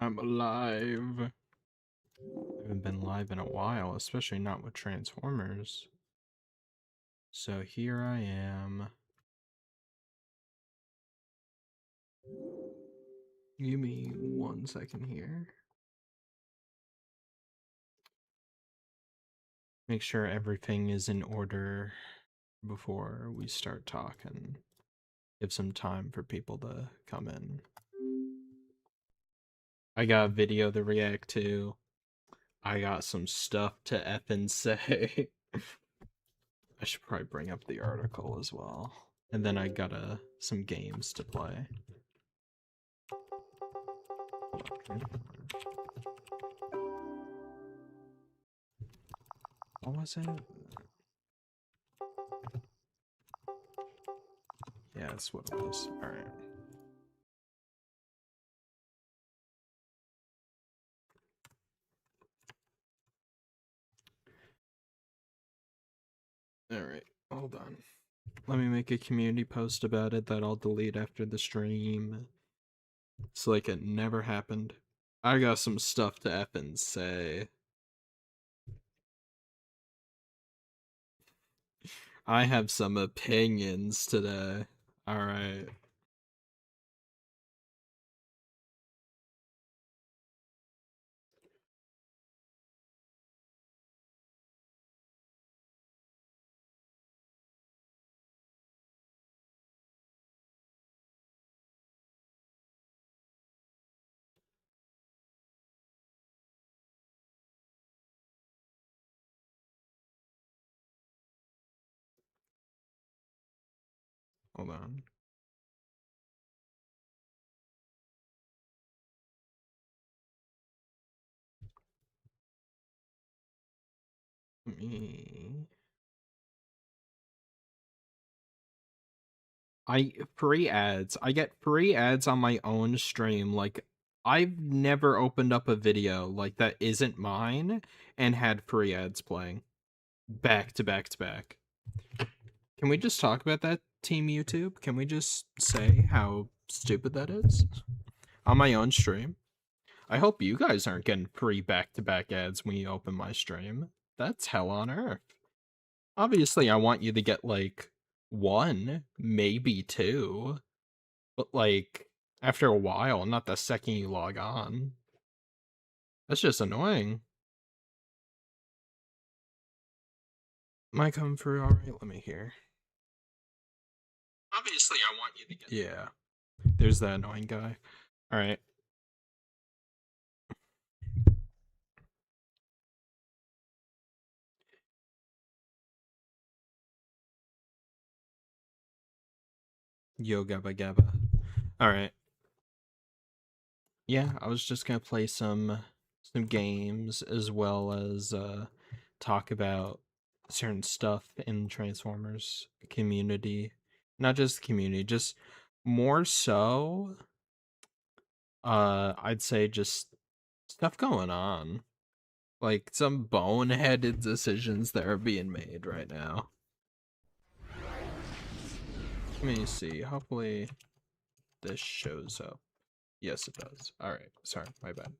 I'm alive. I haven't been live in a while, especially not with Transformers. So here I am. Give me 1 second here. Make sure everything is in order before we start talking. Give some time for people to come in. I got a video to react to. I got some stuff to effing say. I should probably bring up the article as well. And then I got some games to play. What was it? Yeah, that's what it was. Alright. Alright, hold on. Let me make a community post about it that I'll delete after the stream. It's like it never happened. I got some stuff to effing say. I have some opinions today. Alright. Hold on. Free ads. I get free ads on my own stream. Like, I've never opened up a video like that isn't mine and had free ads playing. Back to back to back. Can we just talk about that, Team YouTube? Can we just say how stupid that is? On my own stream? I hope you guys aren't getting free back-to-back ads when you open my stream. That's hell on earth. Obviously, I want you to get, like, 1, maybe 2. But, like, after a while, not the second you log on. That's just annoying. Am I coming through alright? Let me hear. Obviously, I want you to get... Yeah. There's that annoying guy. Alright. Yo Gabba Gabba. Alright. Yeah, I was just gonna play some games as well as talk about certain stuff in Transformers community. Not just the community, just more so I'd say just stuff going on. Like some boneheaded decisions that are being made right now. Let me see. Hopefully this shows up. Yes, it does. Alright. Sorry, my bad.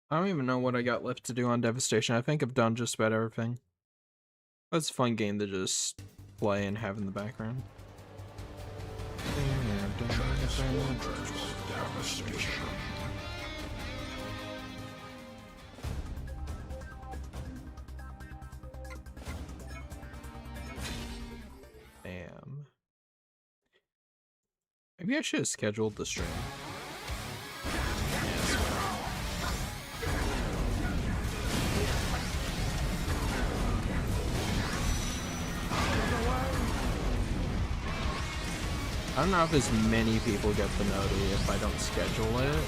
I don't even know what I got left to do on Devastation. I think I've done just about everything. It's a fun game to just play and have in the background. Damn. Maybe I should have scheduled the stream. I don't know if as many people get the noti if I don't schedule it,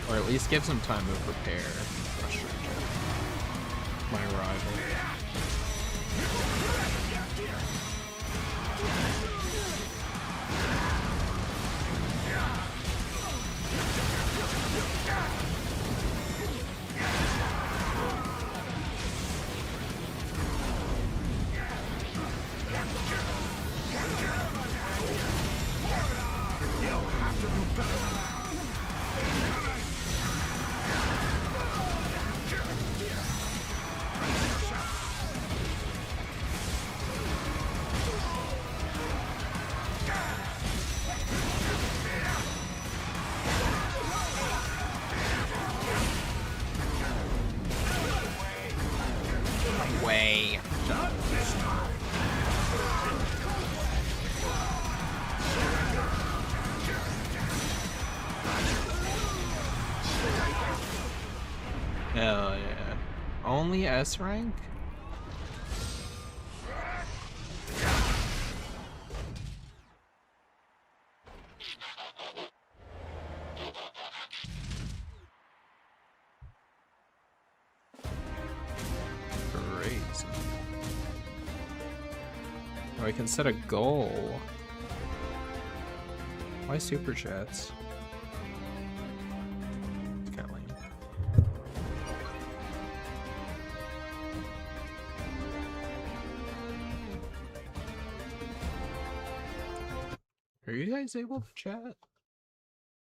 or at least give some time to prepare. My arrival. away. Hell yeah. Only S rank? Crazy. Oh, I can set a goal. Why super chats? It's kind of lame. Are you guys able to chat?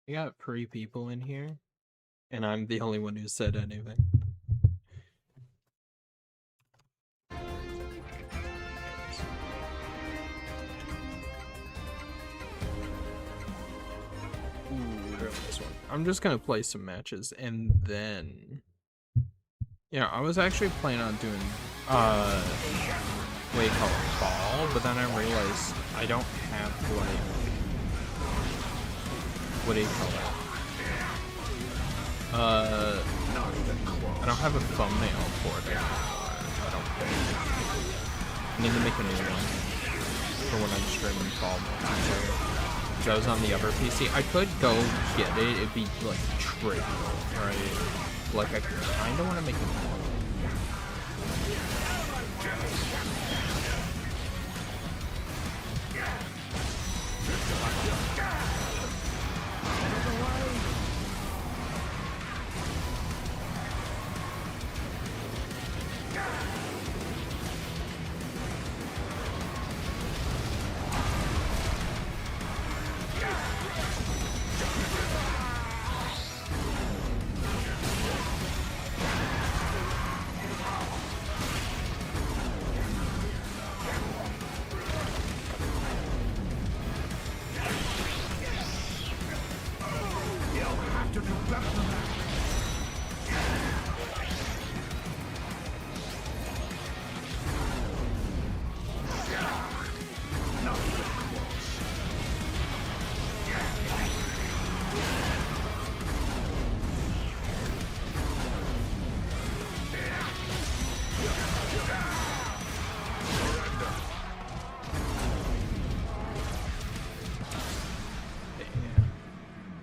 We got 3 people in here, and I'm the only one who said anything. This one. I'm just gonna play some matches, and then... Yeah, I was actually planning on doing, what do you call it, ball, but then I realized I don't have, like... What do you call it? I don't have a thumbnail for it anymore, I don't think. I need to make a new one for when I'm streaming fall multiplayer. Because I was on the other PC. I could go get it, it'd be like trivial, right? Like I kinda wanna make a new one.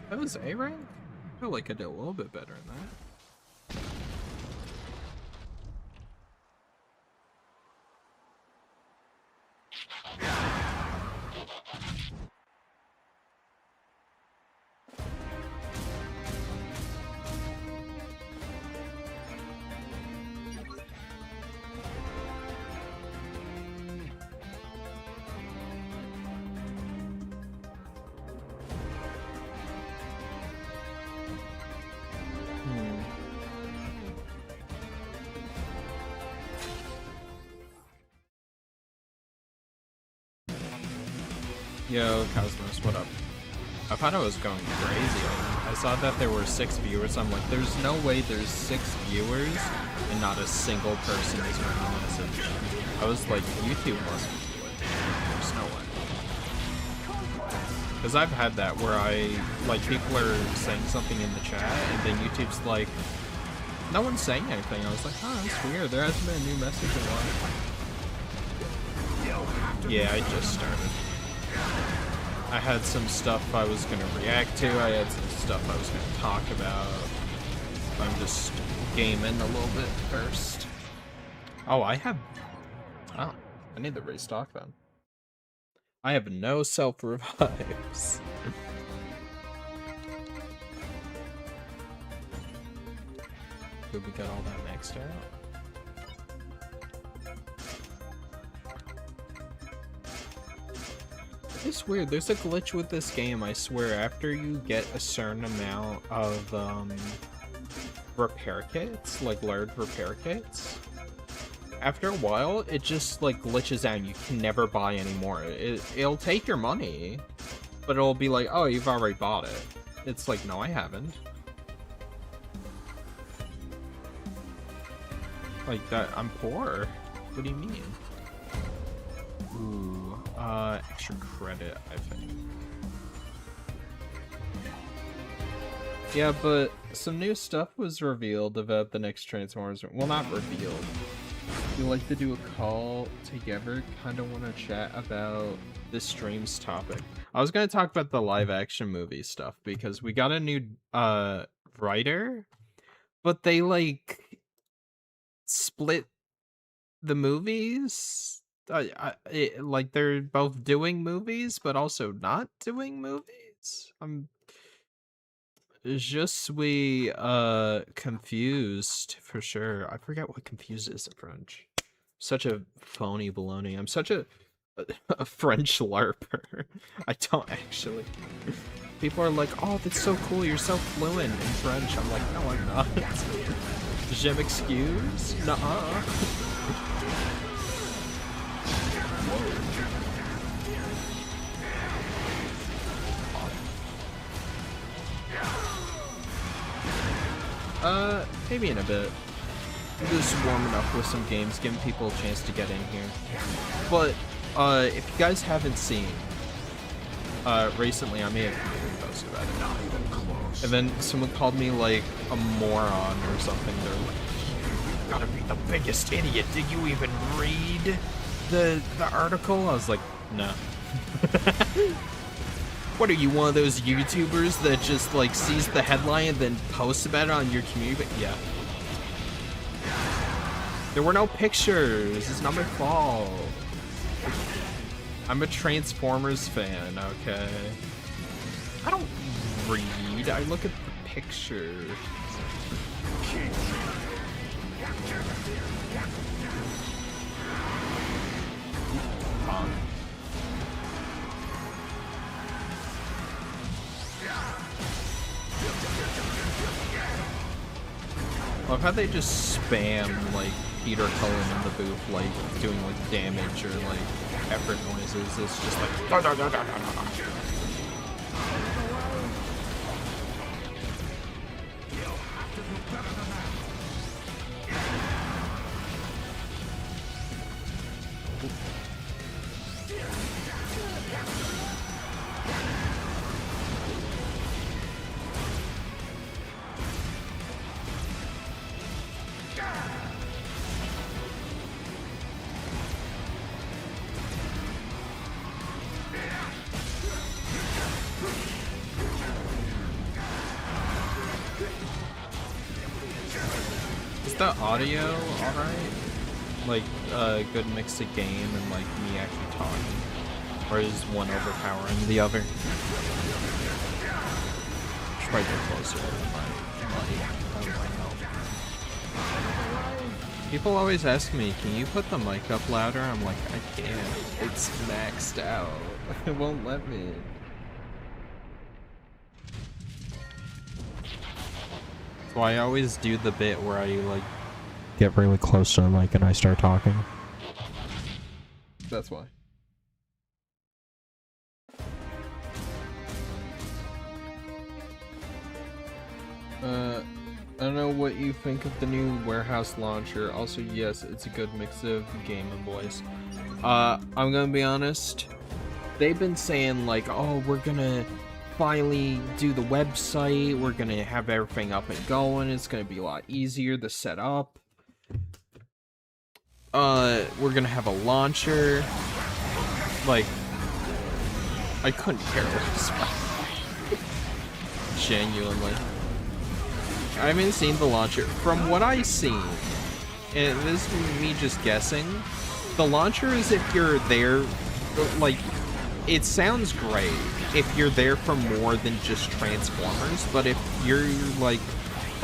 That was A rank? I feel like I did a little bit better than that. Yo, Cosmos, what up? I thought I was going crazy. I saw that there were 6 viewers. I'm like, there's no way there's 6 viewers and not a single person is going to message. I was like, YouTube must be glitched. There's no way. Because I've had that where like, people are saying something in the chat and then YouTube's like, no one's saying anything. I was like, oh, that's weird. There hasn't been a new message in a while. Yeah, I just started. I had some stuff I was going to react to, I had some stuff I was going to talk about. I'm just gaming a little bit first. Oh, I need to restock them. I have no self-revives. Good, we got all that maxed out. It's weird, there's a glitch with this game, I swear. After you get a certain amount of repair kits, like large repair kits, after a while it just like glitches out and you can never buy anymore. It'll take your money, but it'll be like, oh, you've already bought it. It's like, no, I haven't. Like that, I'm poor. What do you mean? Ooh, extra credit, I think. Yeah, but some new stuff was revealed about the next Transformers. Well, not revealed. We like to do a call together. Kind of want to chat about this stream's topic. I was gonna talk about the live action movie stuff because we got a new writer, but they like split the movies. Like they're both doing movies, but also not doing movies. I'm je suis confused for sure. I forget what confused is in French. Such a phony baloney. I'm such a French larper. I don't actually. People are like, oh, that's so cool. You're so fluent in French. I'm like, no, I'm not. Je m'excuse? Nuh-uh. Maybe in a bit. I'm just warming up with some games, giving people a chance to get in here. But, if you guys haven't seen, recently I may have even posted about it. Not even close. And then someone called me, like, a moron or something. They're like, you gotta be the biggest idiot. Did you even read the article? I was like, no. What are you, one of those YouTubers that just like sees the headline and then posts about it on your community? But yeah. There were no pictures. It's not my fault. I'm a Transformers fan, okay? I don't read. I look at the pictures. I love how they just spam, like, Peter Cullen in the booth, like, doing, like, damage or, like, effort noises. It's just like... Da, da, da, da, da, da. The audio alright? Like a good mix of game and like me actually talking? Or is one overpowering the other? Should probably get closer to my People always ask me, can you put the mic up louder? I'm like, I can't. It's maxed out. It won't let me. So I always do the bit where I like get really close to the mic and I start talking. That's why. I don't know what you think of the new warehouse launcher. Also, yes, it's a good mix of game and voice. I'm gonna be honest. They've been saying like, oh, we're gonna finally do the website, we're gonna have everything up and going, it's gonna be a lot easier to set up. We're gonna have a launcher. Like, I couldn't care less. Genuinely. I haven't seen the launcher. From what I've seen, and this is me just guessing, the launcher is if you're there, like, it sounds great if you're there for more than just Transformers, but if you're, like,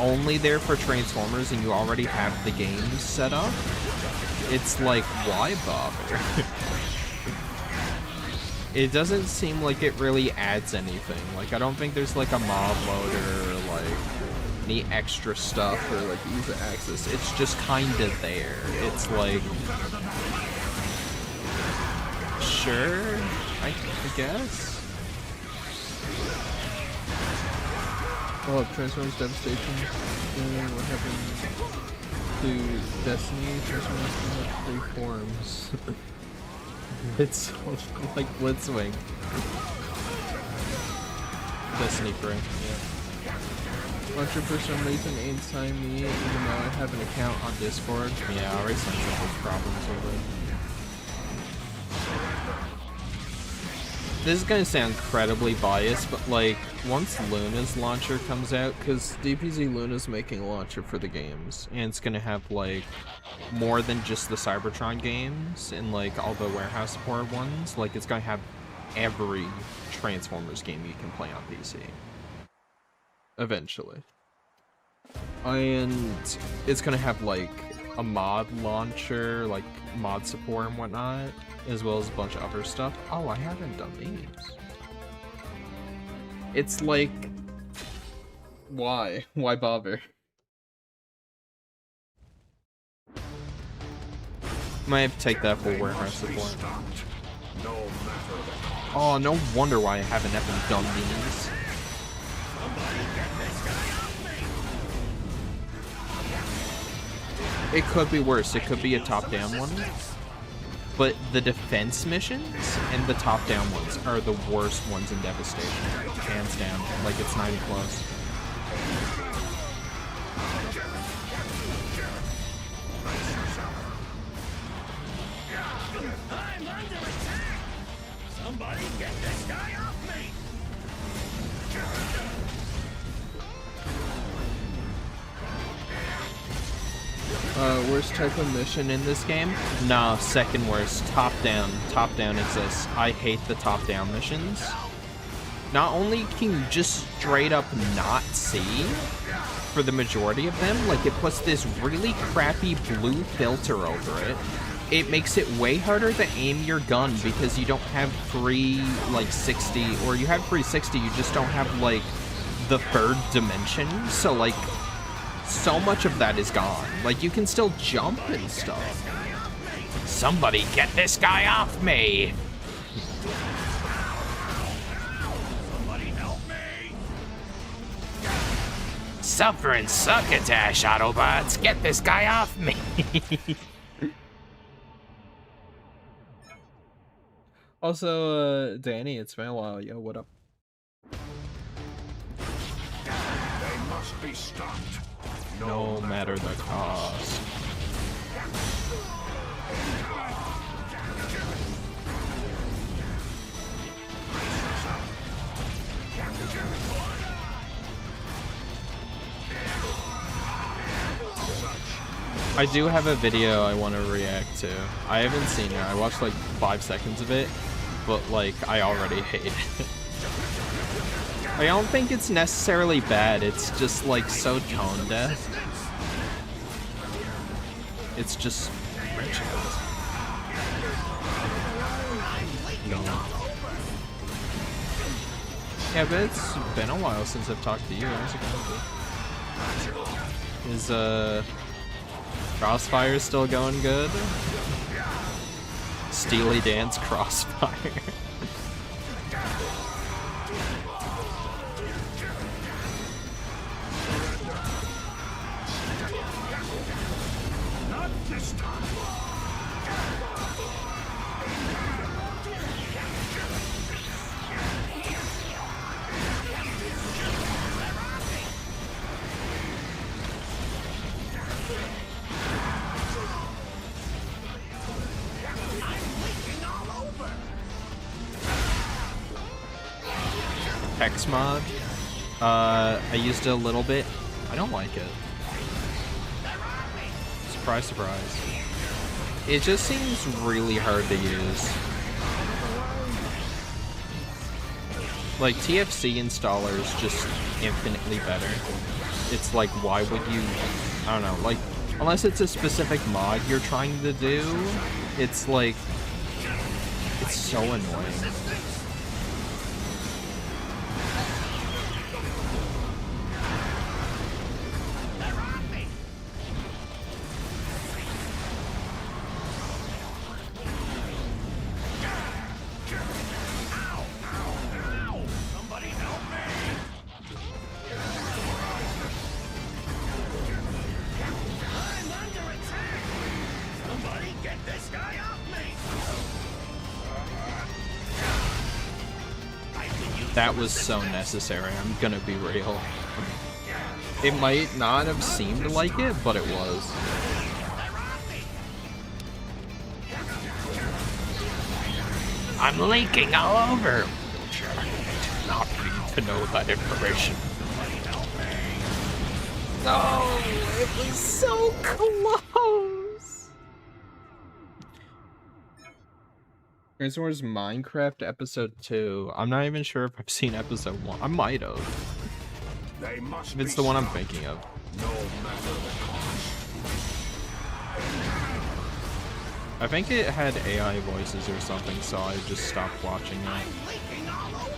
only there for Transformers and you already have the games set up, it's like, why bother? It doesn't seem like it really adds anything. Like, I don't think there's, like, a mod loader or, like, any extra stuff or, like, user access. It's just kind of there. It's like... Sure? I guess? Oh, Transformers Devastation. What happened? to Destiny, first one has 3 forms. It's like Blitzwing. Destiny 3. Yeah. Launcher for some reason ain't signed me, even though I have an account on Discord. Yeah, I already sent those problems with it. This is gonna sound incredibly biased, but like, once Luna's launcher comes out, because DPZ Luna's making a launcher for the games, and it's gonna have like more than just the Cybertron games and like all the warehouse support ones. Like, it's gonna have every Transformers game you can play on PC. Eventually. And it's gonna have like a mod launcher, like mod support and whatnot, as well as a bunch of other stuff. Oh, I haven't done these. It's like, why? Why bother? Might have to take that for warehouse support. Oh, no wonder why I haven't ever done these. It could be worse. It could be a top-down one. But the defense missions and the top-down ones are the worst ones in Devastation. Hands down. Like, it's not even close. I'm under attack! Somebody get this guy off me! Worst type of mission in this game? No, second worst. Top down. Top down exists. I hate the top down missions. Not only can you just straight up not see for the majority of them, like it puts this really crappy blue filter over it. It makes it way harder to aim your gun because you don't have 360, or you have 360, you just don't have like the third dimension. So like, so much of that is gone. Like, you can still jump and stuff. Somebody get this guy off me! Somebody help me! Suffering succotash, Autobots! Get this guy off me! Also, Danny, it's been a while. Yo, what up? They must be stopped. No matter the cost. I do have a video I want to react to. I haven't seen it. I watched like 5 seconds of it, but like I already hate it. I don't think it's necessarily bad, it's just like so tone deaf. It's just ridiculous. No. Yeah, but it's been a while since I've talked to you. How's it going? Is Crossfire still going good? Steely Dan's Crossfire. Hex mod. I used it a little bit. I don't like it. Surprise, surprise. It just seems really hard to use. Like, TFC installer is just infinitely better. It's like, why would you... I don't know, like, unless it's a specific mod you're trying to do, it's like... It's so annoying. That was so necessary, I'm gonna be real. It might not have seemed like it, but it was. I'm leaking all over! Sure, I did not need to know that information. No, it was so close! Transformers Minecraft Episode 2. I'm not even sure if I've seen episode 1. I might have. If it's the one I'm thinking of. No matter the cost. I think it had AI voices or something, so I just stopped watching it.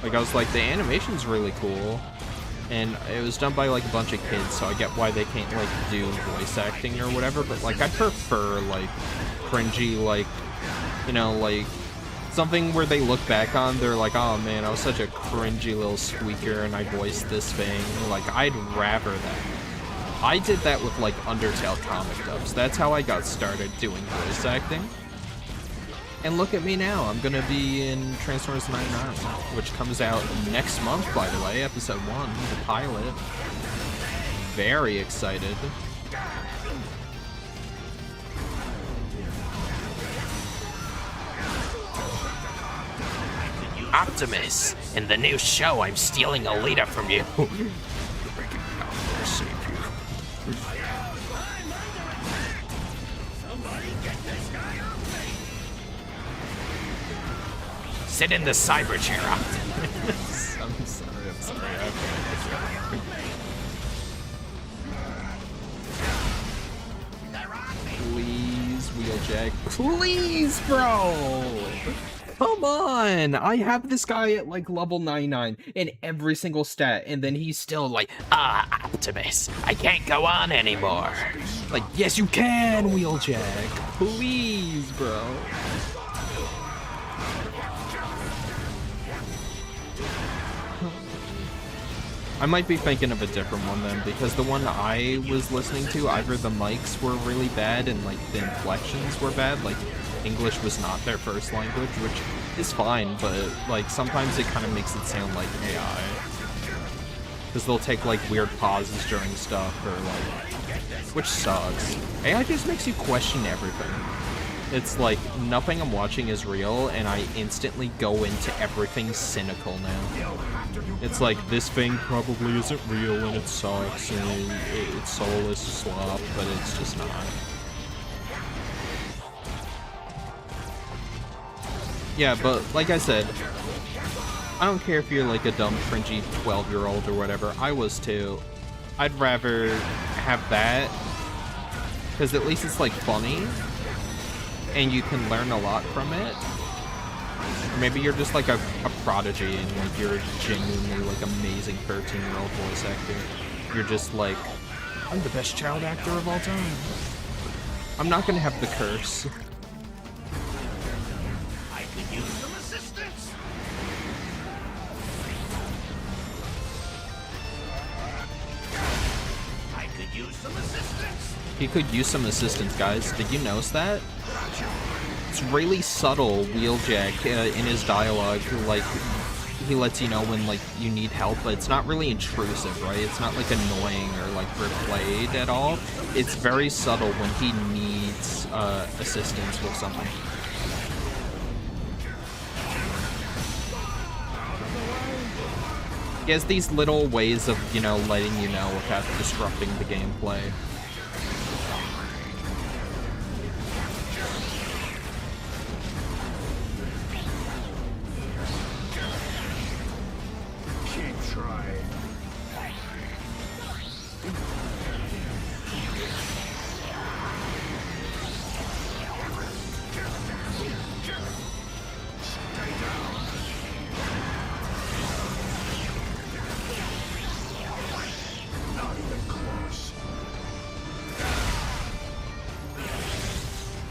Like, I was like, the animation's really cool. And it was done by, like, a bunch of kids, so I get why they can't, like, do voice acting or whatever, but, like, I prefer, like, cringy, like, you know, like, something where they look back on, they're like, oh man, I was such a cringy little squeaker and I voiced this thing. Like, I'd rather that. I did that with, like, Undertale comic dubs. That's how I got started doing voice acting. And look at me now, I'm gonna be in Transformers 99, which comes out next month, by the way, episode 1, the pilot. Very excited. Optimus, in the new show, I'm stealing a leader from you. Sit in the cyber chair, Optimus. I'm sorry. Please, Wheeljack. Please, bro! Come on! I have this guy at, like, level 99 in every single stat, and then he's still like, Optimus, I can't go on anymore. Like, yes, you can, Wheeljack. Please, bro. I might be thinking of a different one then, because the one I was listening to, either the mics were really bad and, like, the inflections were bad, like, English was not their first language, which is fine, but, like, sometimes it kind of makes it sound like AI. Because they'll take, like, weird pauses during stuff, or, like, which sucks. AI just makes you question everything. It's like, nothing I'm watching is real, and I instantly go into everything cynical now. It's like, this thing probably isn't real, and it sucks, and it's soulless slop, but it's just not. Yeah, but, like I said, I don't care if you're like a dumb, cringy 12-year-old or whatever. I was too. I'd rather have that, because at least it's, like, funny, and you can learn a lot from it. Or maybe you're just like a prodigy and like you're genuinely like amazing 13-year-old voice actor. You're just like, I'm the best child actor of all time. I'm not gonna have the curse. I could use some assistance. I could use some assistance. He could use some assistance, guys. Did you notice that? It's really subtle, Wheeljack, in his dialogue. Like, he lets you know when, like, you need help, but it's not really intrusive, right? It's not, like, annoying or, like, replayed at all. It's very subtle when he needs assistance with something. He has these little ways of, you know, letting you know without disrupting the gameplay. Keep trying. Not even close.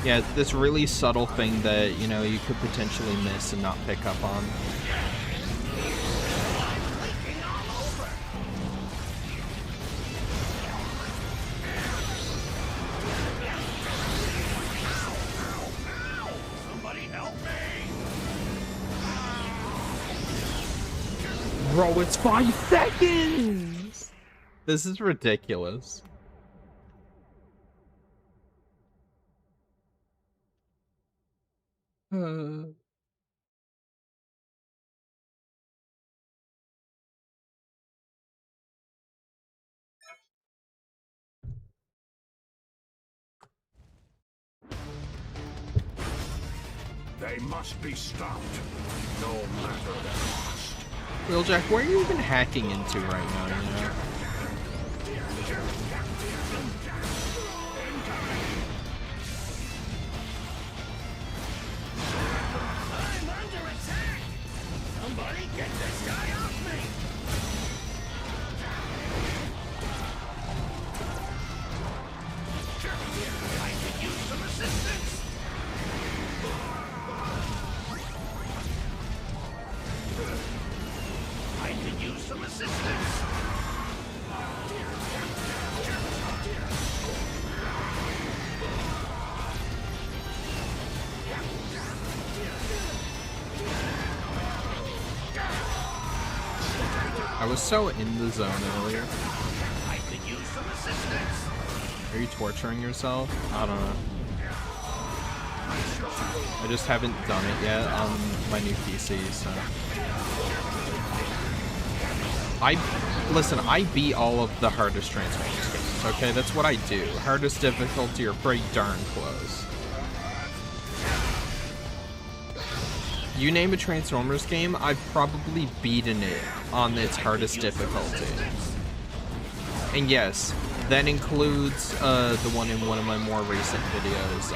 Yeah, this really subtle thing that, you know, you could potentially miss and not pick up on. Somebody help me! Bro, it's 5 seconds! This is ridiculous. They must be stopped, no matter the cost. Wheeljack, where are you even hacking into right now, you know? I'm under attack! Somebody get this guy off me! I could use some assistance! I could use some assistance! I was so in the zone earlier. I could use some assistance! Are you torturing yourself? I don't know. I just haven't done it yet on my new PC, so. Listen, I beat all of the hardest Transformers games, okay? That's what I do. Hardest difficulty are pretty darn close. You name a Transformers game, I've probably beaten it on its hardest difficulty. And yes, that includes the one in one of my more recent videos.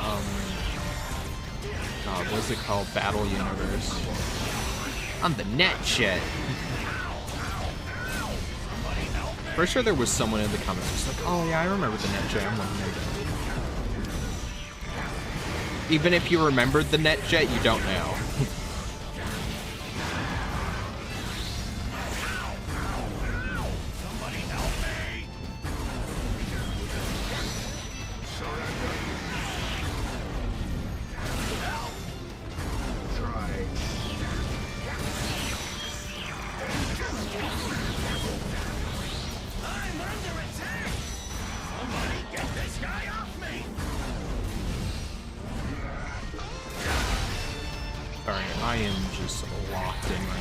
What is it called? Battle Universe. On the net shit. For sure there was someone in the comments who's like, oh yeah, I remember the net jet. I'm like, no, you don't. Even if you remembered the net jet, you don't know. Sorry, I am just locked in right now.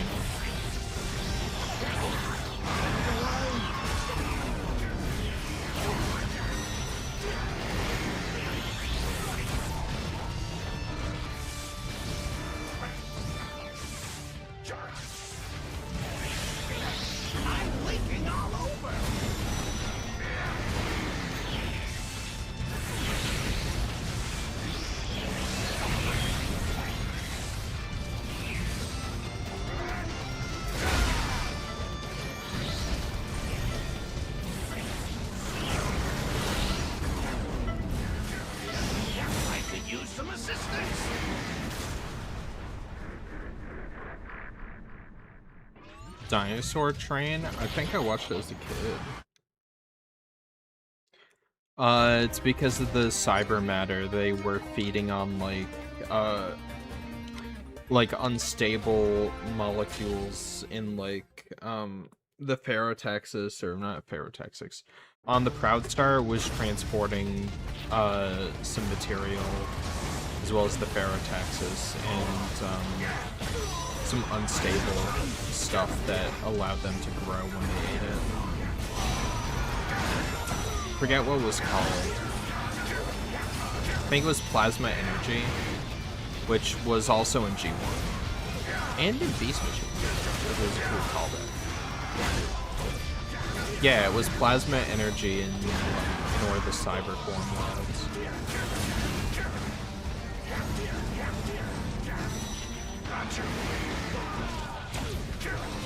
I'm leaking all over! I could use some assistance! Dinosaur Train? I think I watched it as a kid. It's because of the cyber matter. They were feeding on like unstable molecules in the Ferrotaxis, or not Ferrotaxis. On the Proudstar was transporting some material, as well as the Ferrotaxis, and some unstable stuff that allowed them to grow when they ate it. Forget what it was called. I think it was Plasma Energy, which was also in G1. And in Beast Machine, it was cool callback. Yeah, it was Plasma Energy in where the Cyber form was.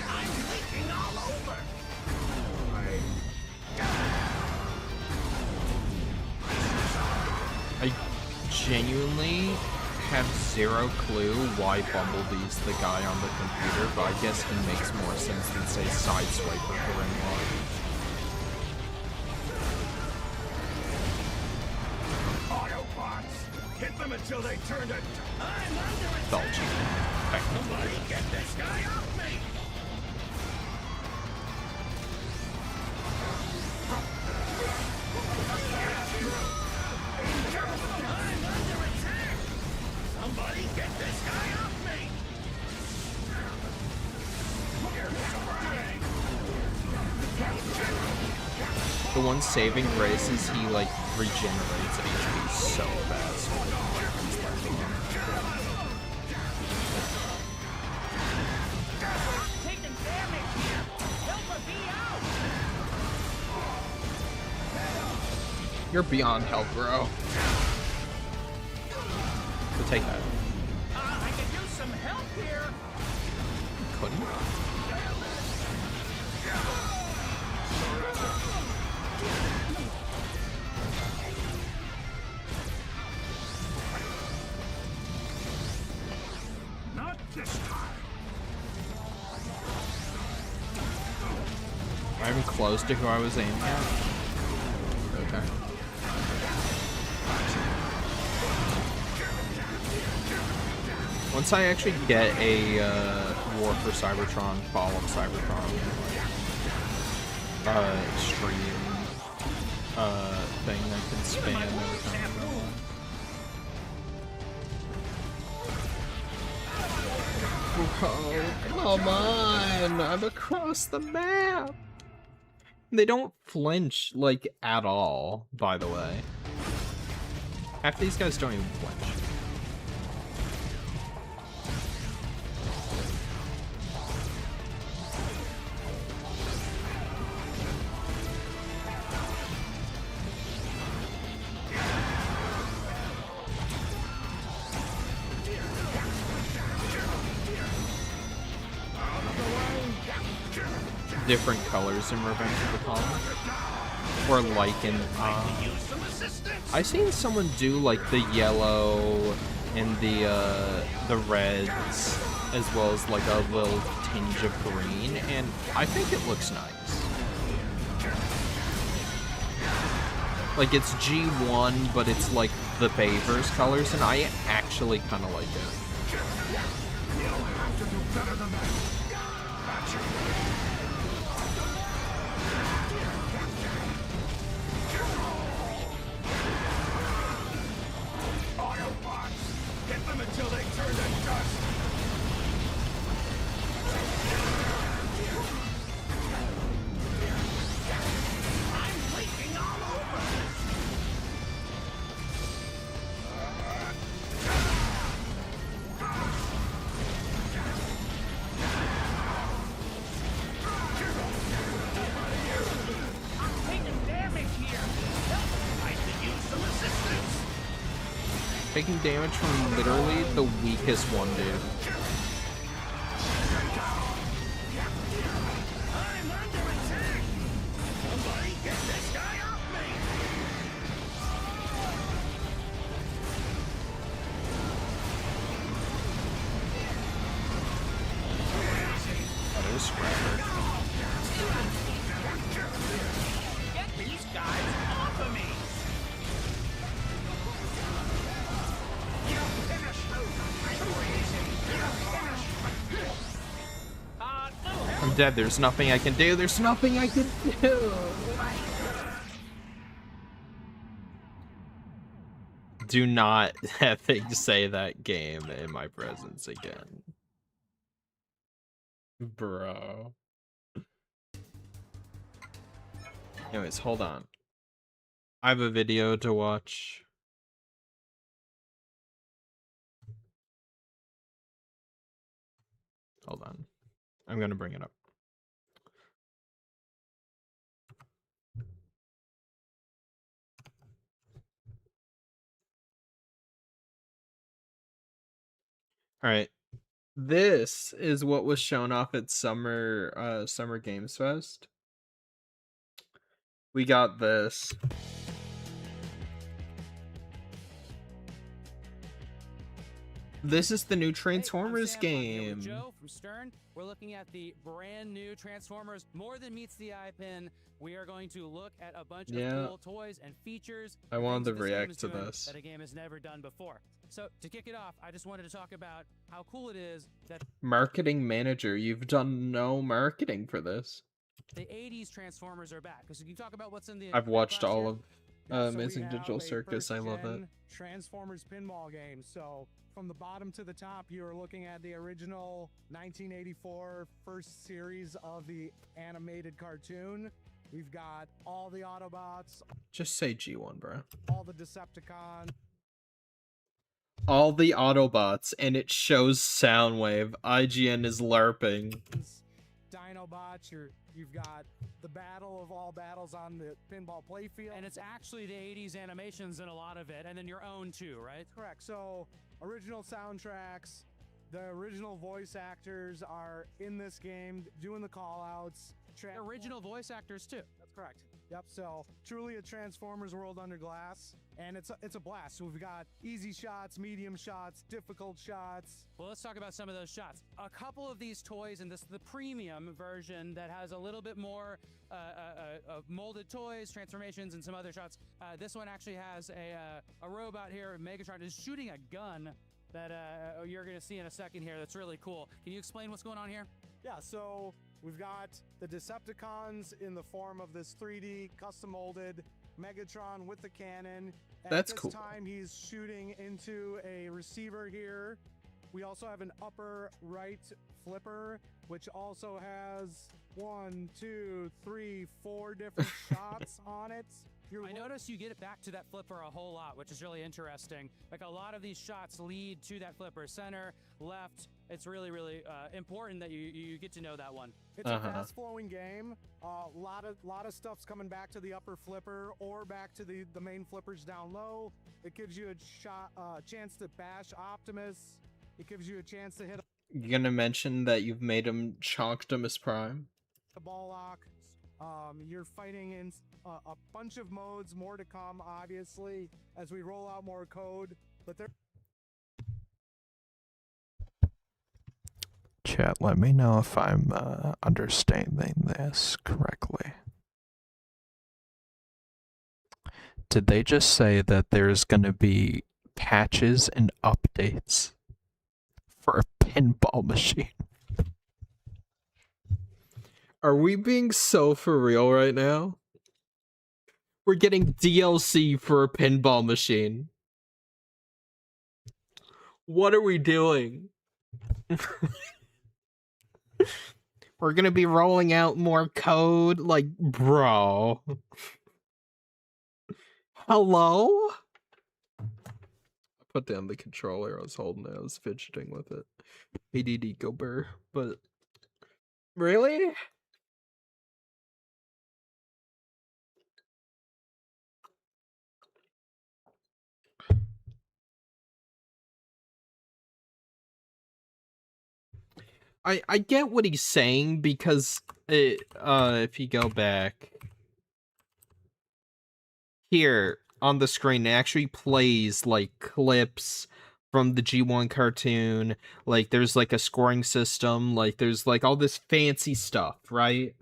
I'm leaking all over! I genuinely have zero clue why Bumblebee's the guy on the computer, but I guess he makes more sense than, say, Sideswiper or Grimlock. Autobots! Hit them until they turn to... I'm under It's all cheap. Somebody get this guy off me! one saving grace is he like regenerates HP so fast. Taking damage here. Help her be out. You're beyond help, bro. So take that. I could use some help here. Couldn't. Not this time. I'm even close to who I was aiming at. Okay. Once I actually get a War for Cybertron, Fall of Cybertron, stream thing that can spam every time. Bro, come on! I'm across the map! They don't flinch, like, at all, by the way. Half these guys don't even flinch. Different colors in Revenge of the Fallen, or like in I've seen someone do like the yellow and the reds, as well as like a little tinge of green, and I think it looks nice. Like it's G1, but it's like the Bayverse colors, and I actually kind of like it. Until they turn to dust. I'm leaking all over. I'm taking damage here. Help! I could use some assistance. Taking damage from literally the weakest one, dude. I'm under attack. Somebody get this guy off me. Oh, there's Scrapper. Get these guys off of me. I'm dead. There's nothing I can do. There's nothing I can do. Do not have things say that game in my presence again. Bro. Anyways, hold on. I have a video to watch. Hold on. I'm gonna bring it up. All right. This is what was shown off at Summer Games Fest. We got this. This is the new Transformers game. Joe from Stern. We're looking at the brand new Transformers More Than Meets the Eye pin. We are going to look at a bunch of cool toys and features. I wanted to react to this. That a game has never done before. So to kick it off, I just wanted to talk about how cool it is that Marketing manager, you've done no marketing for this. the 80s Transformers are back. Because you can talk about what's in the I've watched last all year. of So Amazing we have Digital a Circus. I love it. first-gen Transformers pinball game. So from the bottom to the top, you're looking at the original 1984 first series of the animated cartoon. We've got all the Autobots, Just say G1, bro. all the Decepticons. All the Autobots, and it shows Soundwave. IGN is LARPing. Dinobots, you've got the battle of all battles on the pinball playfield. And it's actually the 80s animations in a lot of it, and then your own too, right? Correct. So, original soundtracks, the original voice actors are in this game doing the call-outs. Original voice actors too. That's correct. Yep, so truly a Transformers world under glass, and it's a blast. So we've got easy shots, medium shots, difficult shots. Well, let's talk about some of those shots. A couple of these toys, and this is the premium version that has a little bit more molded toys, transformations, and some other shots. This one actually has a robot here, Megatron, is shooting a gun that you're going to see in a second here. That's really cool. Can you explain what's going on here? Yeah, so we've got the Decepticons in the form of this 3D custom molded Megatron with the cannon. That's At cool. this time, he's shooting into a receiver here. We also have an upper right flipper, which also has 1, 2, 3, 4 different shots on it. I notice you get it back to that flipper a whole lot, which is really interesting. Like a lot of these shots lead to that flipper, center, left. It's really, really important that you get to know that one. It's a fast-flowing game. Lot of stuff's coming back to the upper flipper or back to the main flippers down low. It gives you a chance to bash Optimus. It gives you a chance to hit You're gonna mention that you've made him Optimus Prime? a ball lock. You're fighting in a bunch of modes, more to come, obviously, as we roll out more code. But there. Chat, let me know if I'm understanding this correctly. Did they just say that there's going to be patches and updates for a pinball machine? Are we being so for real right now? We're getting DLC for a pinball machine. What are we doing? We're gonna be rolling out more code, like, bro. Hello? I put down the controller, I was holding it, I was fidgeting with it. ADD go burr, but... Really? I get what he's saying because if you go back here on the screen, it actually plays like clips from the G1 cartoon. Like there's like a scoring system, like there's like all this fancy stuff, right?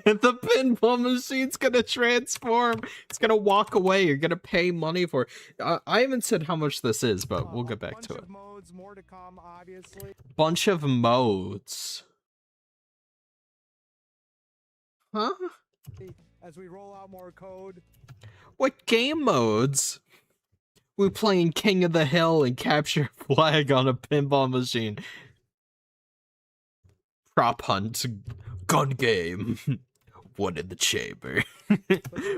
The pinball machine's gonna transform. It's gonna walk away. You're gonna pay money for it. I haven't said how much this is, but we'll get back to it. Modes, more to come, obviously. Bunch of modes. Huh? As we roll out more code. What game modes? We're playing King of the Hill and Capture Flag on a pinball machine. Prop hunt. Gun game. One in the chamber.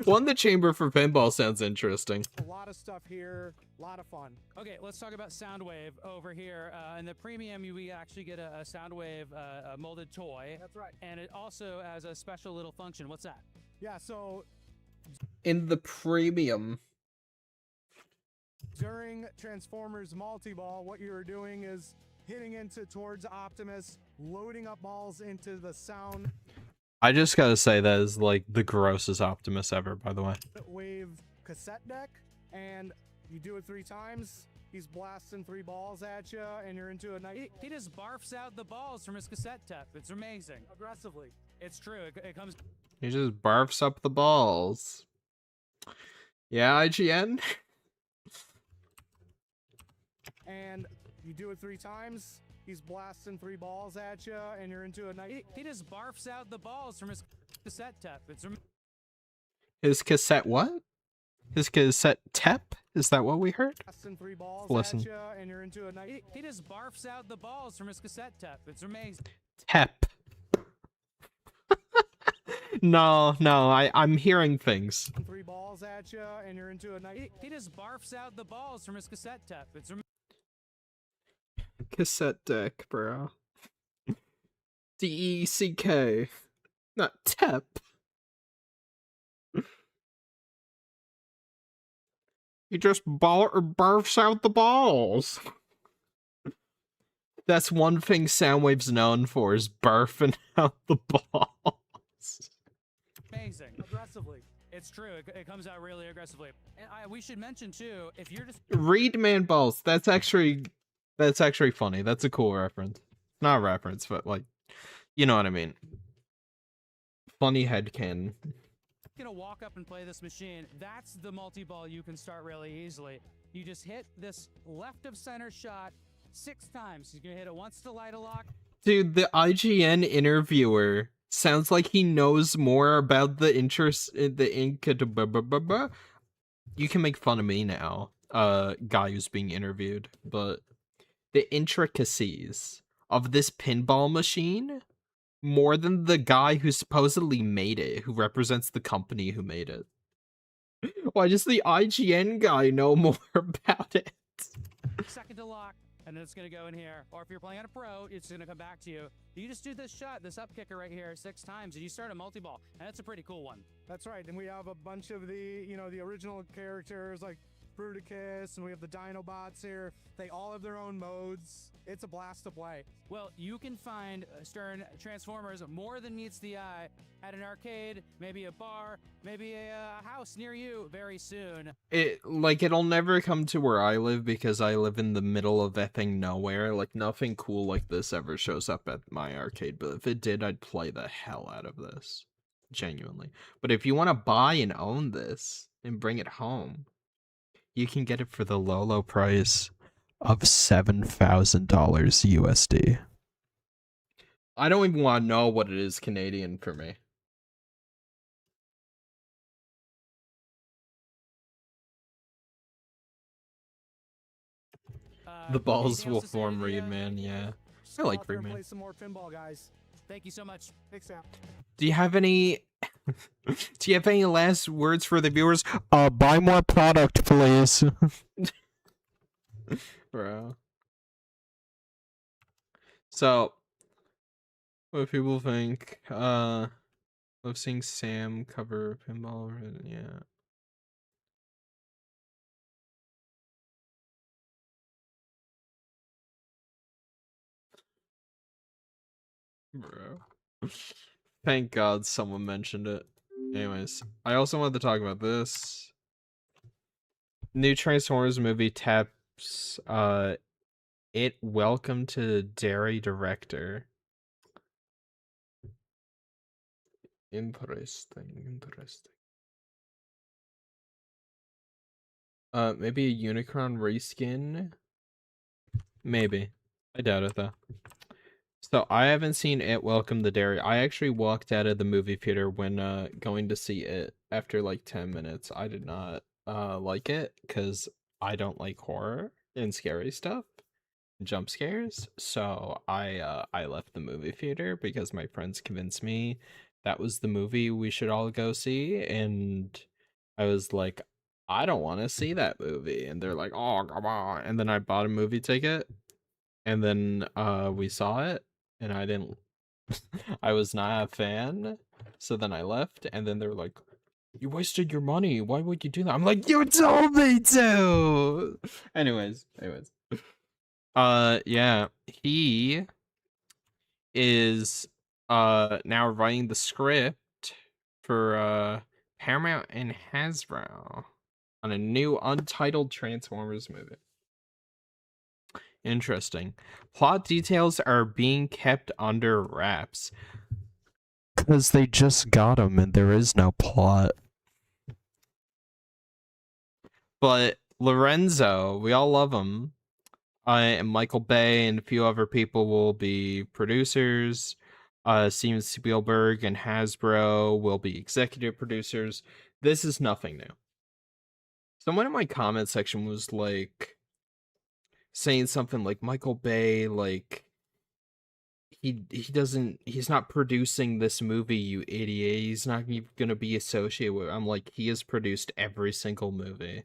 One in the chamber for pinball sounds interesting. A lot of stuff here, a lot of fun. Okay, let's talk about Soundwave over here. In the premium, we actually get a Soundwave a molded toy. That's right. And it also has a special little function. What's that? Yeah, so in the premium, during Transformers Multi-Ball, what you're doing is hitting towards Optimus, loading up balls into the sound. I just gotta say that is like the grossest Optimus ever, by the way. Wave cassette deck, and you do it 3 times. He's blasting 3 balls at you, and you're into a night. He just barfs out the balls from his cassette tape. It's amazing. Aggressively. It's true. It comes. He just barfs up the balls. Yeah, IGN? And you do it 3 times. He's blasting 3 balls at you, and you're into a night. He just barfs out the balls from his cassette tape. It's His cassette what? His cassette tep? Is that what we heard? Blasting 3 balls Listen. at you, and you're into a night. He just barfs out the balls from his cassette tape. It's amazing. Tep. No, I'm hearing things. 3 balls at you, and you're into a nice. He just barfs out the balls from his cassette tape. It's Cassette deck, bro. DECK. Not TEP. He just barfs out the balls. That's one thing Soundwave's known for, is barfing out the balls. amazing. Aggressively. It's true. It comes out really aggressively. And we should mention too, if you're just Reed Man balls. That's actually funny. That's a cool reference. Not a reference, but like, you know what I mean. Funny headcanon. gonna walk up and play this machine, that's the multi-ball you can start really easily. You just hit this left of center shot 6 times. You're gonna hit it once to light a lock. Dude, the IGN interviewer sounds like he knows more about the interest in the ink. You can make fun of me now, guy who's being interviewed, but the intricacies of this pinball machine more than the guy who supposedly made it, who represents the company who made it. Why does the IGN guy know more about it? Second to lock, and then it's gonna go in here. Or if you're playing on a pro, it's gonna come back to you. You just do this shot, this up kicker right here 6 times, and you start a multi-ball, and that's a pretty cool one. That's right, and we have a bunch of the, the original characters like Bruticus, and we have the Dinobots here. They all have their own modes. It's a blast to play. Well, you can find Stern Transformers more than meets the eye at an arcade, maybe a bar, maybe a house near you very soon. It'll never come to where I live because I live in the middle of effing nowhere. Like, nothing cool like this ever shows up at my arcade, but if it did, I'd play the hell out of this. Genuinely. But if you want to buy and own this and bring it home, you can get it for the low price of $7,000 USD. I don't even want to know what it is Canadian for me. The balls will form Reed, man. Yeah, I like Reed, man. Play some more pinball, guys. Thank you so much. Thanks, Sam. Do you have any? Do you have any last words for the viewers? Buy more product, please. Bro. So, what do people think? Love seeing Sam cover pinball. Yeah. Bro. Thank God someone mentioned it. Anyways, I also wanted to talk about this. New Transformers movie taps it welcome to Dairy Director. Interesting. Maybe a Unicron reskin? Maybe. I doubt it though. So I haven't seen It Welcome to Dairy. I actually walked out of the movie theater when going to see it after like 10 minutes. I did not like it because I don't like horror and scary stuff, jump scares. So I left the movie theater because my friends convinced me that was the movie we should all go see, and I was like, I don't want to see that movie, and they're like, oh, come on. And then I bought a movie ticket, and then we saw it, and I didn't I was not a fan, so then I left, and then they were like, you wasted your money, why would you do that? I'm like, you told me to. Anyways yeah, he is now writing the script for Paramount and Hasbro on a new untitled Transformers movie. Interesting. Plot details are being kept under wraps. Because they just got him and there is no plot. But Lorenzo, we all love him. And Michael Bay and a few other people will be producers. Steven Spielberg and Hasbro will be executive producers. This is nothing new. Someone in my comment section was like saying something like Michael Bay, like he's not producing this movie, you idiot. He's not gonna be associated with. I'm like, he has produced every single movie.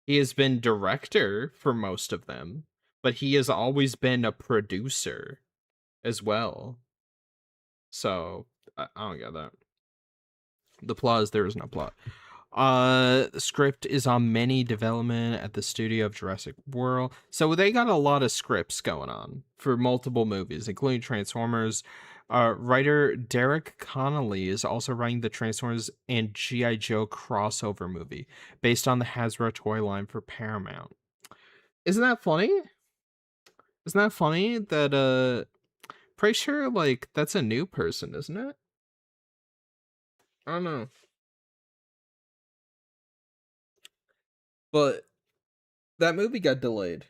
He has been director for most of them, but he has always been a producer as well. So I don't get that. The plot is there is no plot. The script is on many development at the studio of Jurassic World. So they got a lot of scripts going on for multiple movies, including Transformers. Writer Derek Connolly is also writing the Transformers and G.I. Joe crossover movie based on the Hasbro toy line for Paramount. Isn't that funny? Isn't that funny that pretty sure like that's a new person, isn't it? I don't know. But that movie got delayed.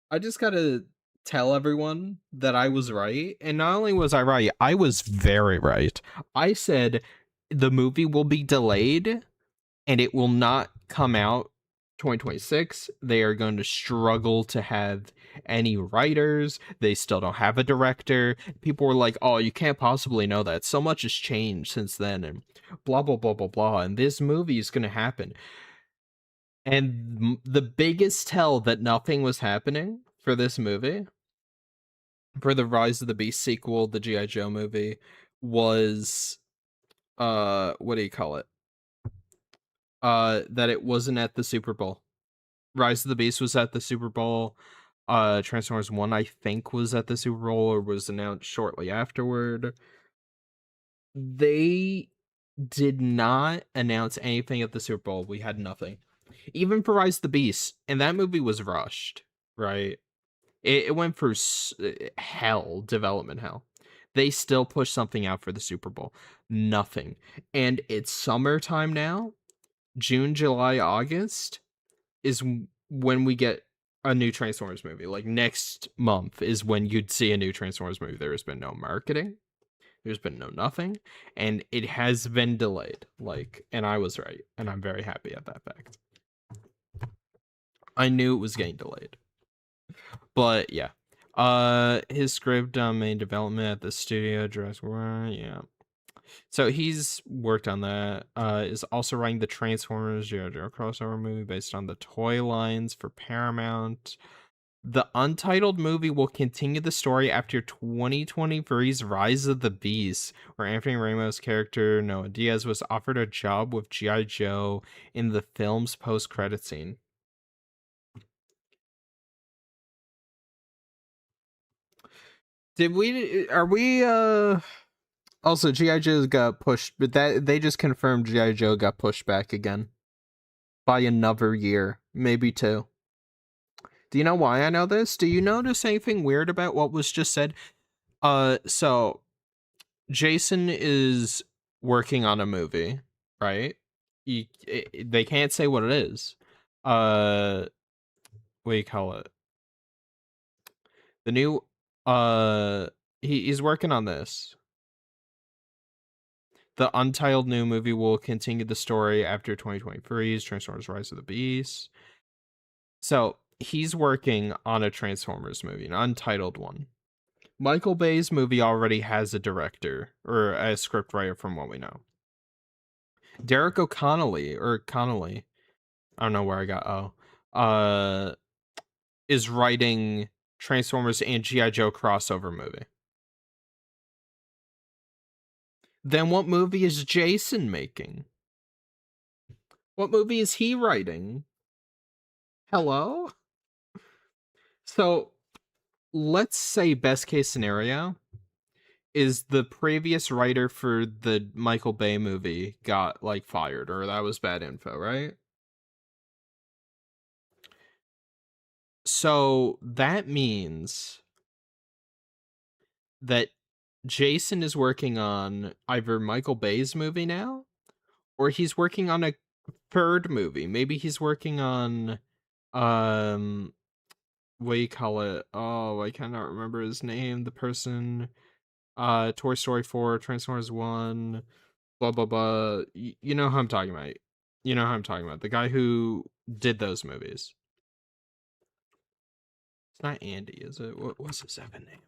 I just gotta tell everyone that I was right. And not only was I right, I was very right. I said the movie will be delayed and it will not come out 2026. They are going to struggle to have any writers. They still don't have a director. People were like, oh, you can't possibly know that. So much has changed since then and blah, blah, blah, blah, blah. And this movie is going to happen. And the biggest tell that nothing was happening for this movie, for the Rise of the Beast sequel, the G.I. Joe movie, was, what do you call it? That it wasn't at the Super Bowl. Rise of the Beast was at the Super Bowl. Transformers 1, I think, was at the Super Bowl or was announced shortly afterward. They did not announce anything at the Super Bowl. We had nothing. Even for Rise of the Beast, and that movie was rushed, right? It went through hell, development hell. They still pushed something out for the Super Bowl. Nothing. And it's summertime now. June, July, August is when we get a new Transformers movie. Like next month is when you'd see a new Transformers movie. There has been no marketing. There's been no nothing. And it has been delayed. And I was right. And I'm very happy at that fact. I knew it was getting delayed. But yeah. His script main development at the studio, Jurassic World, yeah. So he's worked on that. Is also writing the Transformers G.I. Joe crossover movie based on the toy lines for Paramount. The untitled movie will continue the story after 2023's Rise of the Beast, where Anthony Ramos' character Noah Diaz was offered a job with G.I. Joe in the film's post-credit scene. Also, G.I. Joe got pushed, but they just confirmed G.I. Joe got pushed back again. By another year, maybe 2. Do you know why I know this? Do you notice anything weird about what was just said? So, Jason is working on a movie, right? They can't say what it is. What do you call it? The new, he's working on this. The untitled new movie will continue the story after 2023's Transformers Rise of the Beast. So, he's working on a Transformers movie, an untitled one. Michael Bay's movie already has a director, or a scriptwriter from what we know. Derek O'Connolly, I don't know where I got is writing Transformers and G.I. Joe crossover movie. Then what movie is Jason making? What movie is he writing? Hello? So, let's say best case scenario is the previous writer for the Michael Bay movie got, fired, or that was bad info, right? So, that means that Jason is working on either Michael Bay's movie now, or he's working on a third movie. Maybe he's working on, what do you call it? Oh, I cannot remember his name. The person, Toy Story 4, Transformers 1, blah, blah, blah. You know who I'm talking about. You know who I'm talking about. The guy who did those movies. It's not Andy, is it? What's his second name?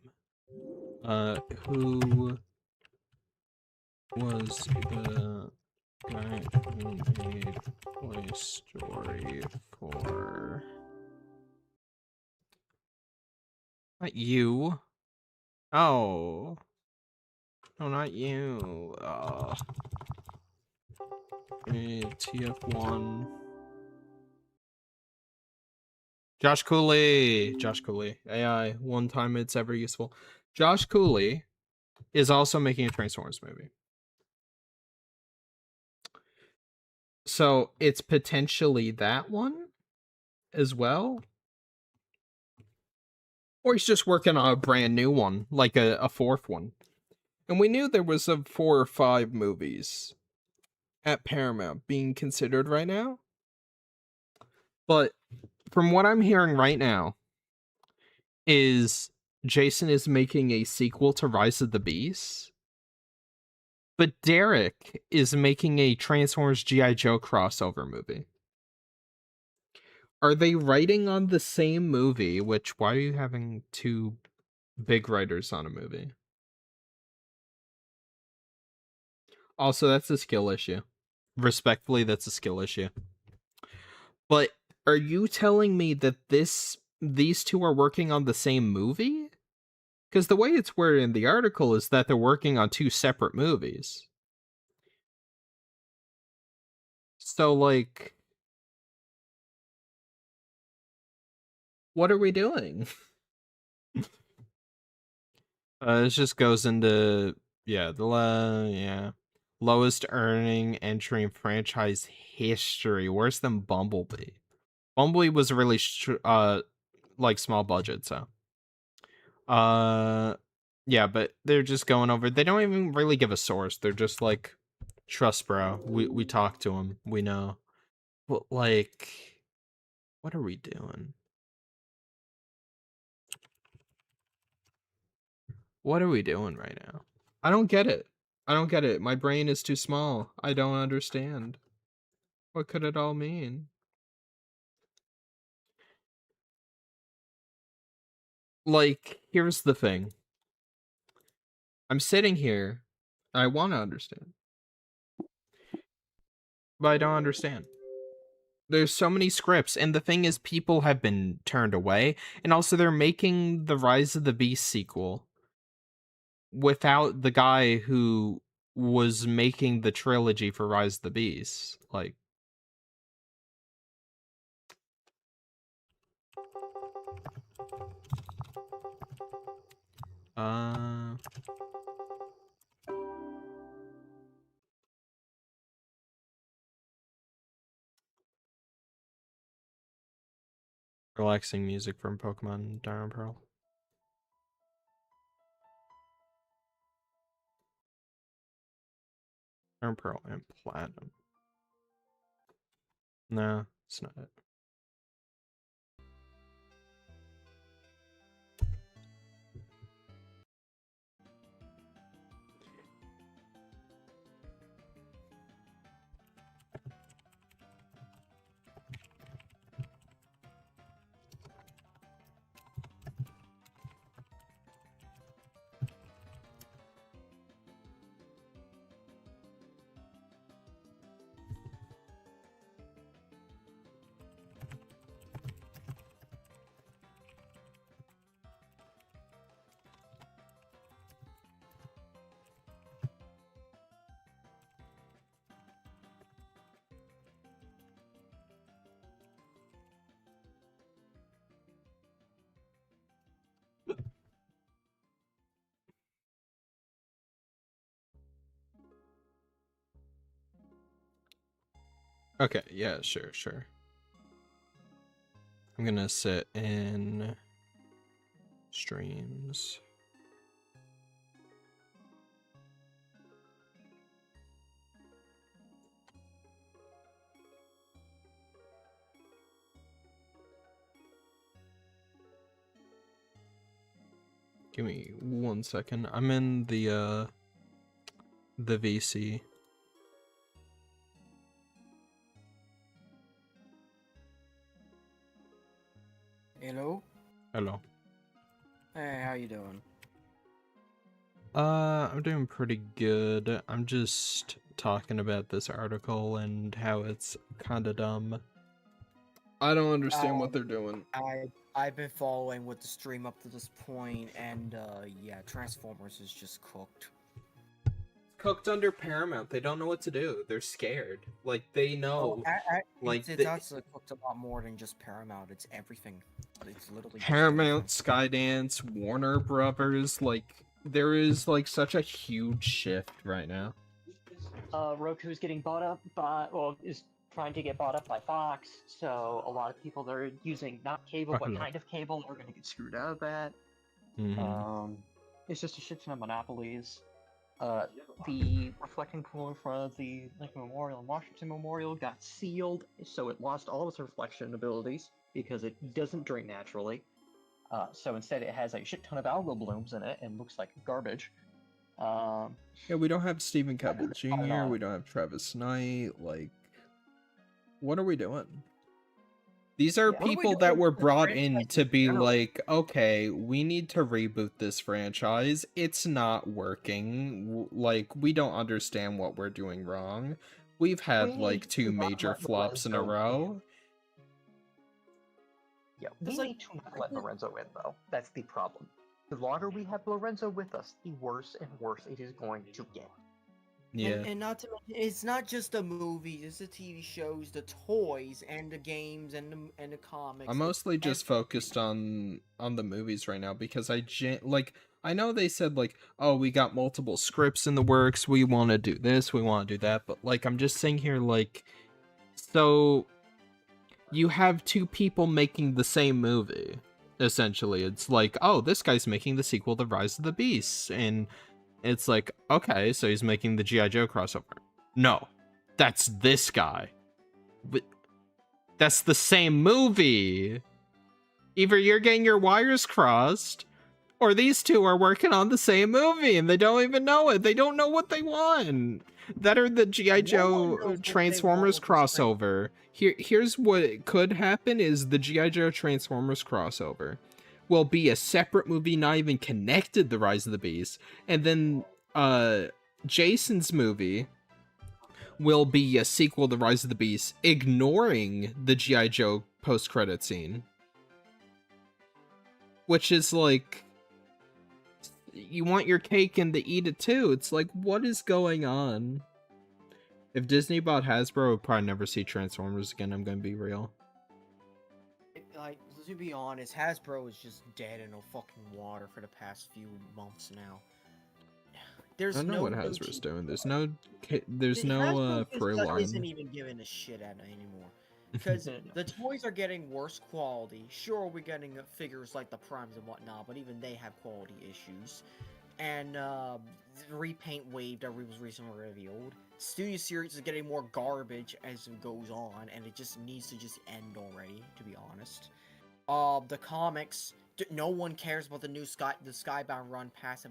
Who was the guy who made Toy Story 4? Not you. Oh. No, not you. TF1. Josh Cooley. Josh Cooley. AI. One time it's ever useful. Josh Cooley is also making a Transformers movie. So it's potentially that one as well. Or he's just working on a brand new one, like a fourth one. And we knew there was 4 or 5 movies at Paramount being considered right now. But from what I'm hearing right now is Jason is making a sequel to Rise of the Beast. But Derek is making a Transformers G.I. Joe crossover movie. Are they writing on the same movie? Which, why are you having 2 big writers on a movie? Also, that's a skill issue. Respectfully, that's a skill issue. But are you telling me that these 2 are working on the same movie? Because the way it's worded in the article is that they're working on 2 separate movies. So, like, what are we doing? This just goes into, yeah, lowest earning entry in franchise history, worse than Bumblebee. Bumblebee was really like small budget, so yeah, but they're just going over. They don't even really give a source. They're just like, trust, bro. We talked to him. We know. But like, what are we doing? What are we doing right now? I don't get it. I don't get it. My brain is too small. I don't understand. What could it all mean? Like, here's the thing. I'm sitting here. I want to understand. But I don't understand. There's so many scripts, and the thing is, people have been turned away, and also they're making the Rise of the Beast sequel without the guy who was making the trilogy for Rise of the Beast. Like, uh, relaxing music from Pokemon Diamond Pearl. Diamond Pearl and Platinum. No, it's not it. Okay, yeah, sure. I'm gonna sit in streams. Give me 1 second. I'm in the VC. Hello. Hello. Hey, how you doing? I'm doing pretty good. I'm just talking about this article and how it's kind of dumb. I don't understand what they're doing. I've been following with the stream up to this point, and yeah, Transformers is just cooked. Cooked under Paramount. They don't know what to do. They're scared. Like, they know. It's actually cooked a lot more than just Paramount. It's everything. It's literally Paramount, Skydance, Warner Brothers. Like, there is like such a huge shift right now. Roku's getting bought up by, well, is trying to get bought up by Fox, so a lot of people that are using not cable, but kind of cable, are going to get screwed out of that. It's just a shit ton of monopolies. The reflecting pool in front of the Lincoln Memorial and Washington Memorial got sealed, so it lost all of its reflection abilities because it doesn't drain naturally. So instead, it has a shit ton of algal blooms in it and looks like garbage. Yeah, we don't have Stephen Campbell Jr. We don't have Travis Knight. Like, what are we doing? These are people that were brought in to be like, okay, we need to reboot this franchise. It's not working. Like, we don't understand what we're doing wrong. We've had like 2 major flops in a row. Yeah, we need to not let Lorenzo in, though. That's the problem. The longer we have Lorenzo with us, the worse and worse it is going to get. Yeah. And not to mention, it's not just the movies, it's the TV shows, the toys, and the games, and the comics. I'm mostly just focused on the movies right now because I know they said like, oh, we got multiple scripts in the works, we want to do this, we want to do that, but like I'm just saying here like, so you have 2 people making the same movie. Essentially, it's like, oh, this guy's making the sequel to Rise of the Beasts, and it's like, okay, so he's making the G.I. Joe crossover. No, that's this guy. But that's the same movie. Either you're getting your wires crossed, or these 2 are working on the same movie, and they don't even know it. They don't know what they want. That are the G.I. Joe Transformers crossover. Here's what could happen is the G.I. Joe Transformers crossover will be a separate movie, not even connected to Rise of the Beast. And then Jason's movie will be a sequel to Rise of the Beast, ignoring the G.I. Joe post-credit scene. Which is like, you want your cake and to eat it too. It's like, what is going on? If Disney bought Hasbro, we'll probably never see Transformers again, I'm gonna be real. Like, to be honest, Hasbro is just dead in the fucking water for the past few months now. I don't know what Hasbro's doing. There's no pro line. Isn't even giving a shit at it anymore. Because the toys are getting worse quality. Sure, we're getting figures like the Primes and whatnot, but even they have quality issues. And the repaint wave that was recently revealed. Studio Series is getting more garbage as it goes on, and it just needs to just end already, to be honest. The comics, no one cares about the new Skybound Run past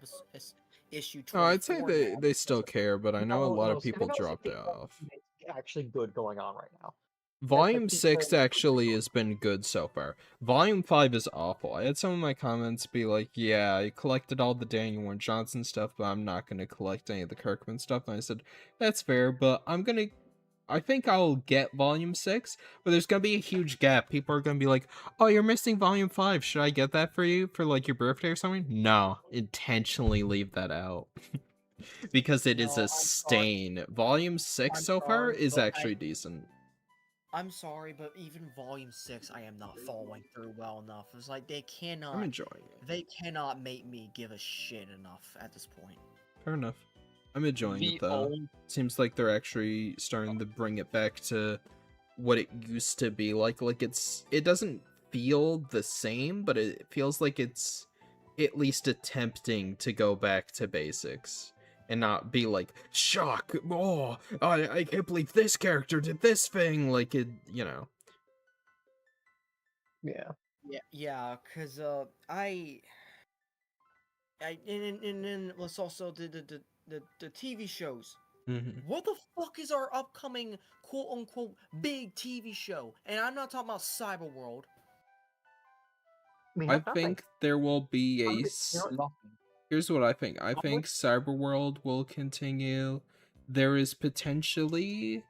issue 24. Oh, I'd say they still care, but I know a lot of people dropped it off. Actually good going on right now. Volume 6 actually has been good so far. Volume 5 is awful. I had some of my comments be like, yeah, I collected all the Daniel Warren Johnson stuff, but I'm not going to collect any of the Kirkman stuff. And I said, that's fair, but I think I'll get Volume 6, but there's going to be a huge gap. People are going to be like, oh, you're missing Volume 5. Should I get that for you for like your birthday or something? No, intentionally leave that out. Because it is a stain. Volume 6 so far is actually decent. I'm sorry, but even Volume 6, I am not following through well enough. It's like, they cannot... I'm enjoying it. They cannot make me give a shit enough at this point. Fair enough. I'm enjoying it, though. Seems like they're actually starting to bring it back to what it used to be. Like it doesn't feel the same, but it feels like it's at least attempting to go back to basics. And not be like, shock, oh, I can't believe this character did this thing, like it, you know. Yeah, cause and then let's also the TV shows. What the fuck is our upcoming quote unquote big TV show? And I'm not talking about Cyberworld. I think there will be Here's what I think. I think Cyberworld will continue. There is potentially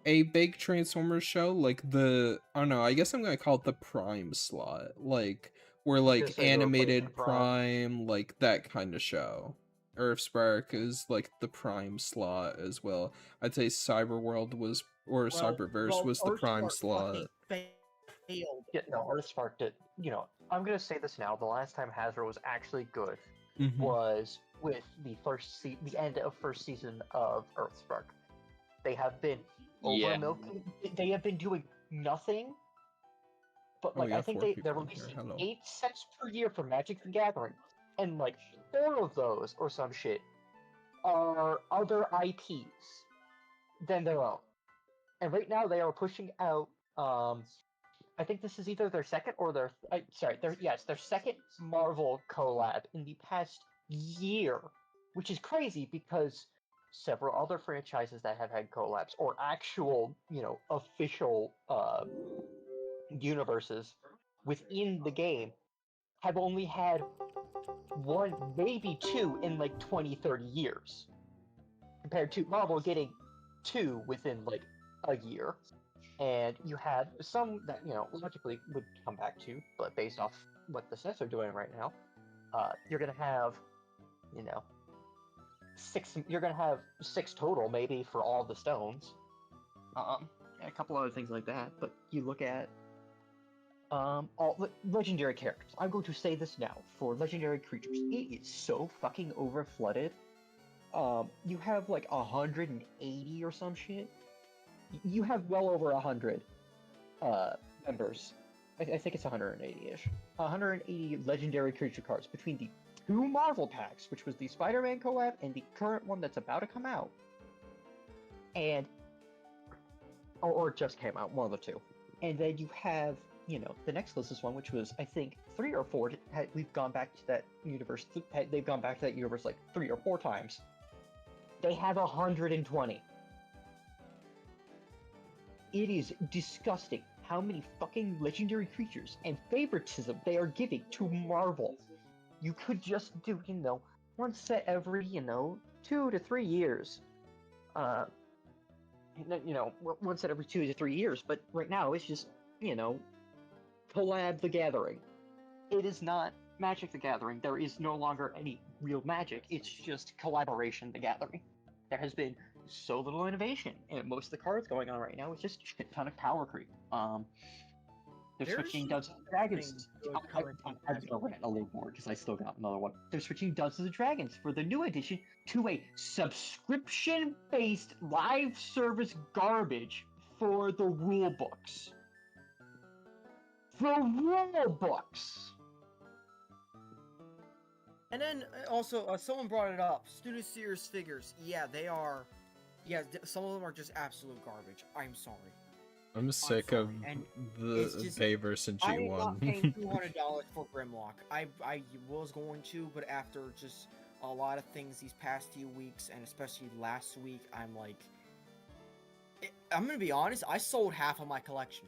a big Transformers show, like I don't know, I guess I'm gonna call it the Prime slot. Like, where, I was gonna like, say the animated replacement Prime. Prime, like, that kind of show. Earthspark is, like, the Prime slot as well. I'd say Cyberworld was, or Cyberverse was the Prime Earthspark slot. fucking failed. Yeah, no, Earthspark did. You know, I'm gonna say this now. The last time Hasbro was actually good Mhm. was with the the end of first season of Earthspark. They have been over milking. They have been doing nothing. But Oh, like, we I got think 4 they're people in here. releasing Hello. 8 sets per year for Magic the Gathering, and like 4 of those or some shit are other IPs than their own. And right now they are pushing out. I think this is either their second or their their second Marvel collab in the past year, which is crazy because several other franchises that have had collabs or actual, official universes within the game have only had one, maybe two in like 20, 30 years, compared to Marvel getting 2 within like a year. And you had some that, logically would come back to, but based off what the sets are doing right now, you're gonna have, 6. You're gonna have 6 total, maybe, for all the stones. And a couple other things like that. But you look at all legendary characters. I'm going to say this now for legendary creatures. It is so fucking overflooded. You have like 180 or some shit. You have well over 100 members. I think it's 180-ish. 180 legendary creature cards between the 2 Marvel packs, which was the Spider-Man collab, and the current one that's about to come out. And or just came out, one of the two. And then you have, the next closest one, which was, I think, 3 or 4. We've gone back to that universe. They've gone back to that universe like 3 or 4 times. They have 120. It is disgusting how many fucking legendary creatures and favoritism they are giving to Marvel. You could just do, one set every, 2 to 3 years. One set every 2 to 3 years, but right now it's just, collab the Gathering. It is not Magic the Gathering. There is no longer any real Magic. It's just collaboration the Gathering. There has been so little innovation, and most of the cards going on right now is just a shit ton of power creep. They're switching Dungeons and Dragons. I'm gonna rant a little more because I still got another one. They're switching Dungeons and Dragons for the new edition to a subscription-based live service garbage for the rule books. The rule books. And then also, someone brought it up. Student Series figures. Yeah, they are. Yeah, some of them are just absolute garbage. I'm sorry. I'm sick of And the it's just- Bayverse and I am not G1. paying $200 for Grimlock. I was going to, but after just a lot of things these past few weeks, and especially last week, I'm like... I'm gonna be honest, I sold half of my collection.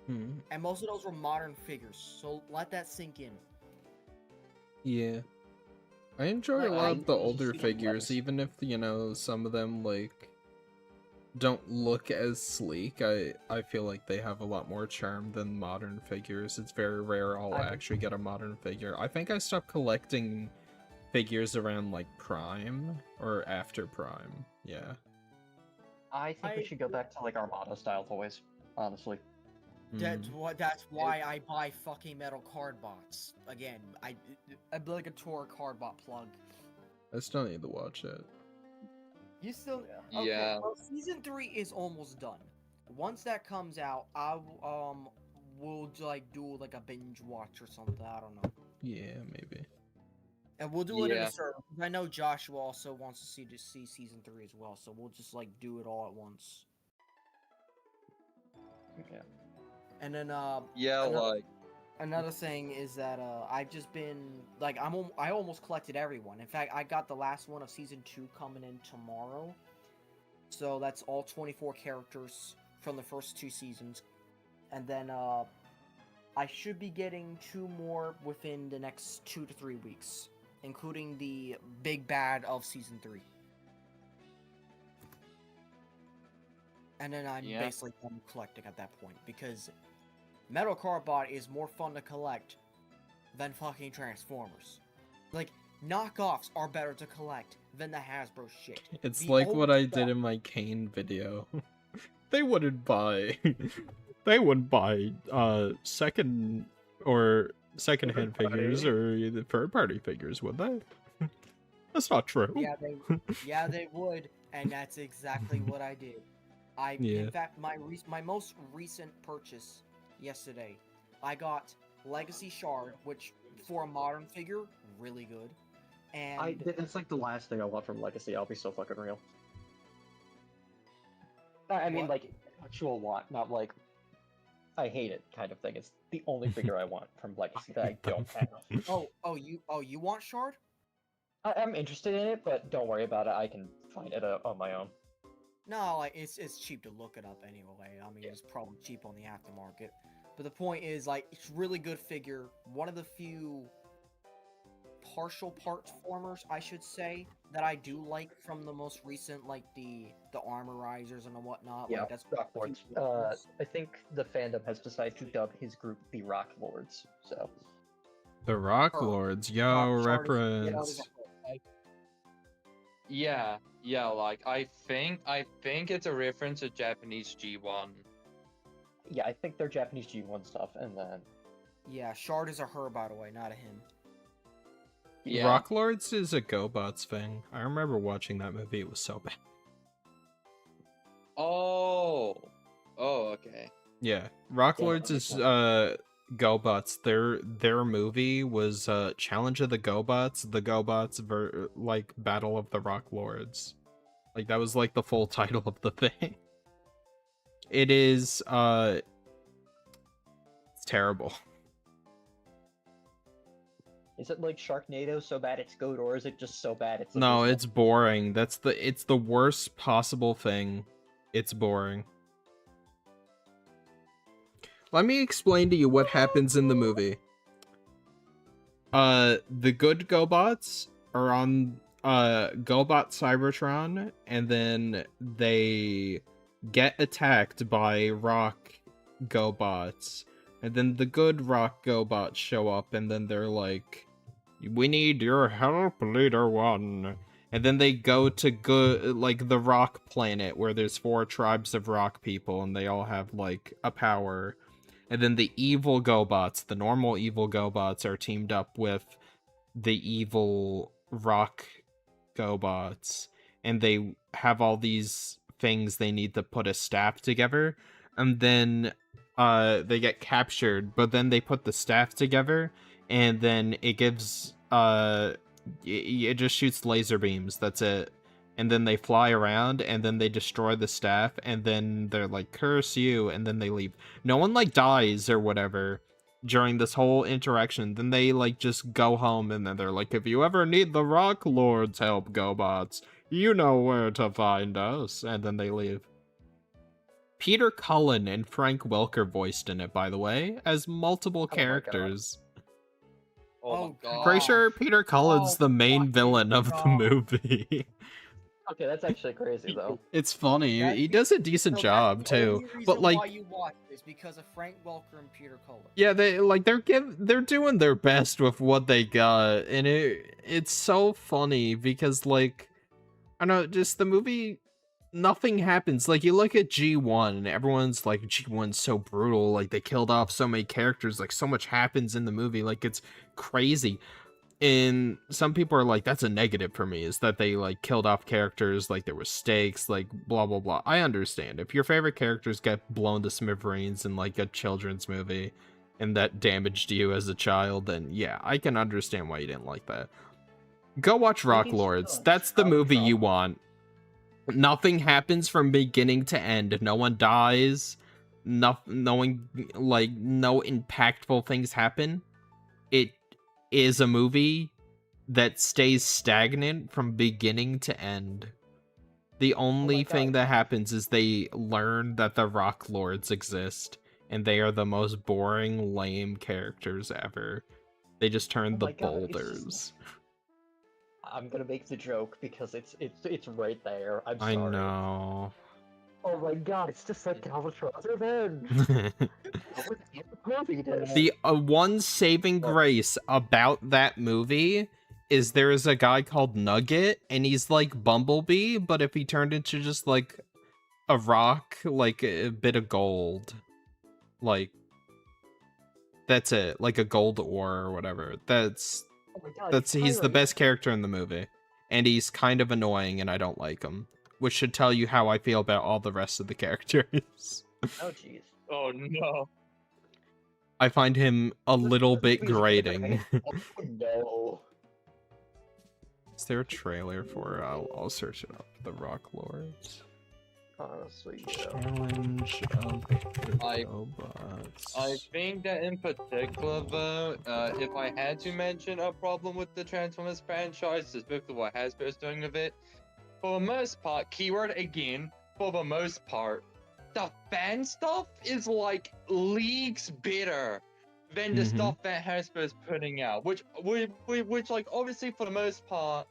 And most of those were modern figures, so let that sink in. Yeah. I enjoy a Like, lot I of the older usually figures, less. even if, some of them, like, don't look as sleek. I feel like they have a lot more charm than modern figures. It's very rare I'll actually get a modern figure. I think I stopped collecting figures around, like, Prime, or after Prime. Yeah. I think we should go back to like Armada-style toys, honestly. That's why I buy fucking metal card bots. Again, obligatory card bot plug. I still need to watch it. You still okay, Yeah. well, season 3 is almost done. Once that comes out, we'll like do like a binge watch or something. I don't know. Yeah, maybe. And we'll do it in Yeah. a server. I know Joshua also wants to see season 3 as well, so we'll just like do it all at once. Yeah. And then Yeah, like another thing is that I've just been like I almost collected everyone. In fact, I got the last one of season 2 coming in tomorrow. So that's all 24 characters from the first 2 seasons. And then I should be getting 2 more within the next 2 to 3 weeks. including the big bad of season 3. And then I'm Yeah. basically done collecting at that point, because Metal Carbot is more fun to collect than fucking Transformers. Like, knockoffs are better to collect than the Hasbro shit. It's The like old what I stuff- did in my Kane video. They wouldn't buy second or secondhand figures or the third party figures, would they? That's not true. Yeah, they would, and that's exactly what I did. Yeah. In fact, my most recent purchase yesterday, I got Legacy Shard, which for a modern figure, really good. And It's like the last thing I want from Legacy. I'll be so fucking real. I mean, What? like actual want, not like I hate it kind of thing. It's the only figure I want from Legacy that I don't have. you want Shard? I'm interested in it, but don't worry about it. I can find it on my own. No, like it's cheap to look it up anyway. I mean, it's probably cheap on the aftermarket. But the point is, like, it's really good figure. One of the few partial parts formers, I should say, that I do like from the most recent, like the armorizers and whatnot. Yeah, like, that's Rock Lords. I think the fandom has decided to dub his group the Rock Lords. So The Rock Or- Lords, Shard yo, is- reference. Yeah, like I think it's a reference to Japanese G1. yeah, I think they're Japanese G1 stuff, and then Yeah, Shard is a her, by the way, not a him. Yeah. Rock Lords is a GoBots thing. I remember watching that movie. It was so bad. Oh, okay. Yeah, Rock Yeah, Lords that is makes GoBots. Their movie was Challenge of the GoBots. The GoBots like Battle of the Rock Lords. Like that was like the full title of the thing. It is it's terrible. is it like Sharknado so bad it's good, or is it just so bad it's No, abysmal? it's boring. It's the worst possible thing. It's boring. Let me explain to you what happens in the movie. The good GoBots are on GoBot Cybertron, and then they get attacked by Rock GoBots. And then the good Rock GoBots show up, and then they're like, "We need your help, Leader One." And then they go to the Rock planet, where there's 4 tribes of rock people, and they all have like a power. And then the evil GoBots, the normal evil GoBots, are teamed up with the evil Rock GoBots, and they have all these things they need to put a staff together, and then they get captured, but then they put the staff together, and then it gives it just shoots laser beams. That's it. And then they fly around, and then they destroy the staff, and then they're like, "Curse you," and then they leave. No one like dies or whatever during this whole interaction. Then they like just go home, and then they're like, "If you ever need the Rock Lord's help, GoBots, you know where to find us." And then they leave. Peter Cullen and Frank Welker voiced in it, by the way, as multiple Oh my God. characters. Oh my god. Pretty sure Peter Cullen's the main fucking villain of the God. movie. Okay, that's actually crazy though. It's funny. That- He does a decent No, job that's the too. only reason But like, why you watch it is because of Frank Welker and Peter Cullen. yeah, they're doing their best with what they got, and it's so funny because like, I don't know, just the movie, nothing happens. Like you look at G1, and everyone's like, G1's so brutal. Like they killed off so many characters. Like so much happens in the movie. Like it's crazy. And some people are like, that's a negative for me, is that they like killed off characters, like there were stakes, like blah blah blah. I understand if your favorite characters get blown to smithereens in like a children's movie and that damaged you as a child, then yeah, I can understand why you didn't like that. Go watch Rock Maybe Lords. still That's the child movie you trauma. want. Nothing happens from beginning to end. No one dies. No impactful things happen. It is a movie that stays stagnant from beginning to end. The only God. thing that happens is they learn that the Rock Lords exist, and they are the most boring, lame characters ever. They just turn Oh the my God, it's just- boulders. I'm gonna make the joke because it's right there. I'm I sorry. know. Oh my god, it's just like Galvatron's revenge. The one saving grace about that movie is there is a guy called Nugget, and he's like Bumblebee, but if he turned into just like a rock, like a bit of gold, like that's it, like a gold ore or whatever. That's Oh my god, he's the Tyler, best character in the movie, and he's kind of annoying, and I don't like him, which should tell you how I feel about all the rest of the characters. Oh jeez. Oh no. I find him a little bit Please, grating. Oh no. Is there a trailer for it? I'll search it up. The Rock Lords. Honestly, yeah. Challenge of I robots. think that in particular, though, if I had to mention a problem with the Transformers franchise, specifically what Hasbro's doing with it, for the most part, keyword again, for the most part, the fan stuff is like leagues better than the stuff that Hasbro's putting out, which like obviously for the most part,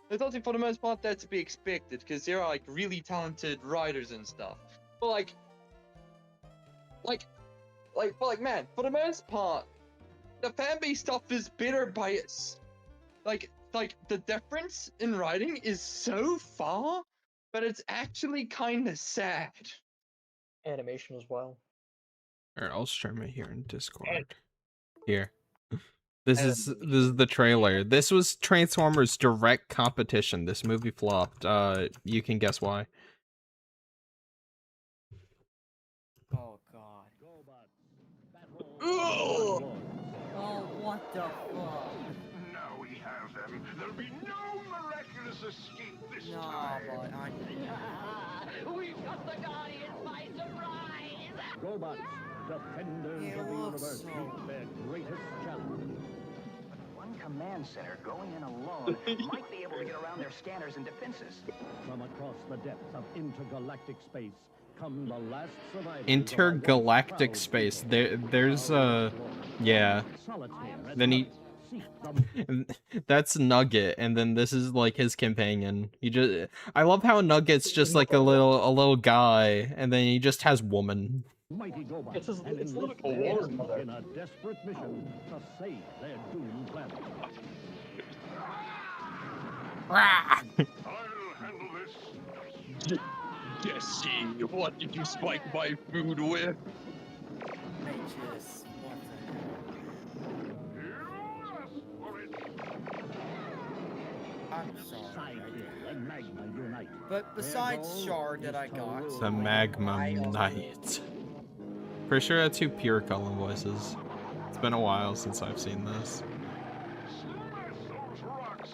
there's nothing for the most part that's to be expected because they're like really talented writers and stuff. But man, for the most part, the fan base stuff is better by its like the difference in writing is so far, but it's actually kind of sad. Animation as well. Alright, I'll stream it here in Discord. Here. This is the trailer. This was Transformers direct competition. This movie flopped. You can guess why. Oh god. Oh, what the fuck? Now we have them. There'll be no miraculous escape this No, time. but We've got the Guardians by surprise. Robots, defenders It of the looks universe, so- meet their greatest challenge. One command center going in alone might be able to get around their scanners and defenses. From across the depths of intergalactic space come the last survivors. Intergalactic space. There's yeah. Then he that's Nugget, and then this is like his companion. I love how Nugget's just like a little guy, and then he just has woman. Mighty Gobots, It's a and little enlist bit their war, help mother. in a desperate mission to save their doomed planet. I'll handle this. Jesse, what did you spike my food with? I just what the hell? You asked for it. I'm sorry. Sideshield and Magma unite. But besides Shard that I got, The Magma I also- Knight. Pretty sure that's two pure Cullen voices. It's been a while since I've seen this. Smash those rocks.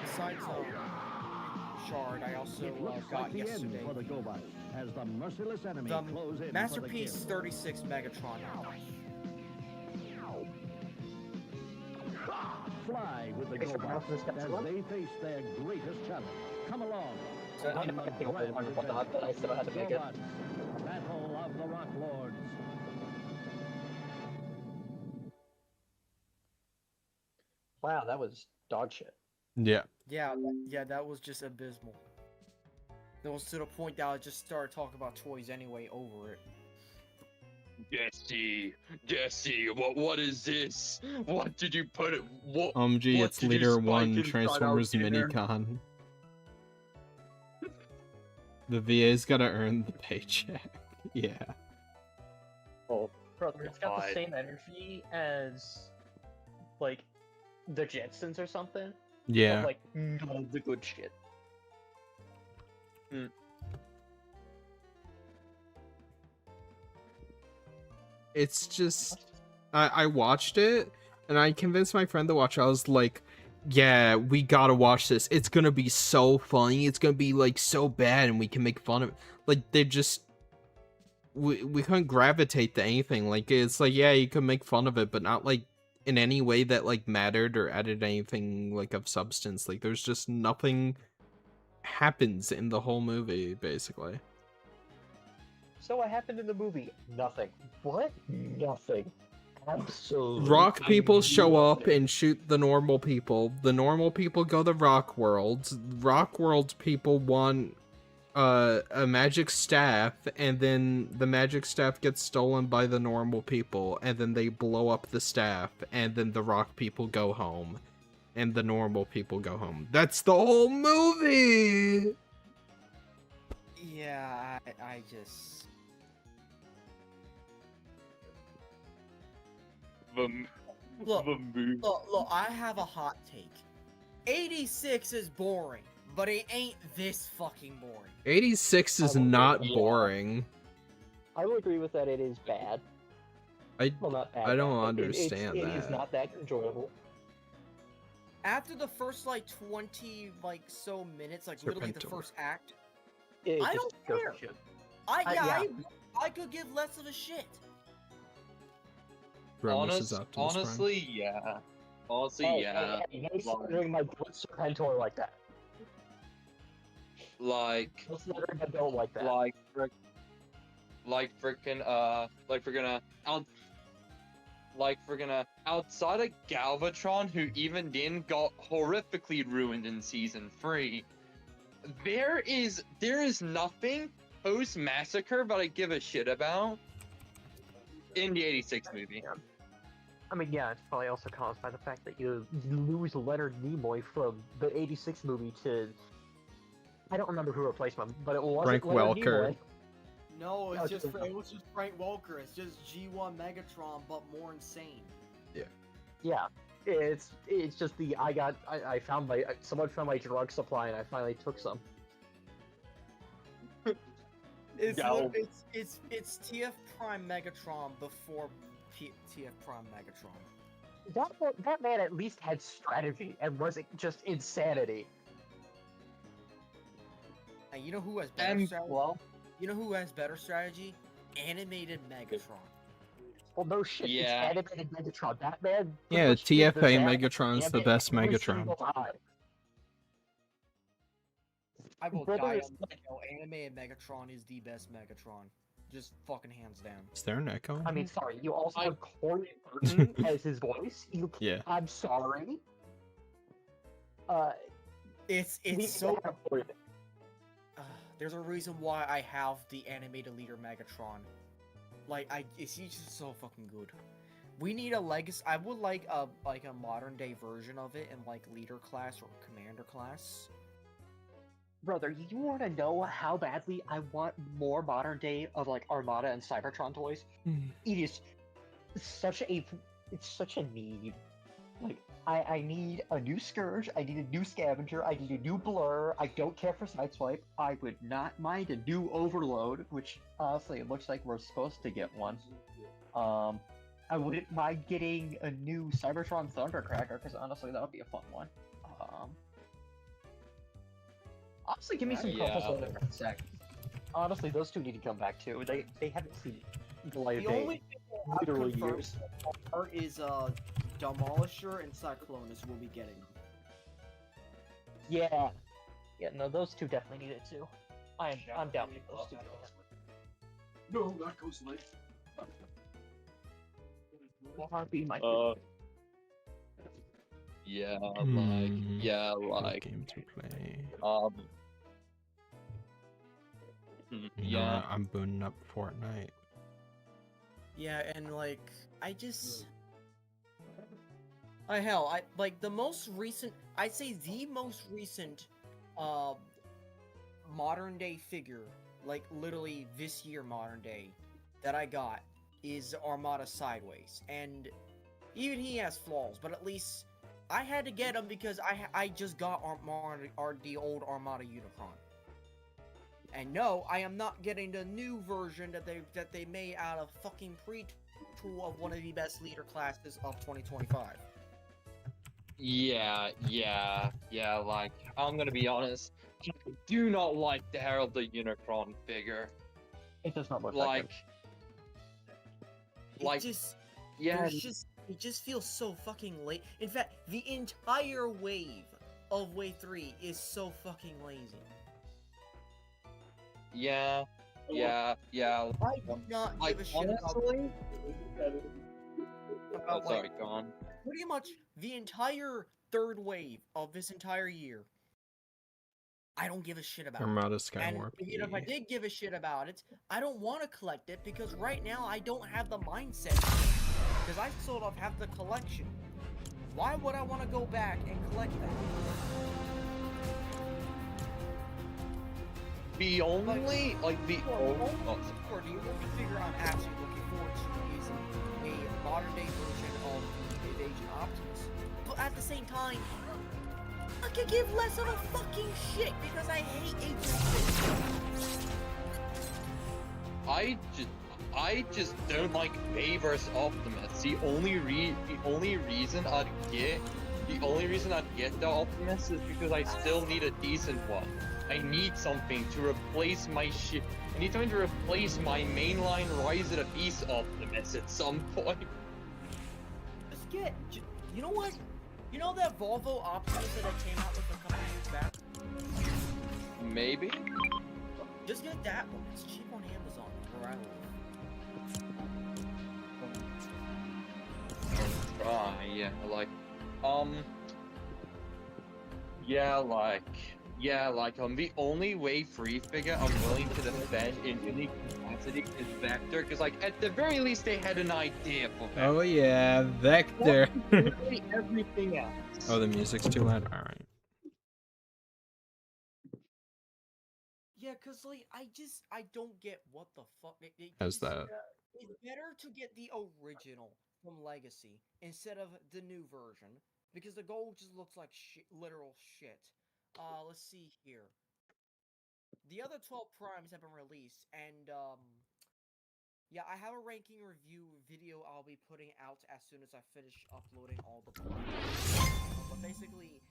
Besides Shard, I also It looks got like the yesterday end for the Gobots as the merciless enemy the close in Masterpiece for the 36 Megatron. kill. Fly with the Thanks for Gobots announcing this, as Godzilla. they face their greatest challenge. Come along. So I'm not thinking of it, whatnot, but I still had to make it. Gobots, Battle of the Rock Lords. Wow, that was dog shit. Yeah. Yeah, that was just abysmal. That was to the point that I just started talking about toys anyway over it. Jesse, what is this? What did you put it? What? Gee, What it's did you Leader spike 1 inside Transformers our dinner? Minicon. The VA's gotta earn the paycheck. Yeah. Oh, brother, it's got the God. same energy as, like, the Jetsons or something. Yeah. But, like, none of the good shit. It's just I watched it and I convinced my friend to watch it. I was like, yeah, we gotta watch this. It's gonna be so funny. It's gonna be like so bad and we can make fun of it. Like they just we couldn't gravitate to anything. Like it's like, yeah, you could make fun of it, but not like in any way that like mattered or added anything like of substance. Like there's just nothing happens in the whole movie, basically. So what happened in the movie? Nothing. What? Nothing. Absolutely. Rock people show up nothing. and shoot the normal people. The normal people go to Rock World. Rock World people want a magic staff, and then the magic staff gets stolen by the normal people, and then they blow up the staff, and then the rock people go home, and the normal people go home. That's the whole movie! Yeah, I just... Look, look, I have a hot take. 86 is boring, but it ain't this fucking boring. 86 is not boring. I will agree with that. It is bad. Well, not bad. I don't bad, but understand It that. is not that enjoyable. After the first, like, 20, like, so minutes, like, literally the Serpentor. first act, It I just don't goes care. to shit. I could give less of a shit. Ramos is Optimus Prime. Honestly, yeah. Honestly, yeah. Nice doing my Serpentor like that. Like, Let's let her build like that. Outside of Galvatron, who even then got horrifically ruined in season 3, there is nothing post Massacre that I give a shit about in the 86 movie. I mean, yeah, it's probably also caused by the fact that you lose Leonard Nimoy from the 86 movie to... I don't remember who replaced him, but it wasn't Frank Leonard Welker. Nimoy. No, it's just- it was just Frank Welker. It's just G1 Megatron, but more insane. Yeah, it's just the I found someone found my drug supply and I finally took some. It's Gal- it's TF Prime Megatron before TF Prime Megatron. That man at least had strategy and wasn't just insanity. And you know who has better strategy? You know who has better strategy? Animated Megatron. Well, no shit. Yeah. It's animated Megatron. That man. Yeah, pretty much did TFA the Megatron's the best every Megatron. single time. I will Brother die is on that hill. Animated Megatron is the best Megatron. Just fucking hands down. Is there an echo? I mean, sorry. You also have Corey Burton as his voice. Yeah. I'm sorry. It's we so. have Corey- There's a reason why I have the animated leader Megatron. Like he's just so fucking good. We need a legacy. I would like a modern day version of it in like leader class or commander class. Brother, you want to know how badly I want more modern day of like Armada and Cybertron toys? It is such a need. Like I need a new Scourge, I need a new Scavenger, I need a new Blur. I don't care for Sideswipe. I would not mind a new Overload, which honestly it looks like we're supposed to get one. I wouldn't mind getting a new Cybertron Thundercracker because honestly that would be a fun one. Honestly, give me some Yeah. Purple Thunder in a sec. Honestly, those two need to come back too. They haven't seen the light of The day only thing that literally I've confirmed years. so far is Demolisher and Cyclonus will be getting them. Yeah. Yeah, no, those two definitely need it too. I'm down with those two. No, that goes late. RP might Yeah, Hmm. like, Game to play. yeah. I'm booting up Fortnite. Yeah, and like I just hell, I like the most recent, I'd say the most recent modern day figure, like literally this year modern day that I got is Armada Sideways. And even he has flaws, but at least I had to get him because I just got the old Armada Unicron. And no, I am not getting the new version that they made out of fucking pre-tool of one of the best leader classes of 2025. Yeah, like, I'm gonna be honest, I do not like the Herald the Unicron figure. It does not look Like, It just feels so fucking late. In fact, the entire wave of Wave 3 is so fucking lazy. yeah, Yeah. I do not Like, give a shit honestly. about Oh, sorry, like go on. pretty much the entire third wave of this entire year. I don't give a shit about Armada it. And Skywarp. even if I did give a shit about it, I don't want to collect it because right now I don't have the mindset. Because I sort of have the collection. Why would I want to go back and collect that? The only, like, the Or only. the only figure I'm actually looking forward to is a modern day version of the Evasion Optimus. But at the same time, I could give less of a fucking shit because I hate Evasion. I just don't like Bay vs Optimus. The only reason I'd get the Optimus is because I still need a decent one. I need something to replace my shit. I need something to replace my mainline Rise of the Beast Optimus at some point. Just get, you know what? You know that Volvo Optimus that I came out with a couple years back? Maybe. Just get that one. It's cheap on Amazon where I live. Yeah, like, the only way free figure I'm willing to defend in any capacity is Vector, because, like, at the very least they had an idea for Vector. Oh yeah, Vector. Literally everything else. Oh, the music's too loud? Alright. Yeah, cause like, I don't get what the fuck. How's that? It's better to get the original from Legacy instead of the new version, because the gold just looks like literal shit. Let's see here. The other 12 primes have been released, and yeah, I have a ranking review video I'll be putting out as soon as I finish uploading all the primes. But basically,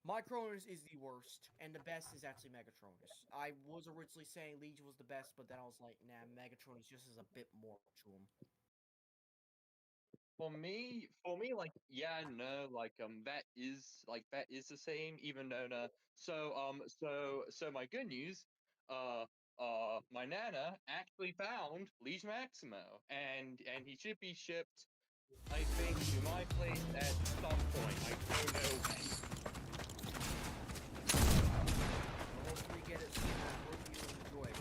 Micronus is the worst, and the best is actually Megatronus. I was originally saying Legion was the best, but then I was like, nah, Megatronus just has a bit more to him. For me, like, yeah, no, like, that is the same, even though, so my good news, my Nana actually found Liege Maximo, and he should be shipped, I think, to my place at some point. I don't know when. Hopefully get it soon. I hope you enjoy it.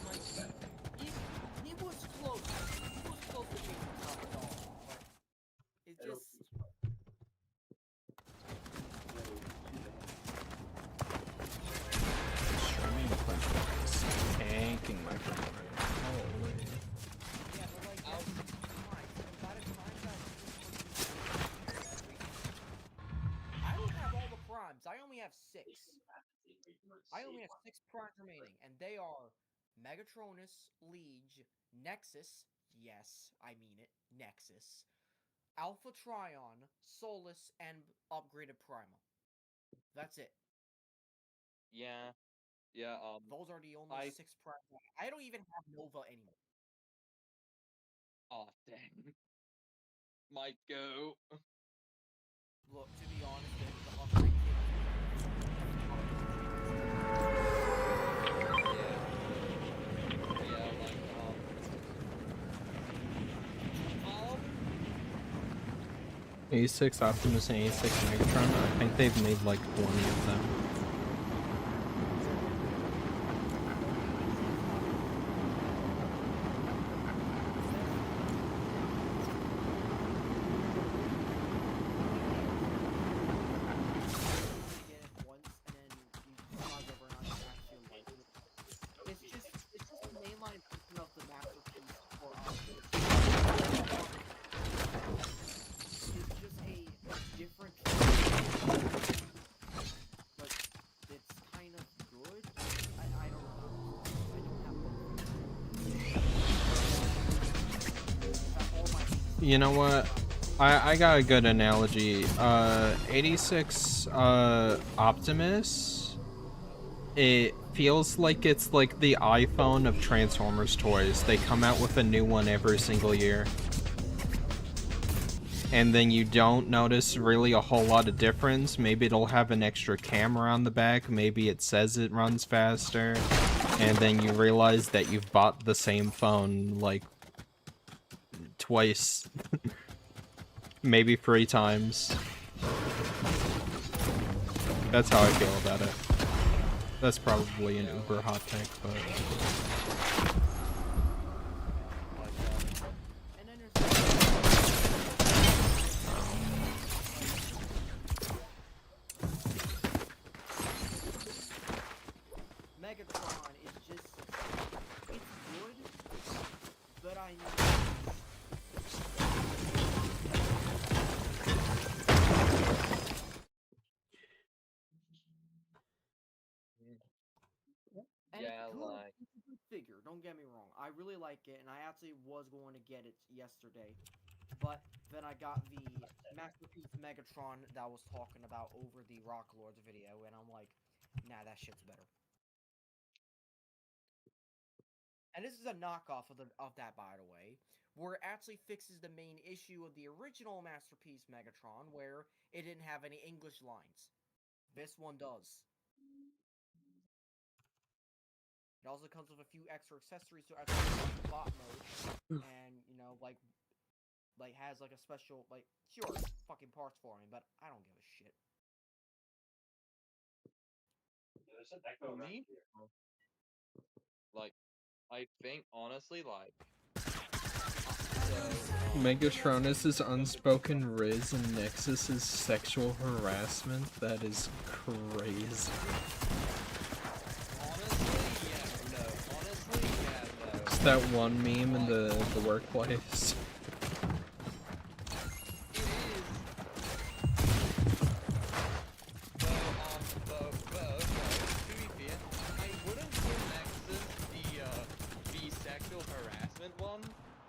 Like, he was close. He was close to being the top dog, but it just... Streaming platforms tanking my frame rate. Holy. Yeah, but like, that's fine. By the time that I don't have all the primes. I only have 6. I only have 6 primes remaining, and they are Megatronus, Liege, Nexus, yes, I mean it, Nexus, Alpha Trion, Solus, and upgraded Prima. That's it. Yeah, Those are the only 6 primes. I don't even have Nova anymore. oh, dang. Might go. Look, to be honest, the upgrade A6 Optimus and A6 Megatron, I think they've made like 20 of them. You know what? I got a good analogy. 86 Optimus, it feels like it's like the iPhone of Transformers toys. They come out with a new one every single year. And then you don't notice really a whole lot of difference. Maybe it'll have an extra camera on the back, maybe it says it runs faster, and then you realize that you've bought the same phone, like, twice. Maybe 3 times. That's how I feel about it. That's probably an uber hot take, but... And then there's Megatron is just, it's good, but I know and Yeah, it's good. like It's a good figure. Don't get me wrong. I really like it, and I actually was going to get it yesterday, but then I got the Masterpiece Megatron that I was talking about over the Rock Lords video, and I'm like, nah, that shit's better. And this is a knockoff of that, by the way, where it actually fixes the main issue of the original Masterpiece Megatron, where it didn't have any English lines. This one does. It also comes with a few extra accessories to actually bot mode, and like has like a special sure fucking parts for me, but I don't give a shit. for me, like I think honestly, like Megatron is his unspoken riz and Nexus is sexual harassment. That is crazy. honestly, yeah, no. It's that one meme in the workplace.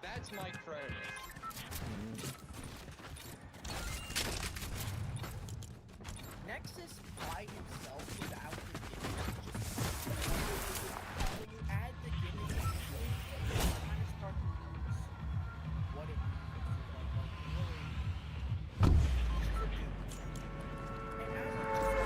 That's my Cronus. Nexus by himself without the gimmick, when you add the gimmick, it kind of starts to lose what it means. Really, and as add the combination.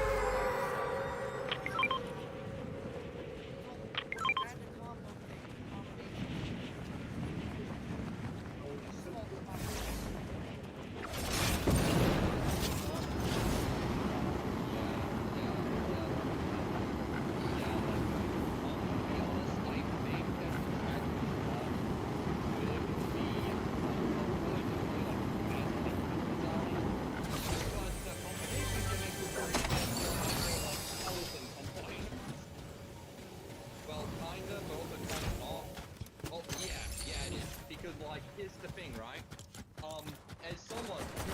Here's the thing, right? As someone who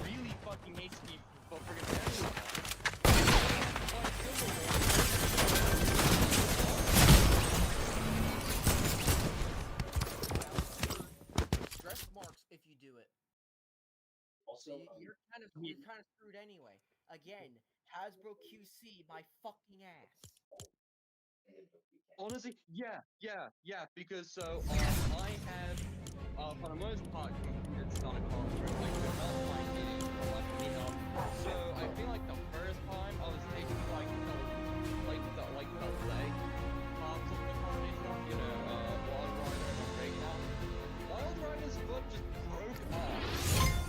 really fucking hates me for freaking Stress marks if you do it. Also, you're kind of screwed anyway. Again, Hasbro QC my fucking ass. Honestly, yeah, because so, I have, for the most part, it's not a concert, like, they're not quite getting what we know. So, I feel like the first time I was taking, like, the leg parts of the combination of, Wild Rider and Breakdown. Wild Rider's foot just broke off.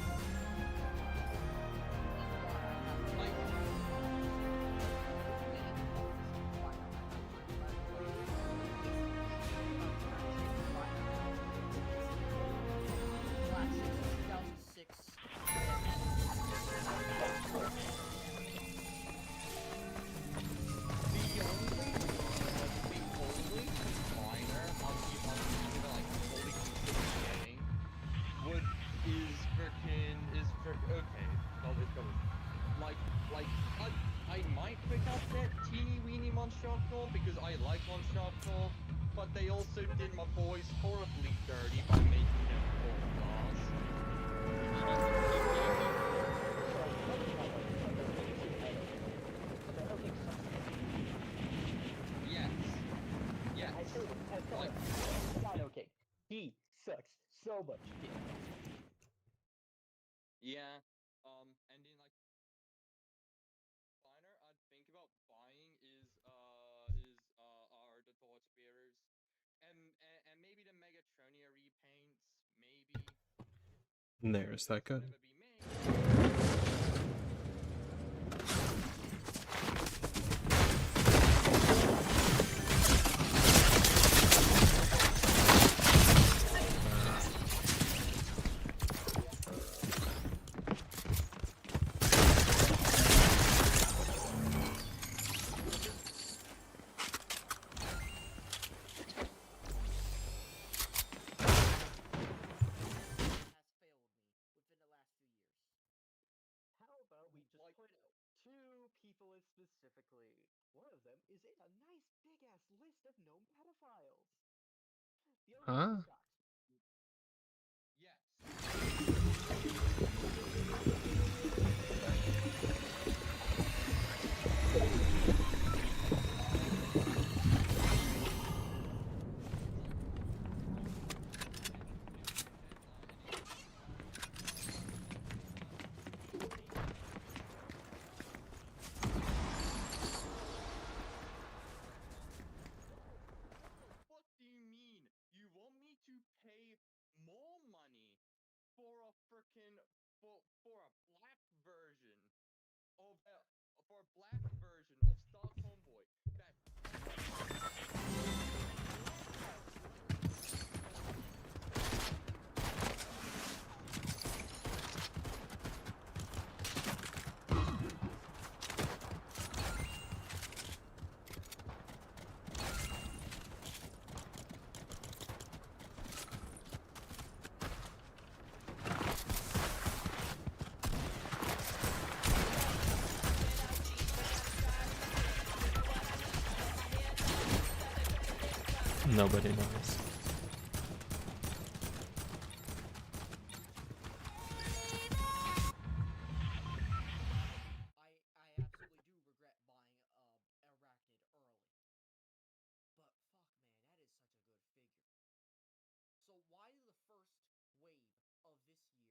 I might pick up that teeny weeny Monstroctor because I like Monstroctor, but they also did my boys horribly dirty by making them full Yes. Not okay. He sucks so much dick. Yeah. And then like Finer I'd think about buying is our There's that good. How about we just point out two people specifically? One of them is in a nice big ass list of known pedophiles. The other one Huh? is Scott. Yes. What do you mean? You want me to pay more money for a frickin' for a black version of Stockholm Boy that Nobody knows. I absolutely do regret buying Arachnid early. But fuck man, that is such a good figure. So why did the first wave of this year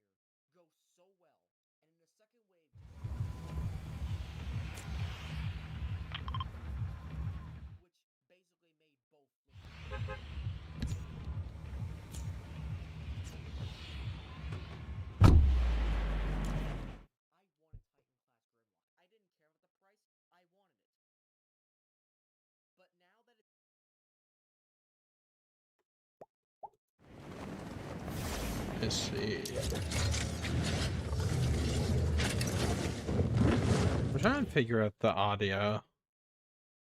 go so well, and in the second wave which basically made both look I wanted Titan class Grimlock. I didn't care about the price, I wanted it. But now that it's Let's see. I'm trying to figure out the audio.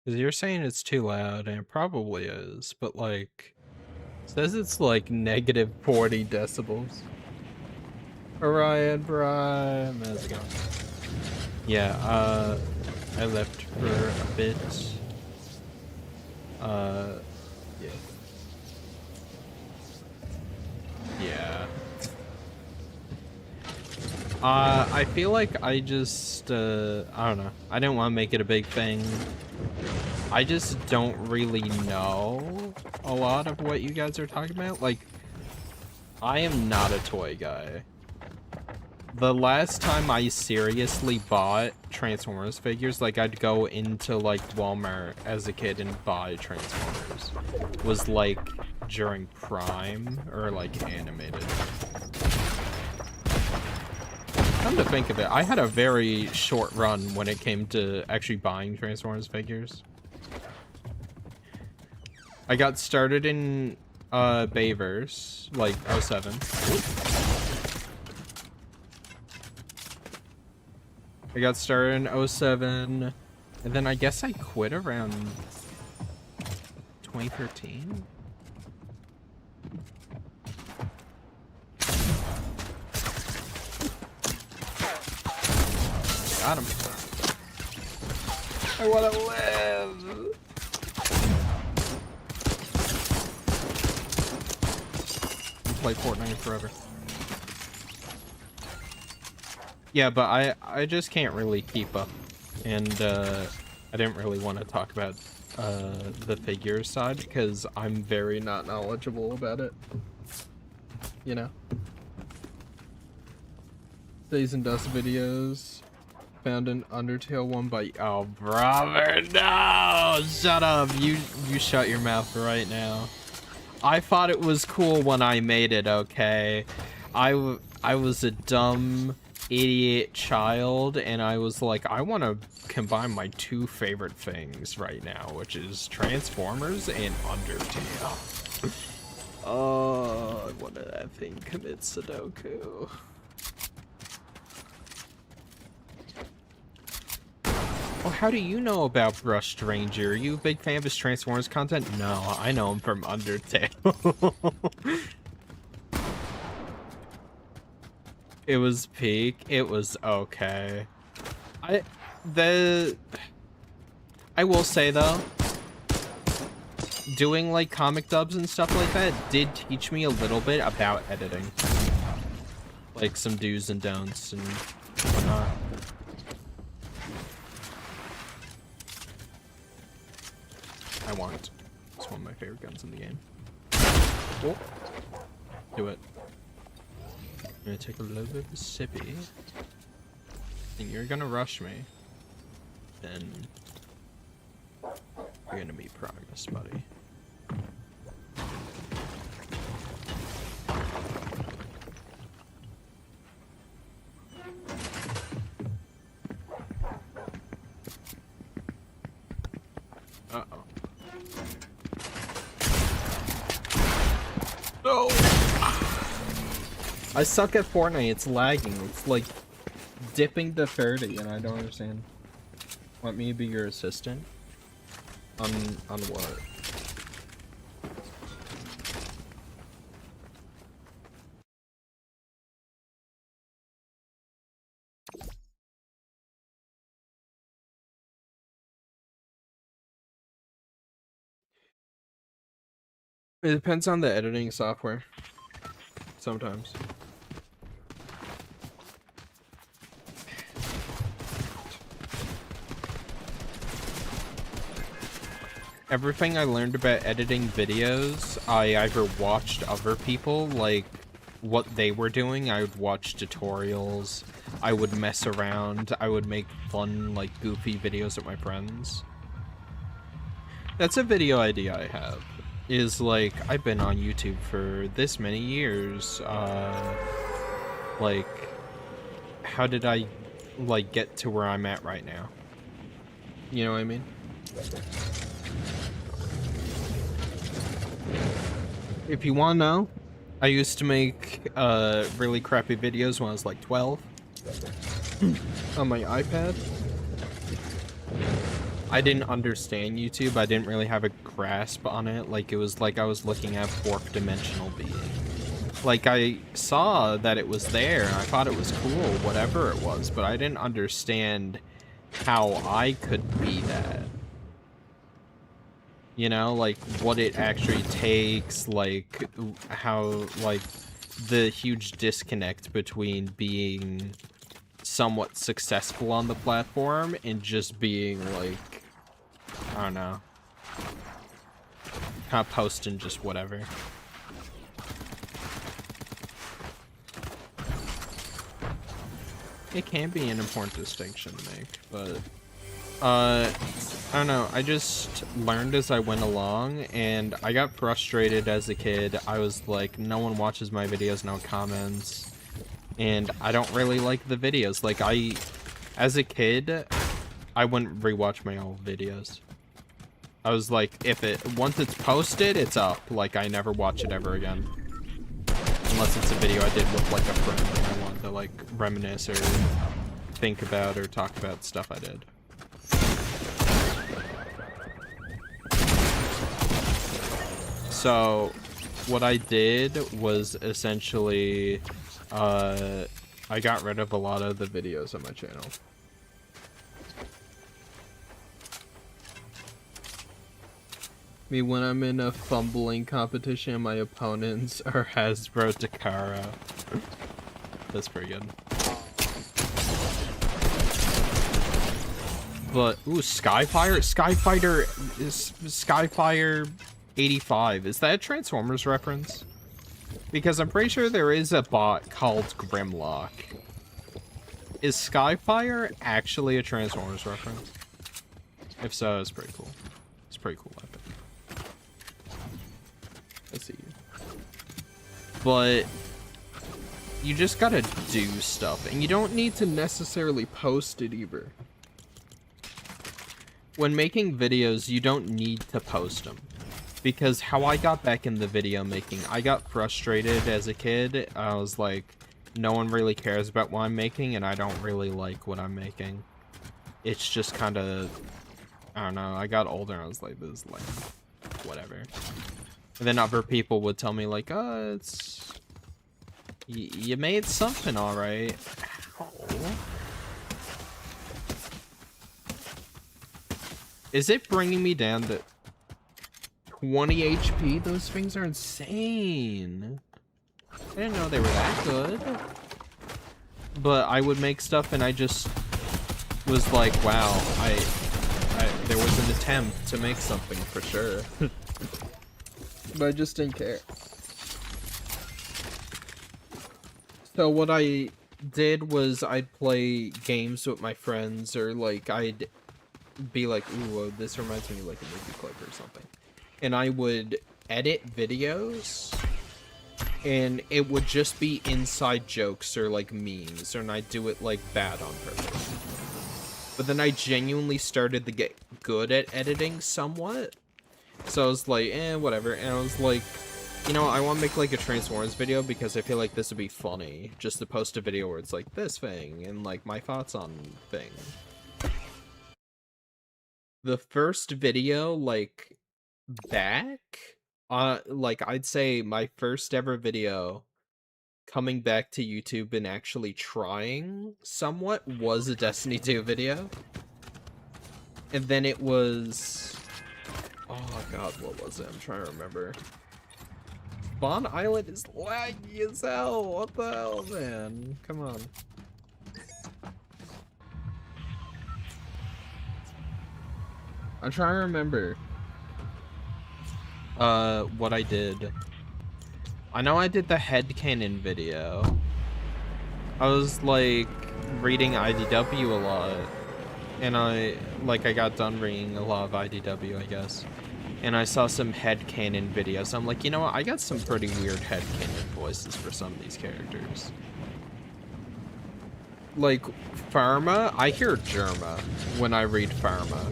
Because you're saying it's too loud, and it probably is, but like, it says it's like negative 40 decibels. Orion Prime, how's it going? Yeah, I left for a bit. Yeah. Yeah. I feel like I just, I don't know. I didn't want to make it a big thing. I just don't really know a lot of what you guys are talking about. Like, I am not a toy guy. The last time I seriously bought Transformers figures, like I'd go into like Walmart as a kid and buy Transformers, was like during Prime or like animated. Come to think of it, I had a very short run when it came to actually buying Transformers figures. I got started in Bayverse, like 07. I got started in 07, and then I guess I quit around 2013. Got him. I wanna live. Play Fortnite forever. Yeah, but I just can't really keep up, and I didn't really want to talk about the figures side because I'm very not knowledgeable about it. You know, Days and Dust videos. Found an Undertale one by brother, no! Shut up! You shut your mouth right now. I thought it was cool when I made it, okay? I was a dumb idiot child, and I was like, I want to combine my two favorite things right now, which is Transformers and Undertale. Oh, what did that thing commit Sudoku? Well, how do you know about Brush Ranger? Are you a big fan of his Transformers content? No, I know him from Undertale. It was peak. It was okay. I will say though, doing like comic dubs and stuff like that did teach me a little bit about editing. Like some do's and don'ts and whatnot. I want it. It's one of my favorite guns in the game. Oh. Do it. I'm gonna take a little bit of a sippy. And you're gonna rush me. Then you're gonna be progress, buddy. Uh-oh. No! I suck at Fortnite, it's lagging. It's like dipping to 30 and I don't understand. Want me to be your assistant? On what? It depends on the editing software. Sometimes. Everything I learned about editing videos, I either watched other people, like, what they were doing. I would watch tutorials. I would mess around. I would make fun, like, goofy videos with my friends. That's a video idea I have. Is, like, I've been on YouTube for this many years. Like, how did I, like, get to where I'm at right now? You know what I mean? If you want to know, I used to make really crappy videos when I was like 12 on my iPad. I didn't understand YouTube. I didn't really have a grasp on it. Like, it was like I was looking at fourth dimensional being. Like, I saw that it was there, and I thought it was cool, whatever it was, but I didn't understand how I could be that. You know, like, what it actually takes, like, how, like, the huge disconnect between being somewhat successful on the platform and just being, like, I don't know, kind of posting just whatever. It can be an important distinction to make, but I don't know, I just learned as I went along, and I got frustrated as a kid. I was like, no one watches my videos, no comments, and I don't really like the videos. Like, as a kid, I wouldn't rewatch my old videos. I was like, once it's posted, it's up. Like, I never watch it ever again. Unless it's a video I did with, like, a friend and I wanted to, like, reminisce or think about or talk about stuff I did. So, what I did was essentially, I got rid of a lot of the videos on my channel. Me when I'm in a fumbling competition, my opponents are Hasbro Takara. That's pretty good. But, ooh, Skyfire? Skyfire 85. Is that a Transformers reference? Because I'm pretty sure there is a bot called Grimlock. Is Skyfire actually a Transformers reference? If so, it's pretty cool. It's pretty cool, I think. I see you. But you just gotta do stuff, and you don't need to necessarily post it either. When making videos, you don't need to post them. Because how I got back in the video making, I got frustrated as a kid. I was like, no one really cares about what I'm making, and I don't really like what I'm making. It's just kind of, I don't know, I got older and I was like, this is like, whatever. And then other people would tell me like, oh, it's, you made something alright. Is it bringing me down to 20 HP? Those things are insane. I didn't know they were that good. But I would make stuff and I just was like, wow, there was an attempt to make something for sure. But I just didn't care. So what I did was I'd play games with my friends, or like I'd be like, ooh, this reminds me of like a movie clip or something. And I would edit videos, and it would just be inside jokes or like memes, and I'd do it like bad on purpose. But then I genuinely started to get good at editing somewhat. So I was like, whatever. And I was like, you know, I want to make like a Transformers video because I feel like this would be funny. Just to post a video where it's like this thing and like my thoughts on thing. The first video, like, back, like, I'd say my first ever video coming back to YouTube and actually trying somewhat was a Destiny 2 video. And then it was, oh god, what was it? I'm trying to remember. Spawn Island is laggy as hell. What the hell, man? Come on. I'm trying to remember what I did. I know I did the headcanon video. I was like reading IDW a lot, and I got done reading a lot of IDW, I guess. And I saw some headcanon videos. I'm like, you know what? I got some pretty weird headcanon voices for some of these characters. Like Pharma, I hear Germa when I read Pharma.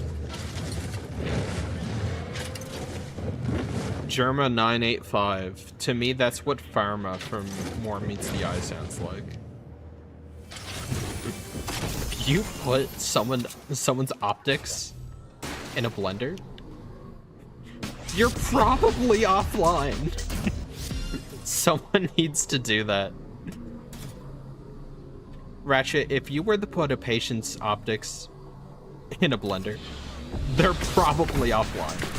Germa 985. To me, that's what Pharma from More Meets the Eye sounds like. You put someone's optics in a blender? You're probably offline. Someone needs to do that. Ratchet, if you were to put a patient's optics in a blender, they're probably offline.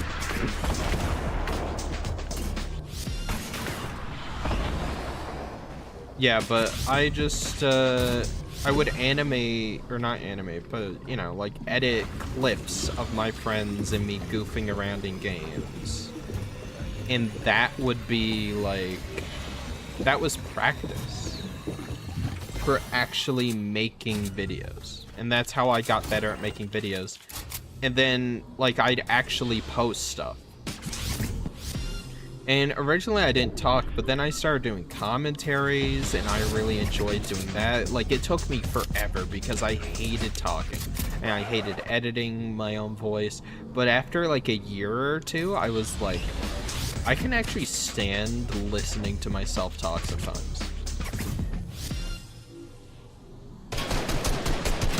Yeah, but I just, I would animate, or not animate, but, you know, like, edit clips of my friends and me goofing around in games. And that would be, like, that was practice for actually making videos. And that's how I got better at making videos. And then, like, I'd actually post stuff. And originally I didn't talk, but then I started doing commentaries, and I really enjoyed doing that. Like, it took me forever because I hated talking, and I hated editing my own voice. But after, like, a year or two, I was like, I can actually stand listening to myself talk sometimes.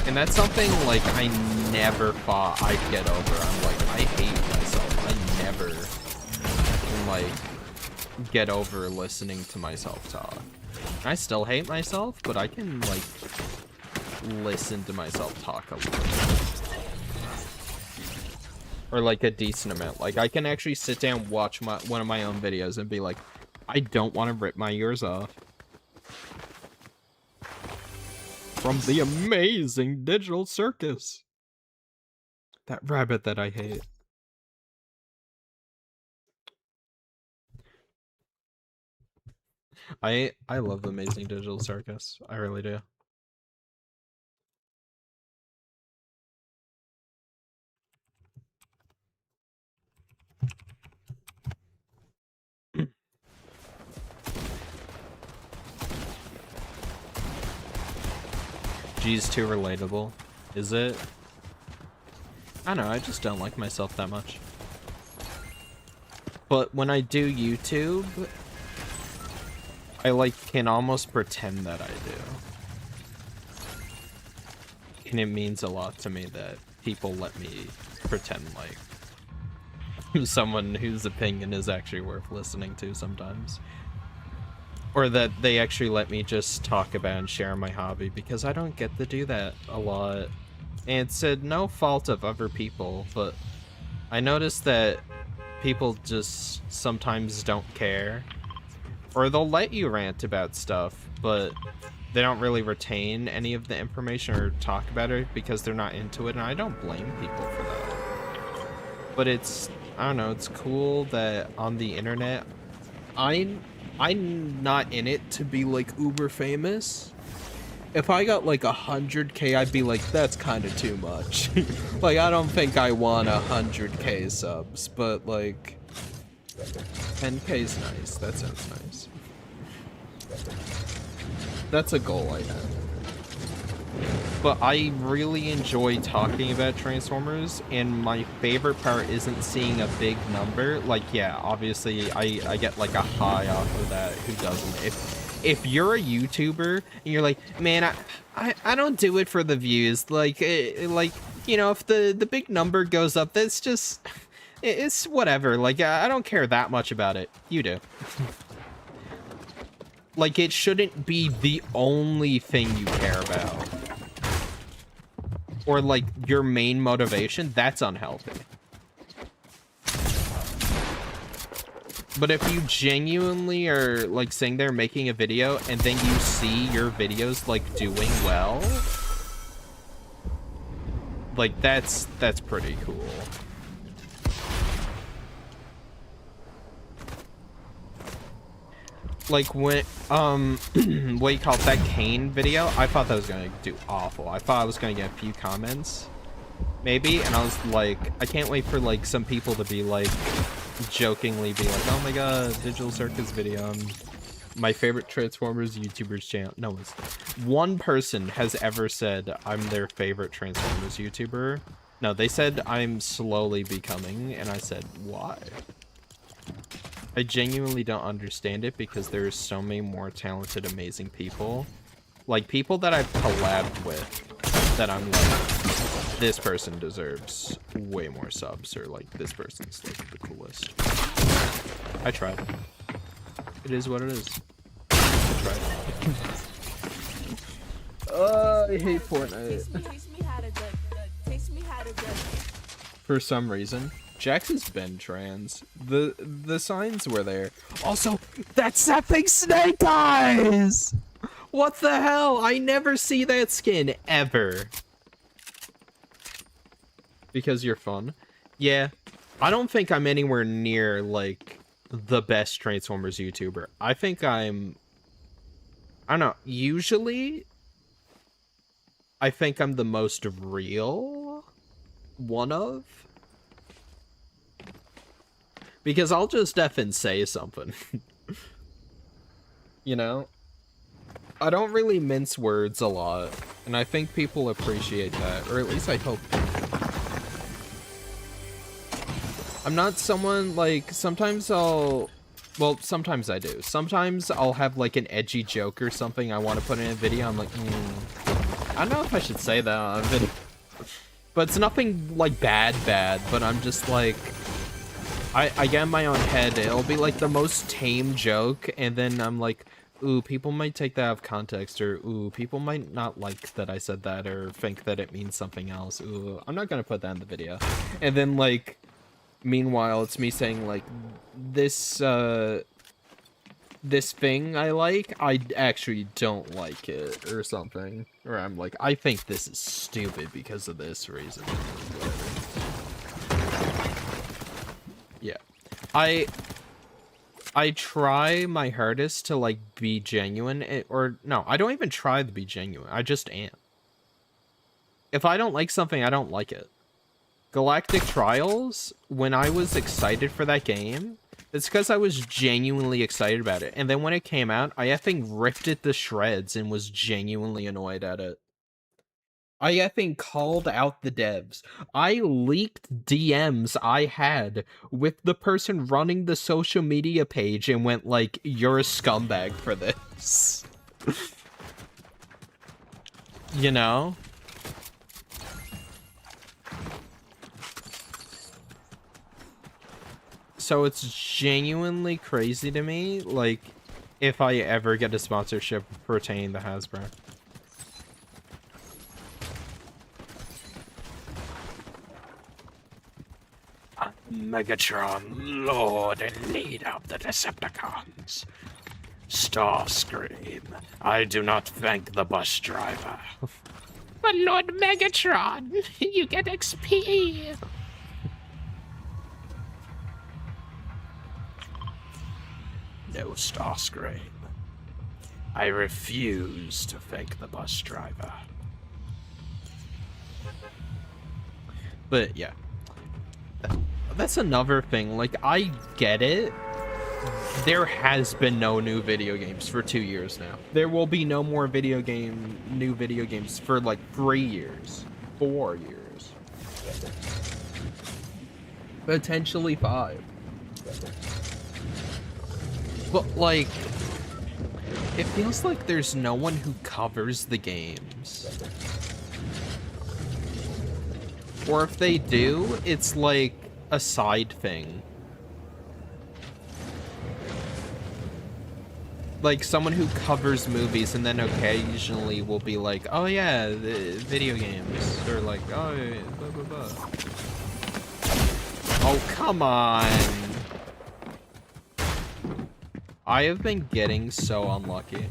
And that's something, like, I never thought I'd get over. I'm like, I hate myself. I never can, like, get over listening to myself talk. I still hate myself, but I can, like, listen to myself talk a little. Or, like, a decent amount. Like, I can actually sit down, watch one of my own videos and be like, I don't want to rip my ears off. From the amazing Digital Circus. That rabbit that I hate. I love Amazing Digital Circus. I really do. PNG's too relatable. Is it? I don't know, I just don't like myself that much. But when I do YouTube, I like can almost pretend that I do. And it means a lot to me that people let me pretend like someone whose opinion is actually worth listening to sometimes. Or that they actually let me just talk about and share my hobby, because I don't get to do that a lot. And it's no fault of other people, but I noticed that people just sometimes don't care. Or they'll let you rant about stuff, but they don't really retain any of the information or talk about it because they're not into it, and I don't blame people for that. But it's, I don't know, it's cool that on the internet, I'm not in it to be like uber famous. If I got like 100K, I'd be like, that's kind of too much. Like, I don't think I want 100K subs, but like 10K's nice. That sounds nice. That's a goal I have. But I really enjoy talking about Transformers, and my favorite part isn't seeing a big number. Like, yeah, obviously I get like a high off of that. Who doesn't? If you're a YouTuber and you're like, man, I don't do it for the views. Like, you know, if the big number goes up, that's just, it's whatever. Like, I don't care that much about it. You do. Like, it shouldn't be the only thing you care about. Or, like, your main motivation. That's unhealthy. But if you genuinely are, like, sitting there making a video, and then you see your videos, like, doing well, like, that's pretty cool. Like, when, what you call it, that Kane video, I thought that was gonna do awful. I thought I was gonna get a few comments, maybe, and I was like, I can't wait for, like, some people to be, like, jokingly be like, oh my god, Digital Circus video, my favorite Transformers YouTuber's channel. No one's, one person has ever said I'm their favorite Transformers YouTuber. No, they said I'm slowly becoming, and I said, why? I genuinely don't understand it, because there's so many more talented, amazing people. Like, people that I've collabed with, that I'm like, this person deserves way more subs, or like, this person's like the coolest. I tried. It is what it is. I tried. I hate Fortnite. For some reason. Jax has been trans. The signs were there. Also, that's that big Snake Eyes! What the hell? I never see that skin, ever. Because you're fun. Yeah. I don't think I'm anywhere near, like, the best Transformers YouTuber. I think I'm... I don't know. Usually, I think I'm the most real one of. Because I'll just effing say something. You know? I don't really mince words a lot, and I think people appreciate that, or at least I hope. I'm not someone, like, sometimes I'll... Well, sometimes I do. Sometimes I'll have, like, an edgy joke or something I want to put in a video. I'm like, I don't know if I should say that on a video. But it's nothing, like, bad, but I'm just, like... I get in my own head. It'll be, like, the most tame joke, and then I'm like, ooh, people might take that out of context, or ooh, people might not like that I said that, or think that it means something else. Ooh, I'm not gonna put that in the video. And then, like, meanwhile, it's me saying, like, this thing I like, I actually don't like it, or something. Or I'm like, I think this is stupid because of this reason. Yeah. I try my hardest to, like, be genuine, or no, I don't even try to be genuine. I just am. If I don't like something, I don't like it. Galactic Trials, when I was excited for that game, it's because I was genuinely excited about it. And then when it came out, I effing ripped it to shreds and was genuinely annoyed at it. I effing called out the devs. I leaked DMs I had with the person running the social media page and went like, you're a scumbag for this. You know? So it's genuinely crazy to me, like, if I ever get a sponsorship pertaining to Hasbro. Megatron, Lord and Leader of the Decepticons. Starscream, I do not thank the bus driver. But Lord Megatron, you get XP. No, Starscream. I refuse to thank the bus driver. But yeah. That's another thing. Like, I get it. There has been no new video games for 2 years now. There will be no more new video games for like 3 years. 4 years. Potentially 5. But like, it feels like there's no one who covers the games. Or if they do, it's like a side thing. Like someone who covers movies and then occasionally will be like, oh yeah, the video games. Or like, oh, yeah, blah, blah, blah. Oh, come on. I have been getting so unlucky.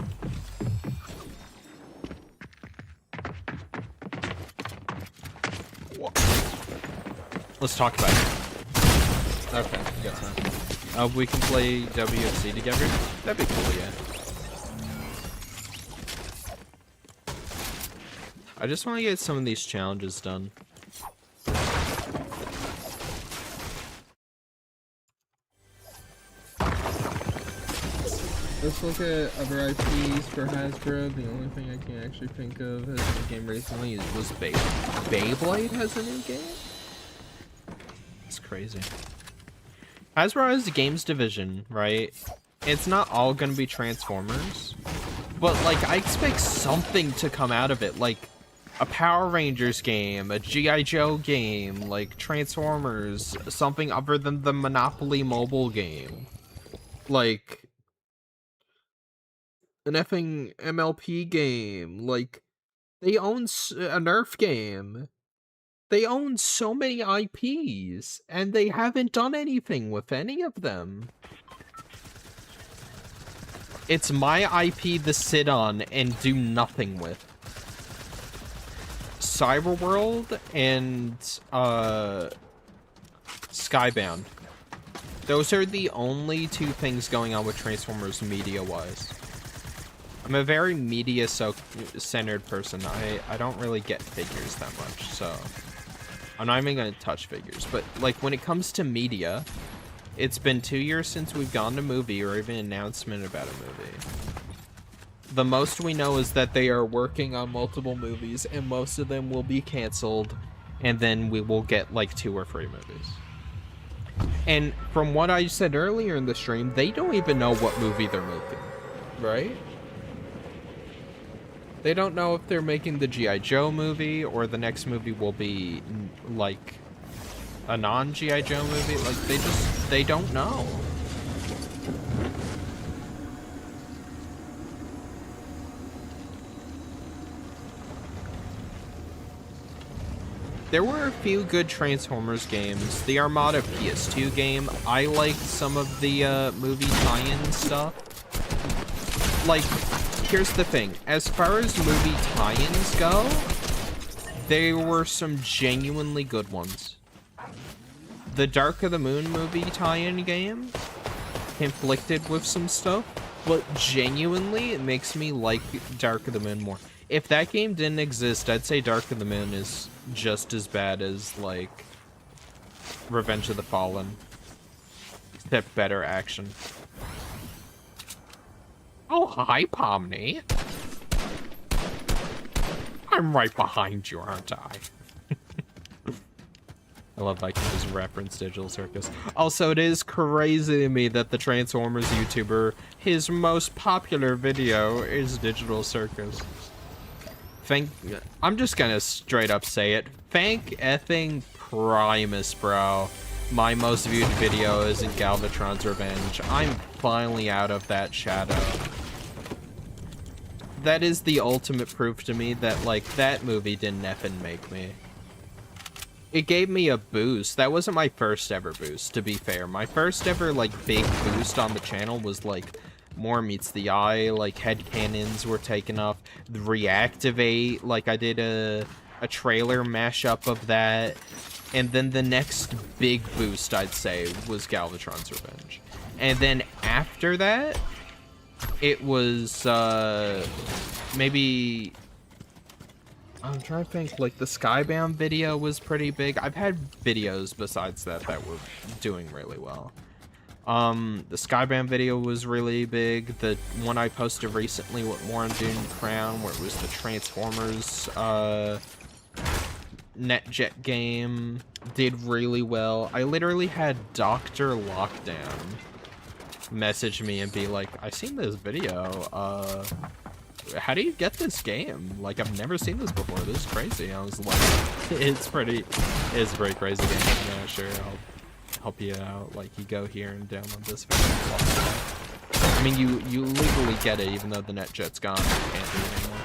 Let's talk about it. Okay, got time. We can play WFC together? That'd be cool, yeah. I just want to get some of these challenges done. Let's look at other IPs for Hasbro. The only thing I can actually think of as a new game recently was Beyblade has a new game? It's crazy. Hasbro has a games division, right? It's not all gonna be Transformers. But, like, I expect something to come out of it. Like, a Power Rangers game, a G.I. Joe game, like, Transformers, something other than the Monopoly mobile game. Like an effing MLP game. Like, they own a Nerf game. They own so many IPs, and they haven't done anything with any of them. It's my IP to sit on and do nothing with. Cyberworld and Skybound. Those are the only two things going on with Transformers media-wise. I'm a very media-centered person. I don't really get figures that much, so I'm not even going to touch figures. But, like, when it comes to media, it's been 2 years since we've gone to a movie or even an announcement about a movie. The most we know is that they are working on multiple movies, and most of them will be canceled, and then we will get, like, 2 or 3 movies. And from what I said earlier in the stream, they don't even know what movie they're making, right? They don't know if they're making the G.I. Joe movie, or the next movie will be, like, a non-G.I. Joe movie. Like, they don't know. There were a few good Transformers games. The Armada PS2 game, I liked some of the movie tie-in stuff. Like, here's the thing. As far as movie tie-ins go, there were some genuinely good ones. The Dark of the Moon movie tie-in game conflicted with some stuff, but genuinely it makes me like Dark of the Moon more. If that game didn't exist, I'd say Dark of the Moon is just as bad as, like, Revenge of the Fallen, except better action. Oh, hi, Pomni. I'm right behind you, aren't I? I love that I can just reference Digital Circus. Also, it is crazy to me that the Transformers YouTuber, his most popular video is Digital Circus. I'm just gonna straight up say it. Thank effing Primus, bro. My most viewed video isn't Galvatron's Revenge. I'm finally out of that shadow. That is the ultimate proof to me that, like, that movie didn't effing make me. It gave me a boost. That wasn't my first ever boost, to be fair. My first ever, like, big boost on the channel was, like, More Meets the Eye, like, headcanons were taken off. The Reactivate, like, I did a trailer mashup of that. And then the next big boost, I'd say, was Galvatron's Revenge. And then after that, it was, maybe... I'm trying to think, like, the Skybound video was pretty big. I've had videos besides that that were doing really well. The Skybound video was really big. The one I posted recently with More on Dune Crown, where it was the Transformers, NetJet game, did really well. I literally had Dr. Lockdown message me and be like, I seen this video, how do you get this game? Like, I've never seen this before. This is crazy. I was like, it's a pretty crazy game. Yeah, sure, I'll help you out. Like, you go here and download this video. I mean, you legally get it, even though the NetJet's gone. You can't do it anymore.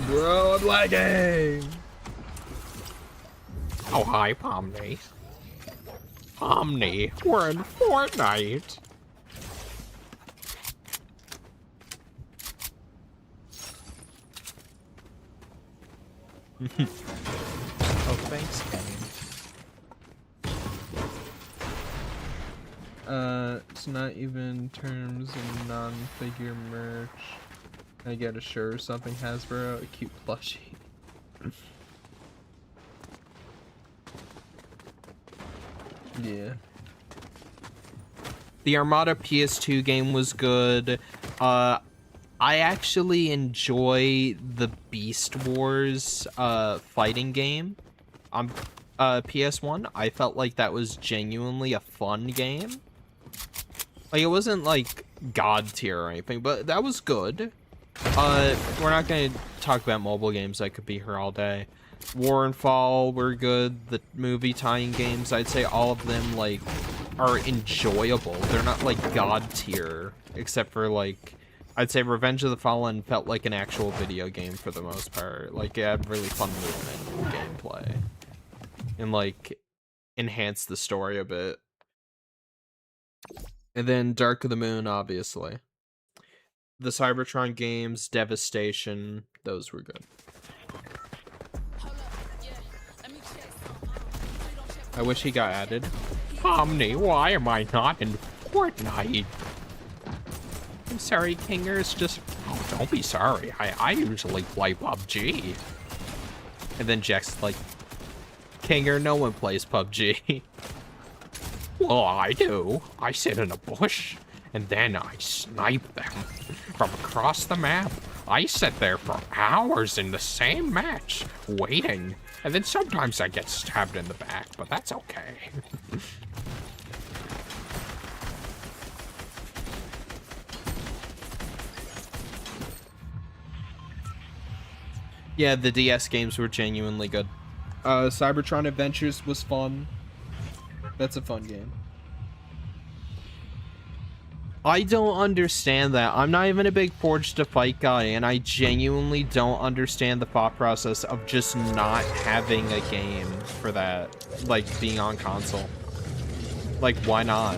Bro, I'm lagging! Oh, hi, Pomni. Pomni, we're in Fortnite. Oh, thanks, Kenny. It's not even terms and non-figure merch. Can I get a shirt or something, Hasbro? A cute plushie. Yeah. The Armada PS2 game was good. I actually enjoy the Beast Wars fighting game on PS1. I felt like that was genuinely a fun game. Like, it wasn't like God tier or anything, but that was good. We're not gonna talk about mobile games. I could be here all day. War and Fall were good. The movie tying games, I'd say all of them, like, are enjoyable. They're not like God tier, except for, like, I'd say Revenge of the Fallen felt like an actual video game for the most part. Like, it had really fun movement and gameplay. And, like, enhanced the story a bit. And then Dark of the Moon, obviously. The Cybertron games, Devastation, those were good. I wish he got added. Omni, why am I not in Fortnite? I'm sorry, Kinger, it's just... Oh, don't be sorry. I usually play PUBG. And then Jack's like, Kinger, no one plays PUBG. Well, I do. I sit in a bush, and then I snipe them from across the map. I sit there for hours in the same match, waiting. And then sometimes I get stabbed in the back, but that's okay. Yeah, the DS games were genuinely good. Cybertron Adventures was fun. That's a fun game. I don't understand that. I'm not even a big Forged to Fight guy, and I genuinely don't understand the thought process of just not having a game for that, like, being on console. Like, why not?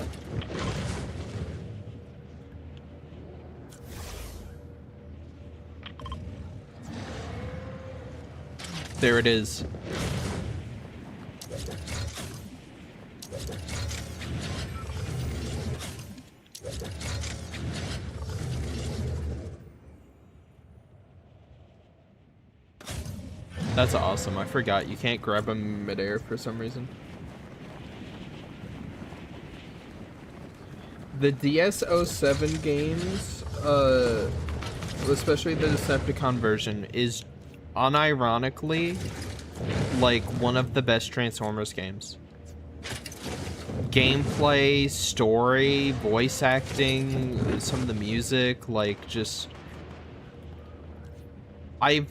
There it is. That's awesome. I forgot you can't grab them midair for some reason. The DS07 games, especially the Decepticon version, is unironically like one of the best Transformers games. Gameplay, story, voice acting, some of the music, like just... I've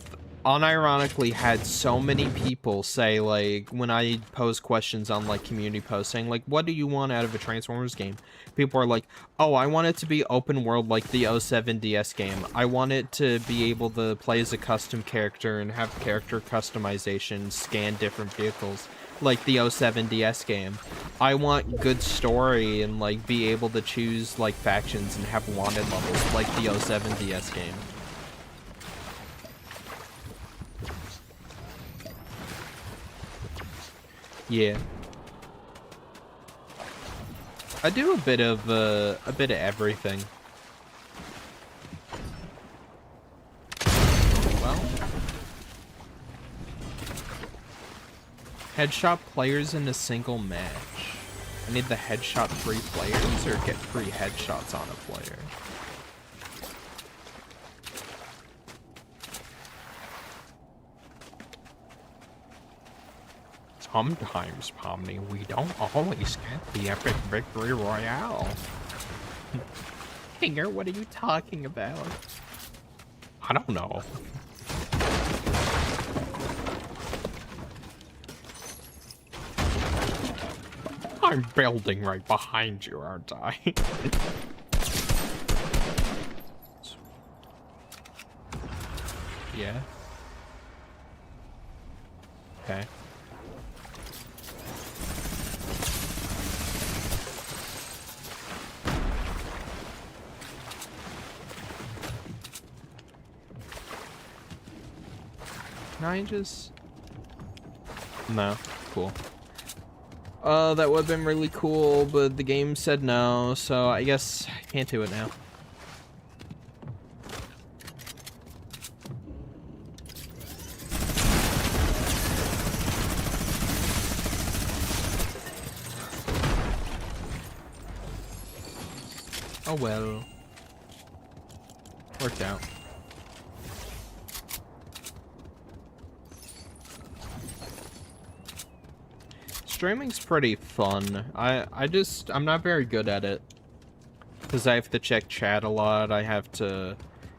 unironically had so many people say, like, when I pose questions on, like, community posts, saying, like, what do you want out of a Transformers game? People are like, oh, I want it to be open world like the 07 DS game. I want it to be able to play as a custom character and have character customization, scan different vehicles like the 07 DS game. I want good story and, like, be able to choose, like, factions and have wanted levels like the 07 DS game. Yeah. I do a bit of everything. Well, headshot players in a single match. I need the headshot 3 players or get 3 headshots on a player. Sometimes, Pomni, we don't always get the epic victory royale. Hinger, what are you talking about? I don't know. I'm building right behind you, aren't I? Yeah. Okay. Can I just... No. Cool. That would have been really cool, but the game said no, so I guess I can't do it now. Oh well. Worked out. Streaming's pretty fun. I'm not very good at it. Because I have to check chat a lot. I have to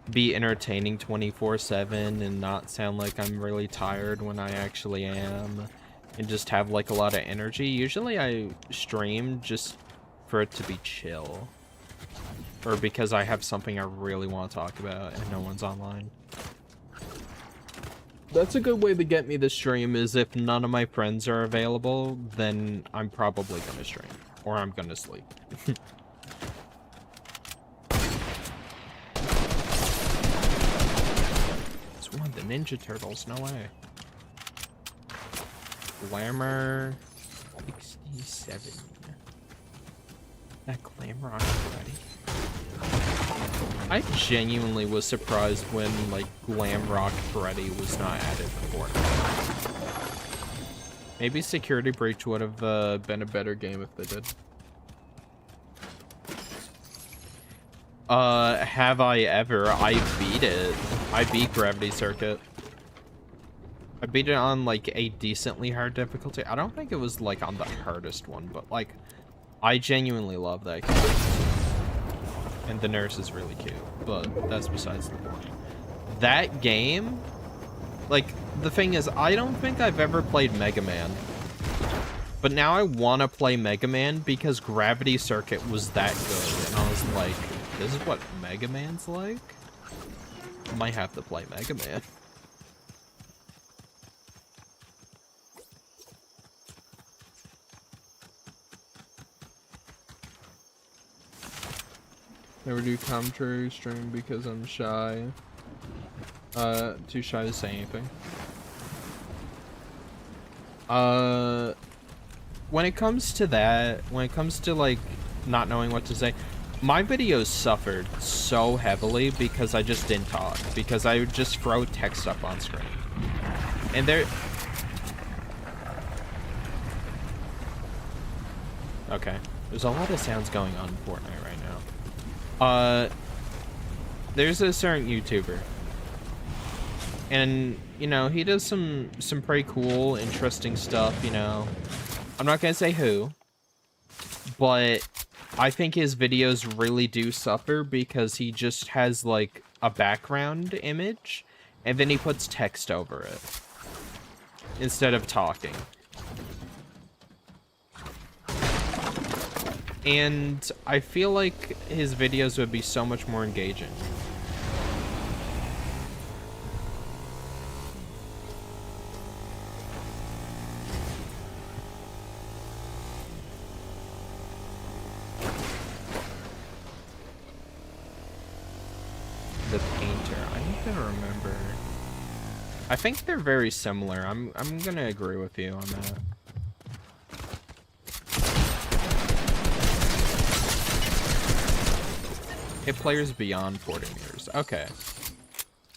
be entertaining 24/7 and not sound like I'm really tired when I actually am. And just have like a lot of energy. Usually I stream just for it to be chill. Or because I have something I really want to talk about and no one's online. That's a good way to get me to stream, is if none of my friends are available, then I'm probably gonna stream. Or I'm gonna sleep. It's one of the Ninja Turtles, no way. Glamour 67. That Glamrock already. I genuinely was surprised when, like, Glamrock Freddy was not added to Fortnite. Maybe Security Breach would have been a better game if they did. Have I ever? I beat it. I beat Gravity Circuit. I beat it on, like, a decently hard difficulty. I don't think it was, like, on the hardest one, but, like, I genuinely love that game. And the nurse is really cute, but that's besides the point. That game, like, the thing is, I don't think I've ever played Mega Man. But now I want to play Mega Man because Gravity Circuit was that good. And I was like, this is what Mega Man's like? I might have to play Mega Man. Never do commentary stream because I'm shy. Too shy to say anything. When it comes to that, when it comes to, like, not knowing what to say, my videos suffered so heavily because I just didn't talk. Because I would just throw text up on screen. And there... Okay. There's a lot of sounds going on in Fortnite right now. there's a certain YouTuber, and you know, he does some pretty cool, interesting stuff. You know, I'm not gonna say who, but I think his videos really do suffer because he just has like a background image, and then he puts text over it instead of talking. And I feel like his videos would be so much more engaging. The Painter. I need to remember. I think they're very similar. I'm gonna agree with you on that. Hit players beyond 40 meters. Okay.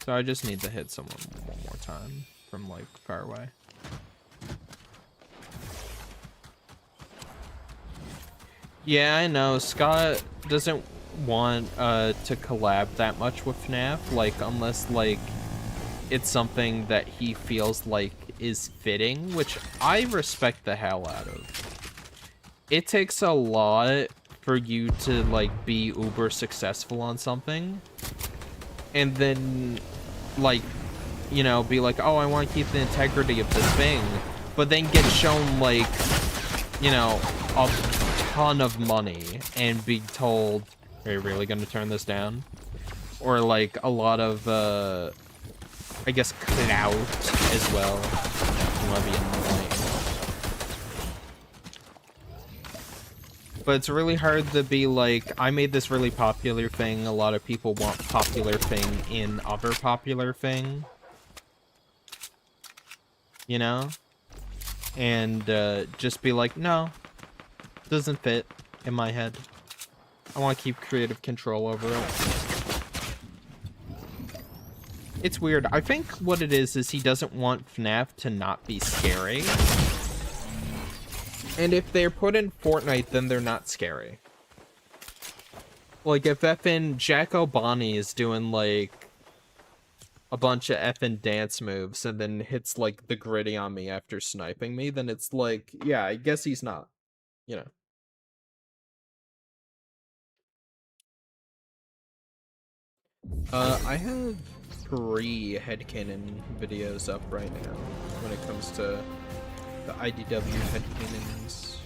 So I just need to hit someone one more time from like far away. Yeah, I know. Scott doesn't want to collab that much with FNAF, like unless like it's something that he feels like is fitting, which I respect the hell out of. It takes a lot for you to like be uber successful on something and then like, you know, be like, oh, I want to keep the integrity of this thing, but then get shown like, you know, a ton of money and be told, are you really gonna turn this down? Or like a lot of I guess clout as well. You wanna be annoying. But it's really hard to be like, I made this really popular thing, a lot of people want popular thing in other popular thing. You know? And just be like, no, doesn't fit in my head. I want to keep creative control over it. It's weird. I think what it is he doesn't want FNAF to not be scary. And if they're put in Fortnite, then they're not scary. Like, if effing Jack O'Bonnie is doing, like, a bunch of effing dance moves and then hits, like, the gritty on me after sniping me, then it's like, yeah, I guess he's not. You know. I have 3 headcanon videos up right now when it comes to the IDW headcanons.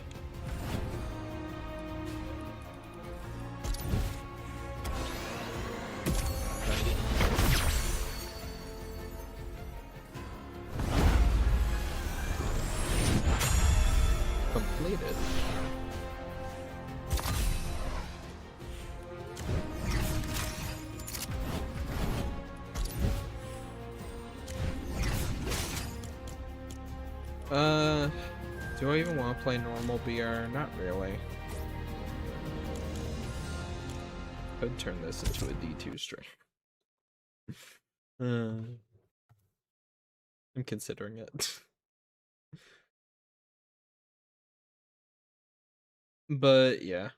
Completed. Do I even want to play normal BR? Not really. Could turn this into a D2 stream. I'm considering it. But yeah.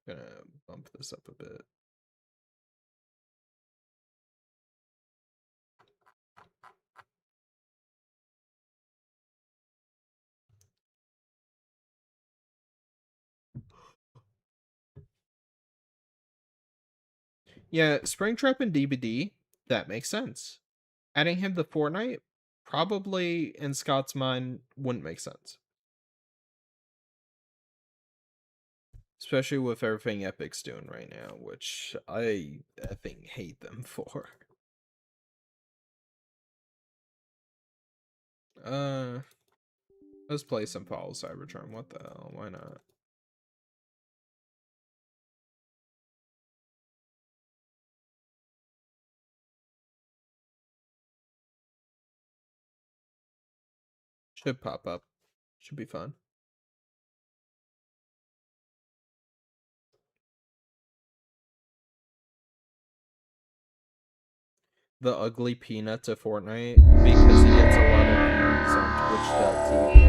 Gonna bump this up a bit. Yeah, Springtrap and DBD, that makes sense. Adding him to Fortnite, probably in Scott's mind, wouldn't make sense. Especially with everything Epic's doing right now, which I think hate them for. Let's play some Fall Cybertron. What the hell? Why not? Should pop up. Should be fun. The ugly peanut to Fortnite because he gets a lot of views on Twitch.tv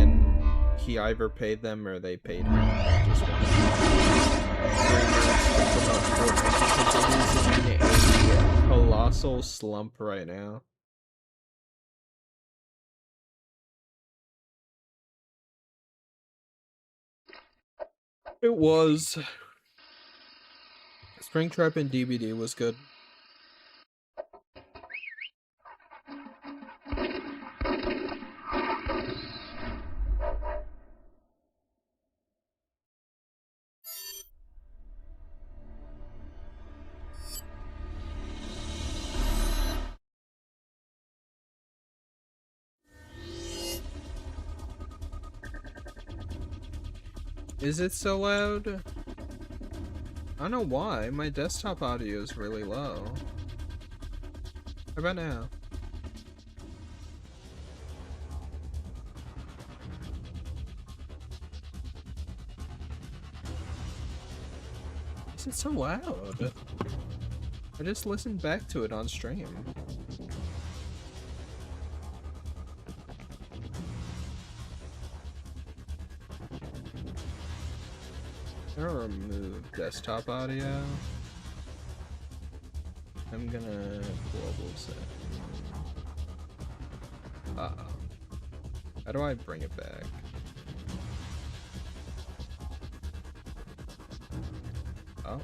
and he either paid them or they paid him. Just about Fortnite because it is in a colossal slump right now. It was. Springtrap and DBD was good. Is it so loud? I don't know why. My desktop audio is really low. How about now? Is it so loud? I just listened back to it on stream. I'm gonna remove desktop audio. I'm gonna global set. Uh-oh. How do I bring it back? Oh.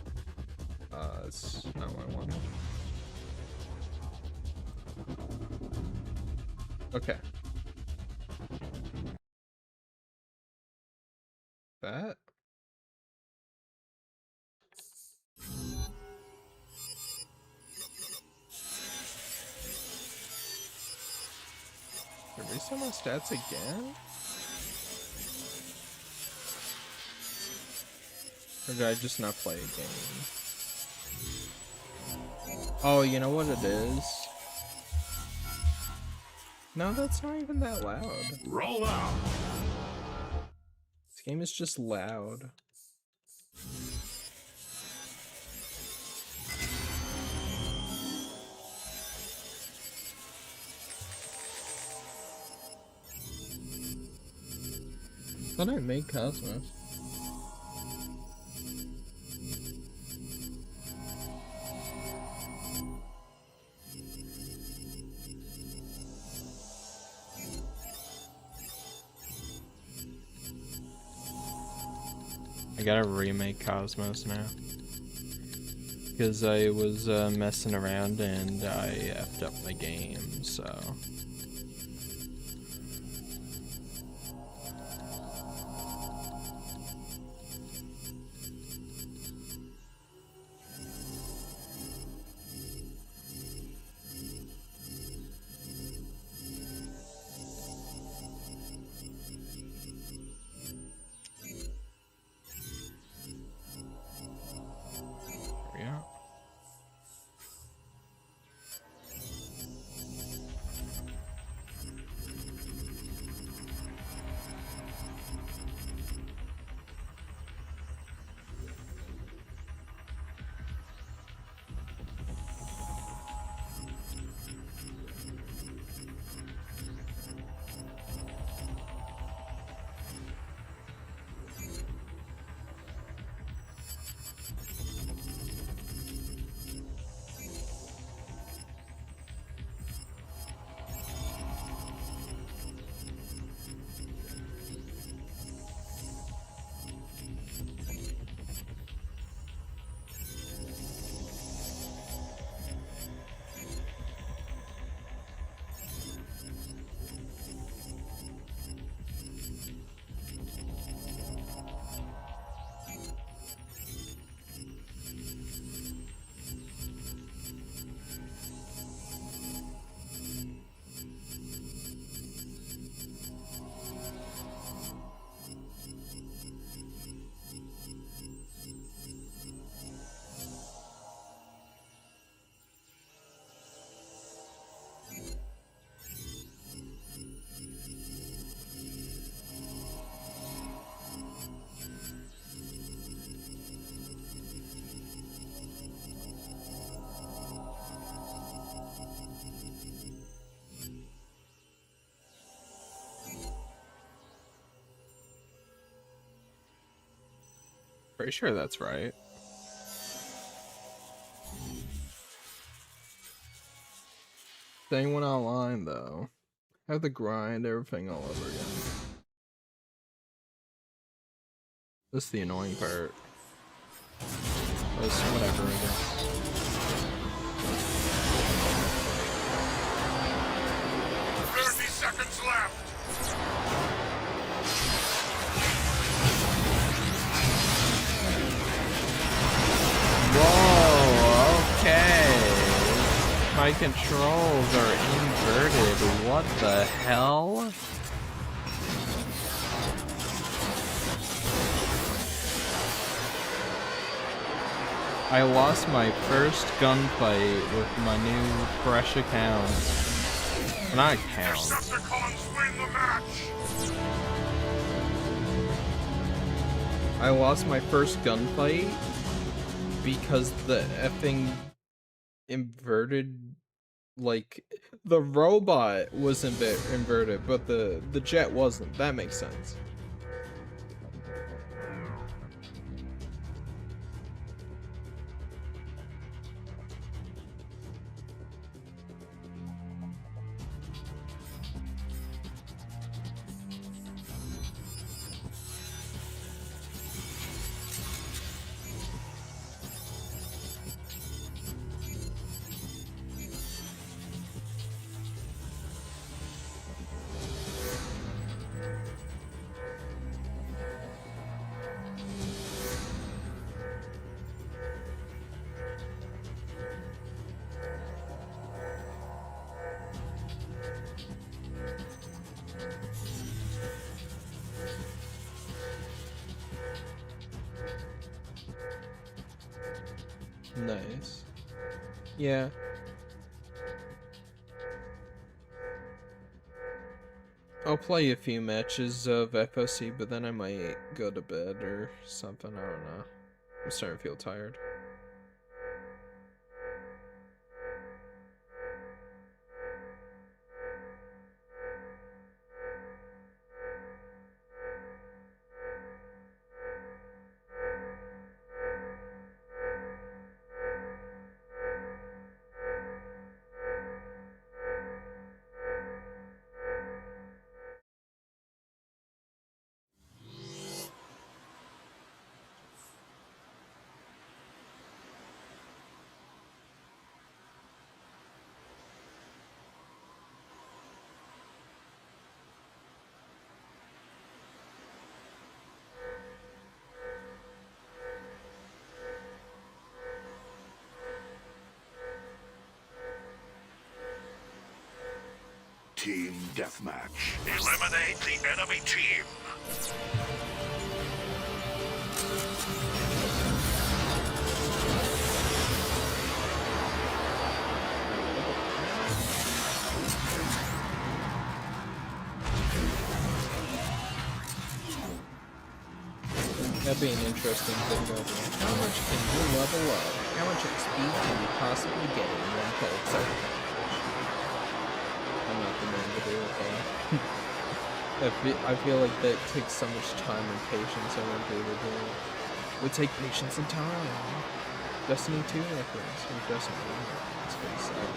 That's not what I wanted. Okay. That? Did I reset my stats again? Or did I just not play a game? Oh, you know what it is? No, that's not even that loud. Roll out. This game is just loud. Thought I made Cosmos. I gotta remake Cosmos now. Because I was messing around and I effed up my game, so... Yeah. Pretty sure that's right. Staying one online though. Have to grind everything all over again. This is the annoying part. But it's whatever, I guess. 30 seconds left. Whoa, okay. My controls are inverted. What the hell? I lost my first gunfight with my new fresh account. Not account. Decepticons win the match. I lost my first gunfight because the effing inverted, like, the robot was inverted, but the jet wasn't. That makes sense. Nice. Yeah. I'll play a few matches of FOC, but then I might go to bed or something. I don't know. I'm starting to feel tired. Team deathmatch. Eliminate the enemy team. That'd be an interesting thing to know. How much can you level up? How much XP can you possibly get in one cold second? I'm not the man to do it though. I feel like that takes so much time and patience. I won't be able to do it. It would take patience and time. Destiny 2 reference. Or Destiny 1 reference. Because I don't know.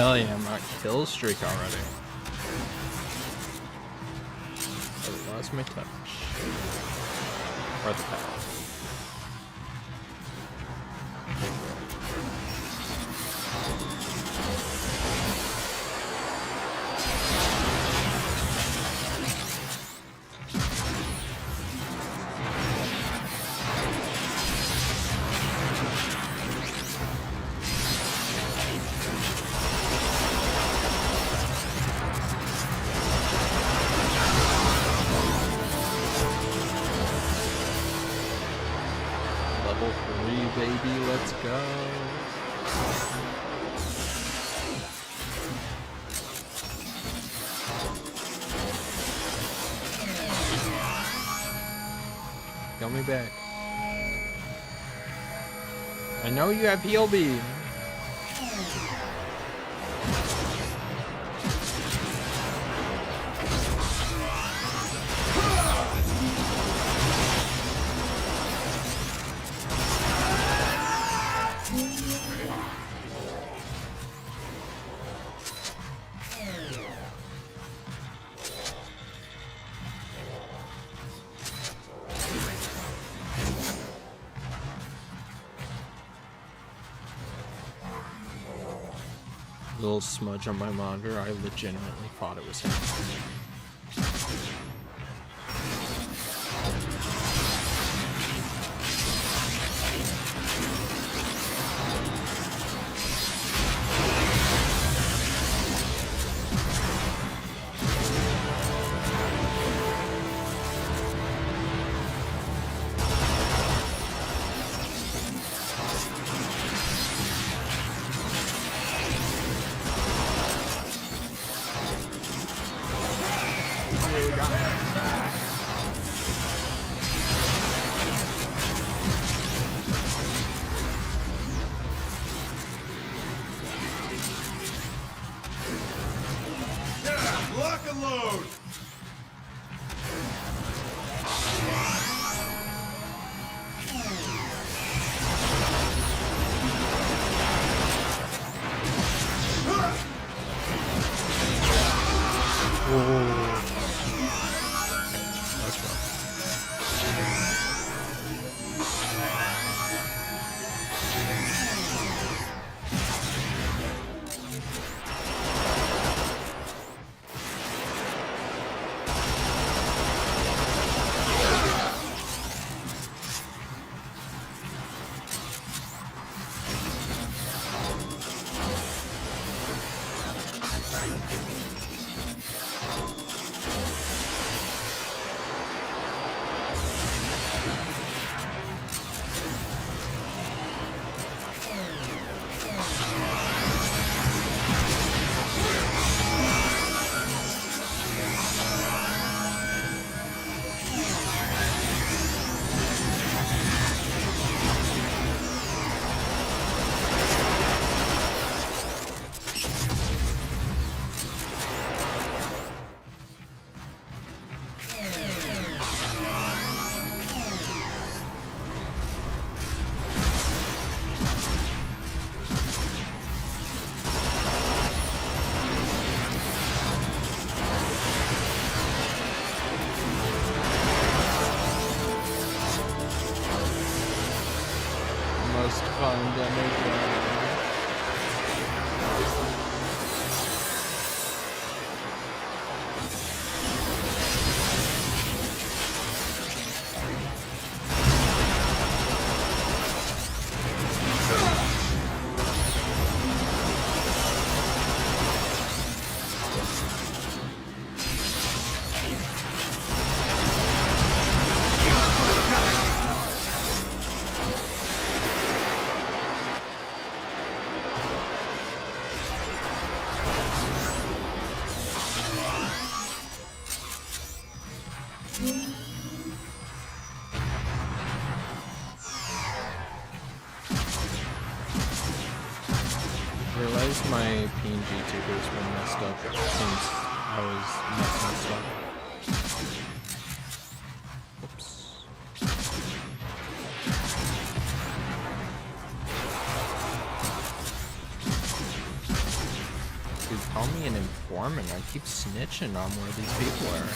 Hell yeah, I'm on kill streak already. Oh, lost my touch. Or the power. Level 3, baby, let's go. Get me back. I know you have heal beam. Little smudge on my monitor, I legitimately thought it was him. Lock and load! That's rough. Most fun damage. Realized my PNG Tuber's been messed up since I was messing stuff. Oops. I keep snitching on where these people are.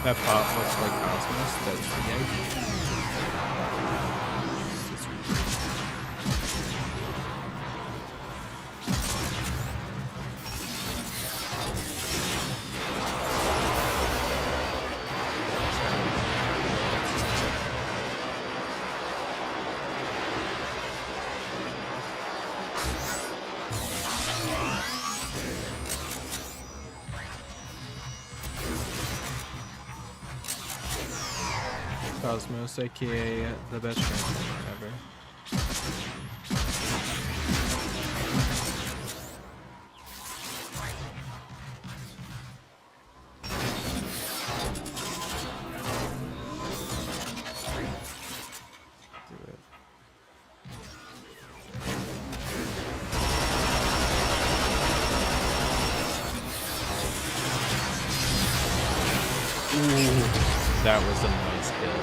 That pop looks like Cosmos. That's the egg. Cosmos, aka the best transformer ever. That was a nice kill.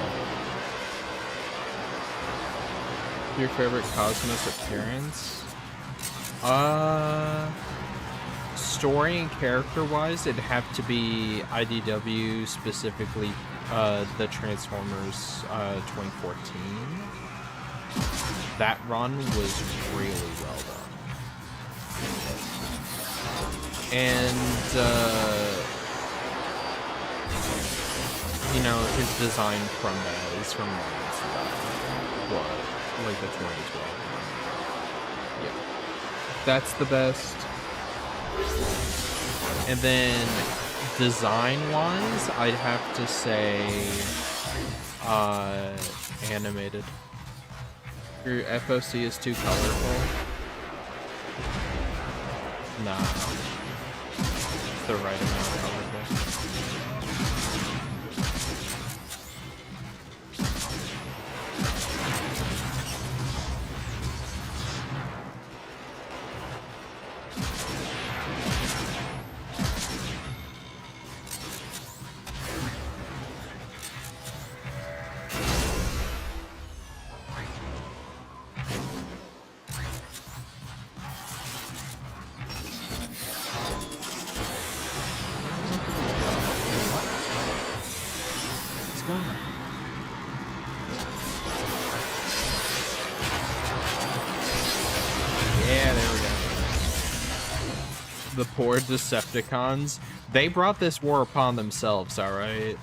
Your favorite Cosmos appearance? Story and character-wise, it'd have to be IDW, specifically the Transformers 2014. That run was really well done. And you know, his design from that is from like the 2012. Yeah, that's the best. And then design-wise, I'd have to say animated. Your FOC is too colorful. Nah, it's the right amount of colorful. Yeah, there we go. The poor Decepticons. They brought this war upon themselves, alright?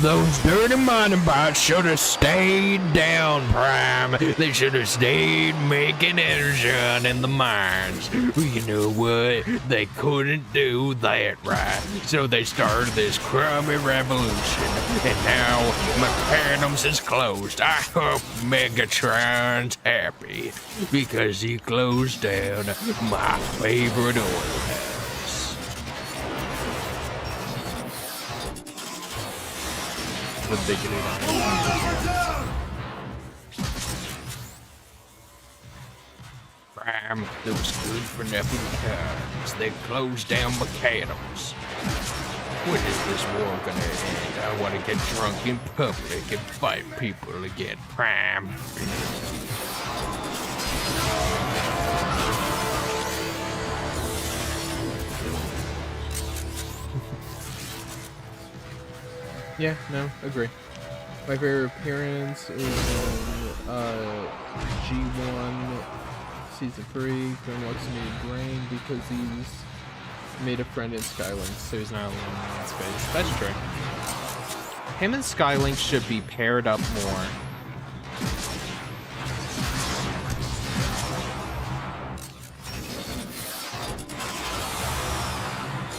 Those dirty mining bots should have stayed down, Prime. They should have stayed making energon in the mines. You know what? They couldn't do that right. So they started this crummy revolution. And now McAdams is closed. I hope Megatron's happy. Because he closed down my favorite oil house. The bigoted Prime, those good for nothing times. They closed down McAdams. When is this war gonna end? I want to get drunk in public and fight people again, Prime. Yeah, no, agree. My favorite appearance is in G1 Season 3, Grimlock's new brain, because he's made a friend in Skylink, so he's not alone in space. That's true. Him and Skylink should be paired up more.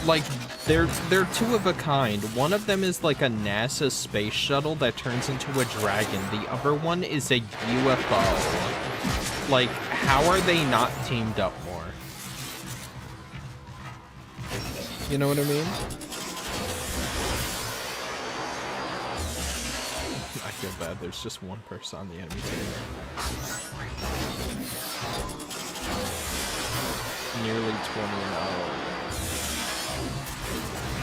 like, they're two of a kind. One of them is like a NASA space shuttle that turns into a dragon. The other one is a UFO. Like, how are they not teamed up more? You know what I mean? I feel bad. There's just one person on the enemy team. Nearly 20-0.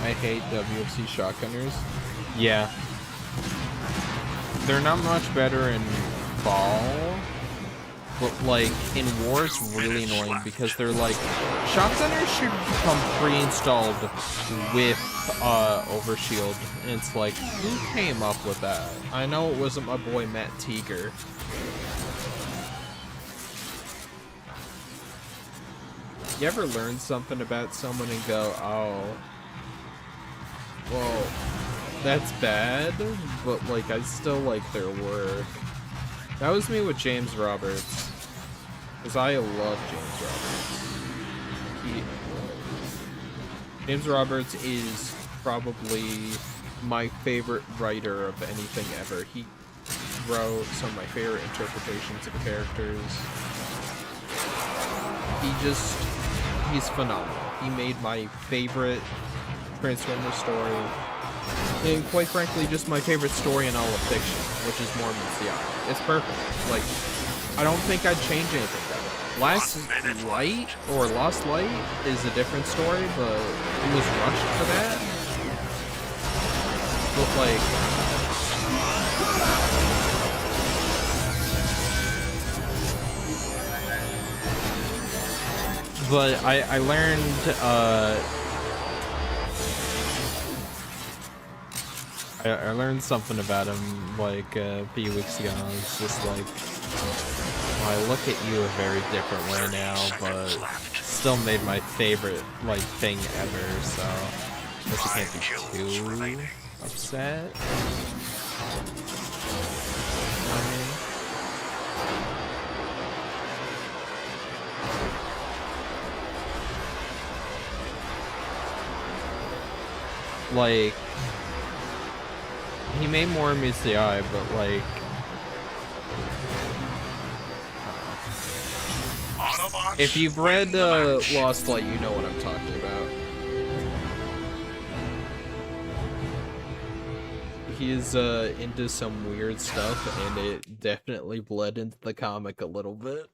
I hate WFC shotgunners. Yeah. They're not much better in fall, but like in war it's really annoying because they're like, shotgunners should come pre-installed with overshield, and it's like, who came up with that? I know it wasn't my boy Matt Teeger. You ever learn something about someone and go, oh, well, that's bad, but like I still like their work. That was me with James Roberts, because I love James Roberts. James Roberts is probably my favorite writer of anything ever. He wrote some of my favorite interpretations of characters. He's phenomenal. He made my favorite Transformers story, and quite frankly, just my favorite story in all of fiction, which is Mormon's The Eye. It's perfect. Like, I don't think I'd change anything about it. Lost Light is a different story, but it was rushed for that. But like, but I learned I learned something about him like a few weeks ago. I was just like, well, I look at you a very different way now, but still made my favorite like thing ever, so I guess I can't be too upset. Like, he made more meets the eye, but like, if you've read Lost Light, you know what I'm talking about. He's into some weird stuff, and it definitely bled into the comic a little bit.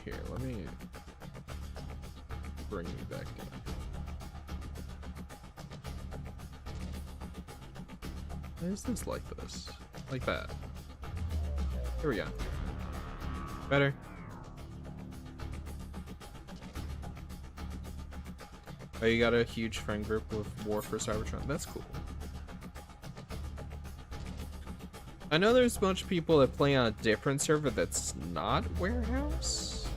Here, let me bring you back down. Why is this like this? Like that. Here we go. Better. Oh, you got a huge friend group with War for Cybertron. That's cool. I know there's a bunch of people that play on a different server that's not Warehouse.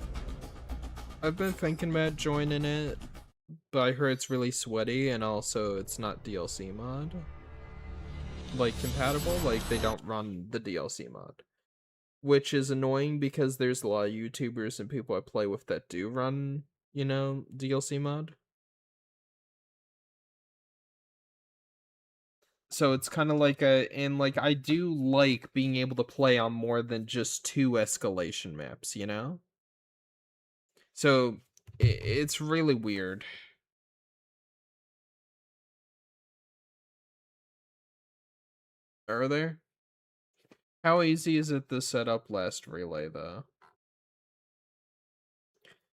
I've been thinking about joining it, but I heard it's really sweaty, and also it's not DLC mod. Like, compatible, like, they don't run the DLC mod. Which is annoying because there's a lot of YouTubers and people I play with that do run, you know, DLC mod. So it's kind of like and like, I do like being able to play on more than just 2 escalation maps, you know? So, it's really weird. Are there? How easy is it to set up last relay, though?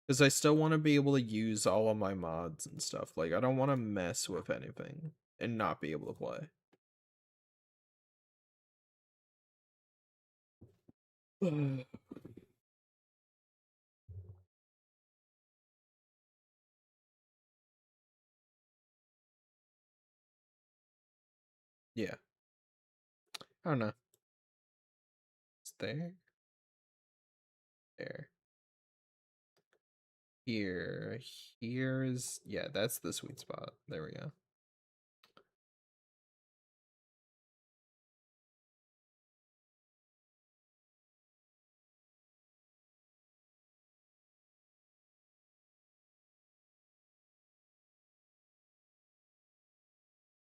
Because I still want to be able to use all of my mods and stuff. Like, I don't want to mess with anything and not be able to play. Yeah. I don't know. It's there. There. Here. Here's... Yeah, that's the sweet spot. There we go.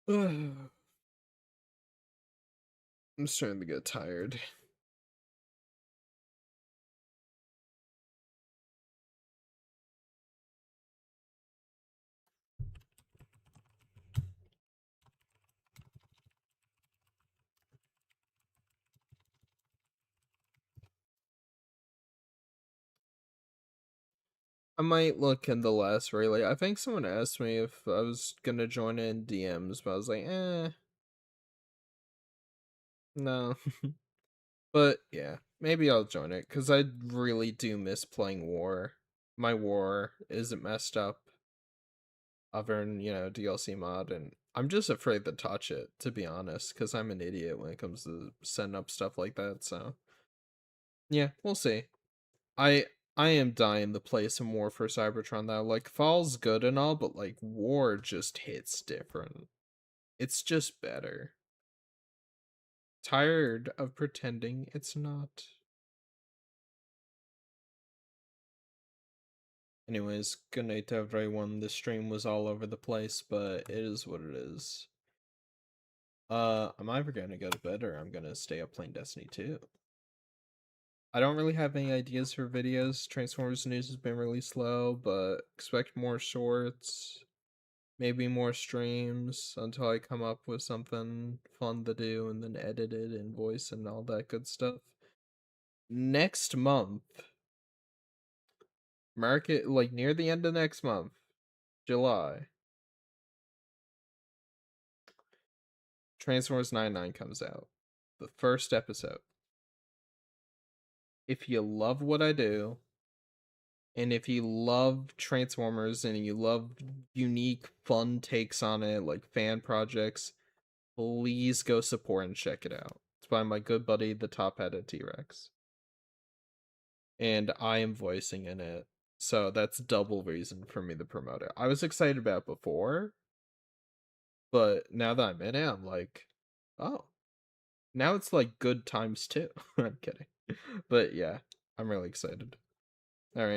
I'm starting to get tired. I might look in the last really. I think someone asked me if I was gonna join in DMs, but I was like, no. But yeah, maybe I'll join it because I really do miss playing War. My War isn't messed up, other than DLC mod, and I'm just afraid to touch it, to be honest, because I'm an idiot when it comes to setting up stuff like that. So yeah, we'll see. I am dying to play some War for Cybertron though. Like, Fall's good and all, but like War just hits different. It's just better. Tired of pretending it's not. Anyways, good night to everyone. The stream was all over the place, but it is what it is. I'm either gonna go to bed or I'm gonna stay up playing Destiny 2. I don't really have any ideas for videos. Transformers news has been really slow, but expect more shorts, maybe more streams until I come up with something fun to do and then edit it and voice and all that good stuff. Next month, mark it like near the end of next month, July, Transformers 99 comes out. The first episode. If you love what I do, and if you love Transformers and you love unique, fun takes on it, like fan projects, please go support and check it out. It's by my good buddy, the Top Hat at T-Rex. And I am voicing in it. So that's double reason for me to promote it. I was excited about it before, but now that I'm in it, I'm like, oh. Now it's like good times too. I'm kidding. But yeah, I'm really excited. All right.